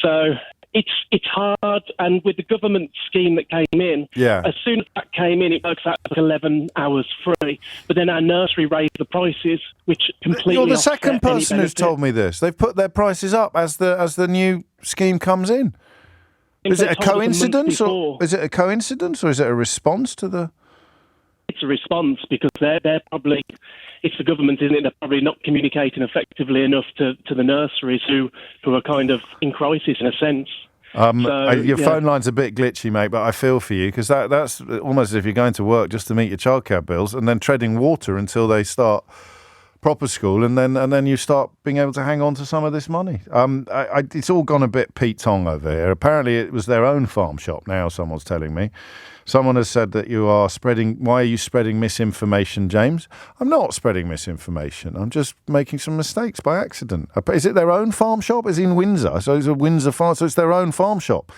So it's hard, and with the government scheme that came in, as soon as that came in, it works out like 11 hours free. But then our nursery raised the prices, which completely. You're the second person who's told me this. They've put their prices up as the new scheme comes in. Is it a coincidence, or is it a response to the? It's a response because they're probably, it's the government, isn't it? They're probably not communicating effectively enough to the nurseries who are kind of in crisis in a sense. Your phone line's a bit glitchy, mate, but I feel for you because that's almost as if you're going to work just to meet your childcare bills and then treading water until they start proper school, and then you start being able to hang on to some of this money. It's all gone a bit Pete Tong over here. Apparently, it was their own farm shop. Now, someone's telling me. Someone has said that you are spreading. Why are you spreading misinformation, James? I'm not spreading misinformation. I'm just making some mistakes by accident. Is it their own farm shop? Is it in Windsor? So it's a Windsor farm. So it's their own farm shop.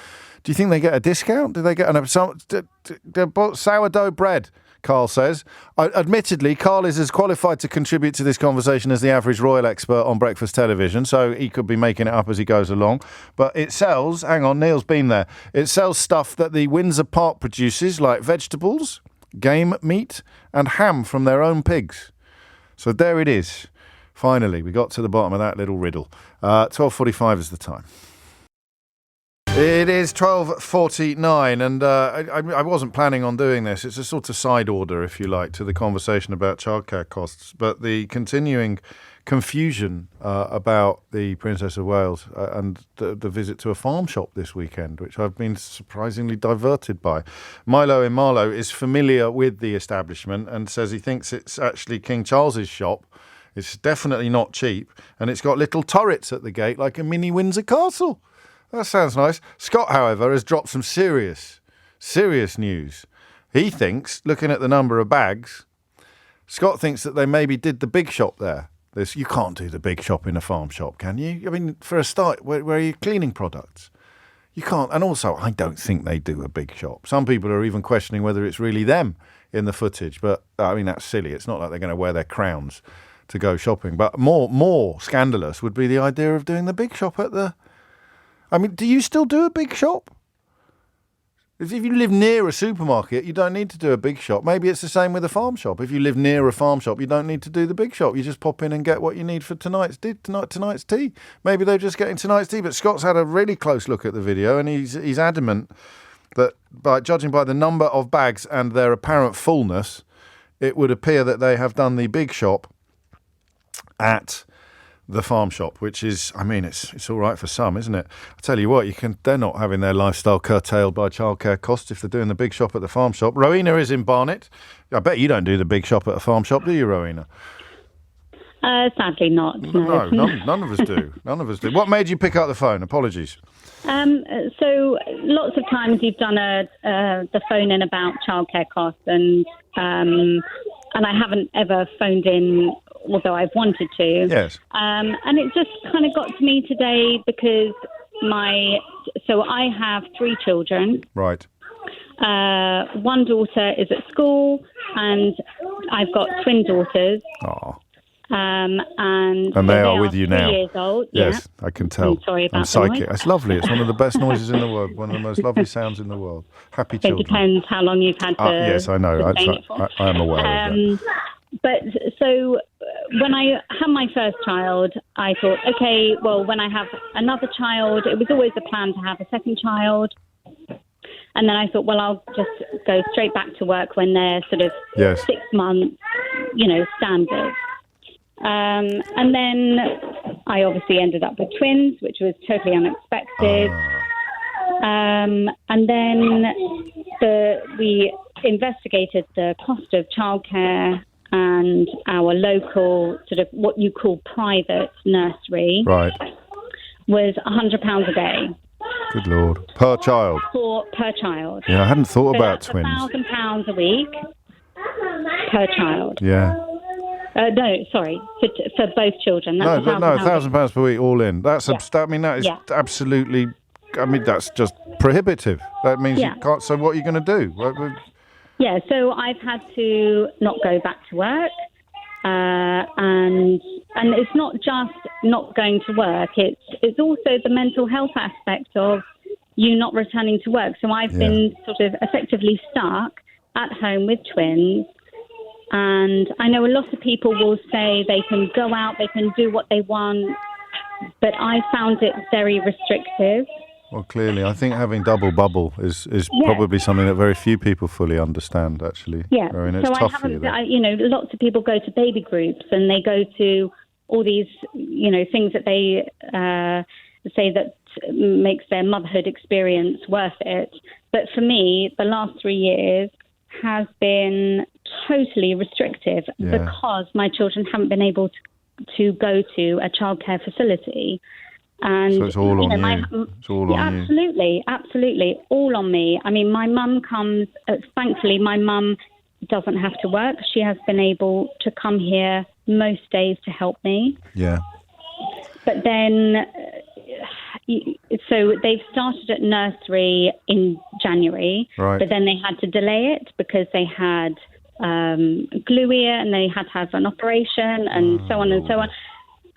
Do you think they get a discount? Do they get sourdough bread? Carl says. Admittedly, Carl is as qualified to contribute to this conversation as the average royal expert on breakfast television, so he could be making it up as he goes along. But it sells, hang on, Neil's been there, it sells stuff that the Windsor Park produces, like vegetables, game meat, and ham from their own pigs. So there it is. Finally, we got to the bottom of that little riddle. 12:45 is the time. It is 12:49, and I wasn't planning on doing this. It's a sort of side order, if you like, to the conversation about childcare costs. But the continuing confusion about the Princess of Wales and the visit to a farm shop this weekend, which I've been surprisingly diverted by. Milo in Marlow is familiar with the establishment and says he thinks it's actually King Charles's shop. It's definitely not cheap, and it's got little turrets at the gate like a mini Windsor Castle. That sounds nice. Scott, however, has dropped some serious news. He thinks, looking at the number of bags, Scott thinks that they maybe did the big shop there. You can't do the big shop in a farm shop, can you? I mean, for a start, where are you cleaning products? You can't. And also, I don't think they do a big shop. Some people are even questioning whether it's really them in the footage. But, I mean, that's silly. It's not like they're going to wear their crowns to go shopping. But more scandalous would be the idea of doing the big shop at the... I mean, do you still do a big shop? If you live near a supermarket, you don't need to do a big shop. Maybe it's the same with a farm shop. If you live near a farm shop, you don't need to do the big shop. You just pop in and get what you need for tonight's tea. Maybe they're just getting tonight's tea. But Scott's had a really close look at the video, and he's adamant that judging by the number of bags and their apparent fullness, it would appear that they have done the big shop at the farm shop, which is, I mean, it's all right for some, isn't it? I tell you what, they're not having their lifestyle curtailed by childcare costs if they're doing the big shop at the farm shop. Rowena is in Barnet. I bet you don't do the big shop at a farm shop, do you, Rowena? Sadly not. No, none of us do. None of us do. What made you pick up the phone? Apologies. So lots of times you've done the phone in about childcare costs, and I haven't ever phoned in, although I've wanted to. Yes. And it just kind of got to me today because I have 3 children. Right. One daughter is at school, and I've got twin daughters. Oh. And they are with you 3 now. Years old. Yes, yeah. I can tell. I'm sorry about I'm psychic. the noise. It's lovely. It's one of the best noises in the world. One of the most lovely sounds in the world. Happy children. It depends how long you've had to. Yes, I know. I am aware of that. But so when I had my first child, I thought, okay, well, when I have another child, it was always a plan to have a second child. And then I thought, well, I'll just go straight back to work when they're sort of 6 months, standard. And then I obviously ended up with twins, which was totally unexpected. And then we investigated the cost of childcare and our local sort of what you call private nursery was £100 a day. Good Lord. Per child? Per child. Yeah, I hadn't thought about twins. £1,000 a week per child. Yeah. No, sorry, for both children. That's £1,000 per week all in. That is absolutely, that's just prohibitive. That means you can't, so what are you going to do? Yeah, so I've had to not go back to work, and it's not just not going to work. It's also the mental health aspect of you not returning to work. So I've been sort of effectively stuck at home with twins, and I know a lot of people will say they can go out, they can do what they want, but I found it very restrictive. Well, clearly, I think having double bubble is probably something that very few people fully understand, actually. Yeah, it's so tough I haven't, lots of people go to baby groups and they go to all these, things that they say that makes their motherhood experience worth it. But for me, the last 3 years has been totally restrictive because my children haven't been able to go to a childcare facility. And so it's all on you. It's all on you. Absolutely, all on me. I mean, my mum comes. Thankfully, my mum doesn't have to work. She has been able to come here most days to help me. Yeah. But then, so they've started at nursery in January, but then they had to delay it because they had glue ear and they had to have an operation and so on and so on.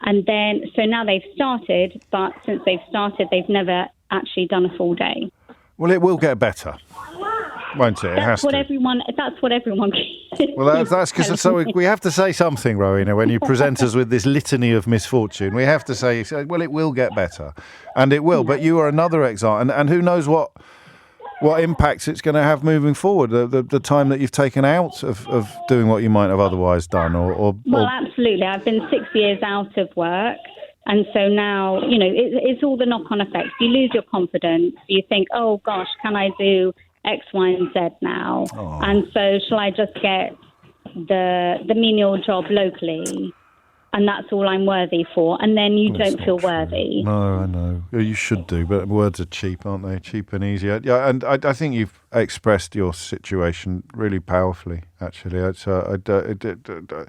And then, so now they've started, but since they've started, they've never actually done a full day. Well, it will get better, won't it? It has to. That's what everyone Well, that's because we have to say something, Rowena, when you present us with this litany of misfortune. We have to say, well, it will get better. And it will. But you are another example. And who knows what impacts it's going to have moving forward, the time that you've taken out of doing what you might have otherwise done. Well, absolutely. I've been 6 years out of work. And so now, it's all the knock-on effects. You lose your confidence. You think, oh, gosh, can I do X, Y, and Z now? Oh. And so shall I just get the menial job locally? And that's all I'm worthy for. And then you don't feel worthy. No, I know. You should do, but words are cheap, aren't they? Cheap and easy. Yeah, and I think you've expressed your situation really powerfully, actually. The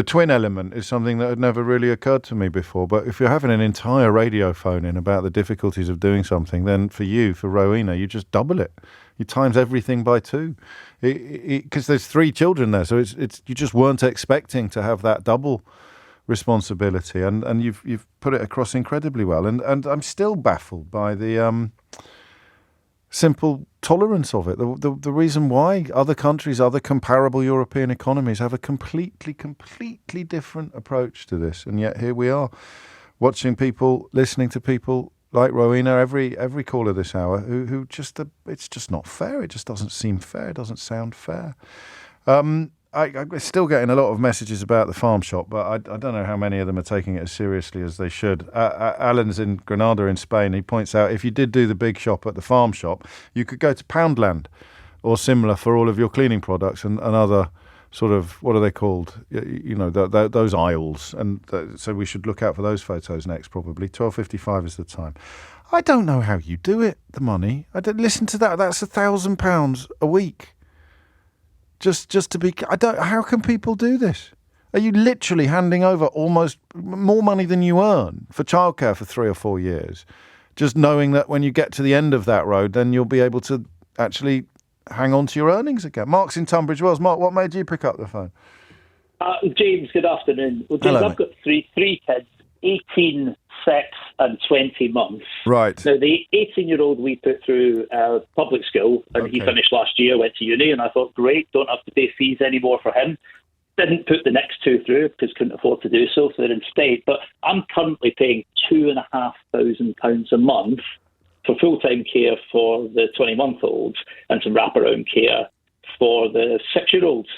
twin element is something that had never really occurred to me before. But if you're having an entire radio phone in about the difficulties of doing something, then for Rowena, you just double it. You times everything by 2. Because there's 3 children there, so it's you just weren't expecting to have that double responsibility, and you've put it across incredibly well, and I'm still baffled by the simple tolerance of it. The reason why other countries, other comparable European economies have a completely different approach to this, and yet here we are, watching people, listening to people like Rowena every call of this hour, who just it's just not fair. It just doesn't seem fair. It doesn't sound fair. I'm still getting a lot of messages about the farm shop, but I don't know how many of them are taking it as seriously as they should. Alan's in Granada in Spain. He points out if you did do the big shop at the farm shop, you could go to Poundland or similar for all of your cleaning products and other sort of, what are they called? Those aisles. And so we should look out for those photos next, probably. 12.55 is the time. I don't know how you do it, the money. Listen to that. That's £1,000 a week. Just to be, how can people do this? Are you literally handing over almost more money than you earn for childcare for 3 or 4 years? Just knowing that when you get to the end of that road, then you'll be able to actually hang on to your earnings again. Mark's in Tunbridge Wells. Mark, what made you pick up the phone? James, good afternoon. Well, James, hello, I've got three kids, 18, 6 and 20 months. Right. Now, the 18-year-old we put through public school, and he finished last year, went to uni, and I thought, great, don't have to pay fees anymore for him. Didn't put the next 2 through because couldn't afford to do so they're in state. But I'm currently paying £2,500 a month for full-time care for the 20-month-olds and some wraparound care for the 6-year-olds.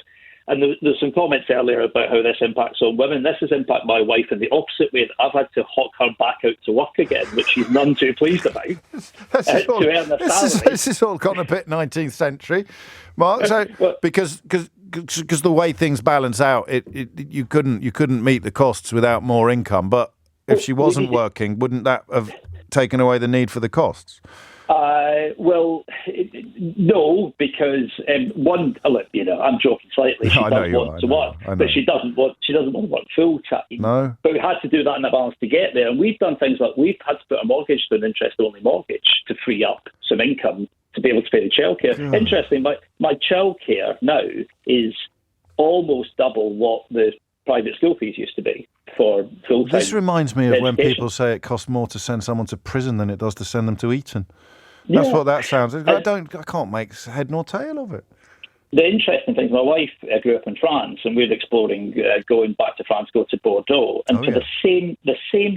And there's some comments earlier about how this impacts on women. This has impacted my wife in the opposite way. I've had to hawk her back out to work again, which she's none too pleased about, to earn the salary. This is all gone a bit 19th century, Mark. So, because the way things balance out, you couldn't meet the costs without more income. But if she wasn't working, wouldn't that have taken away the need for the costs? No, because one, look, I'm joking slightly. She does want to work, but she doesn't want to work full time. No, but we had to do that in a balance to get there, and we've done things like we've had to put a mortgage to an interest-only mortgage to free up some income to be able to pay the childcare. Yeah. Interesting, my childcare now is almost double what the private school fees used to be for full-time. This reminds me of education. When people say it costs more to send someone to prison than it does to send them to Eton. That's what that sounds. I can't make head nor tail of it. The interesting thing, my wife grew up in France, and we're exploring going back to France, go to Bordeaux, and the same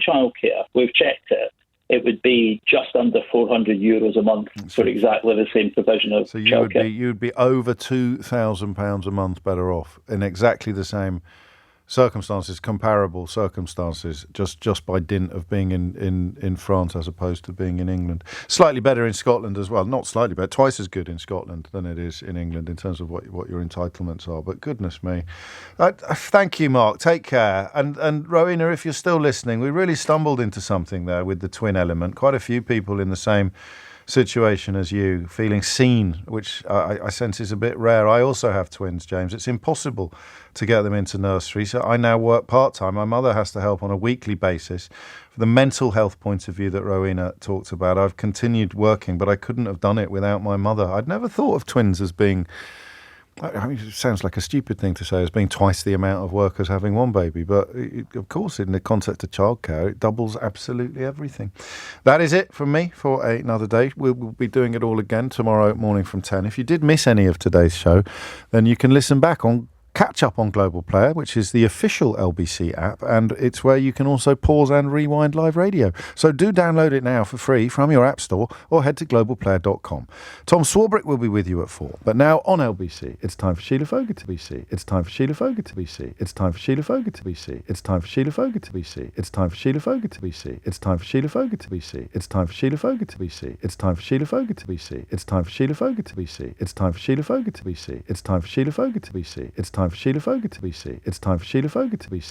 childcare, we've checked it. It would be just under €400 a month for exactly the same provision of childcare. So you'd be over £2,000 a month better off in exactly the same circumstances, comparable circumstances, just by dint of being in France as opposed to being in England. Slightly better in Scotland as well. Not slightly better, twice as good in Scotland than it is in England in terms of what your entitlements are. But goodness me. Thank you, Mark. Take care. And Rowena, if you're still listening, we really stumbled into something there with the twin element. Quite a few people in the same situation as you, feeling seen, which I sense is a bit rare. I also have twins, James. It's impossible to get them into nursery, so I now work part-time. My mother has to help on a weekly basis. For the mental health point of view that Rowena talked about, I've continued working, but I couldn't have done it without my mother. I'd never thought of twins as being I mean, it sounds like a stupid thing to say as being twice the amount of workers having one baby, but of course, in the context of childcare, it doubles absolutely everything. That is it from me for another day. We'll be doing it all again tomorrow morning from 10. If you did miss any of today's show, then you can listen back on Catch Up on Global Player, which is the official LBC app, and it's where you can also pause and rewind live radio. So do download it now for free from your app store or head to globalplayer.com. Tom Swarbrick will be with you at 4. But now on LBC, it's time for Sheila Fogarty to be C. It's time for Sheila Fogarty to be C. It's time for Sheila Fogarty to be C. It's time for Sheila Fogarty to be C. It's time for Sheila Fogarty to be C. It's time for Sheila Fogarty to be C. It's time for Sheila Fogarty to be C. It's time for Sheila Fogarty to be C. It's time for Sheila Fogarty to be C. It's time for Sheila Fogarty to be C. It's time for Sheila Fogarty to be C. It's time for Sheila Fogarty to be C. It's time for Sheila Fogarty to be C.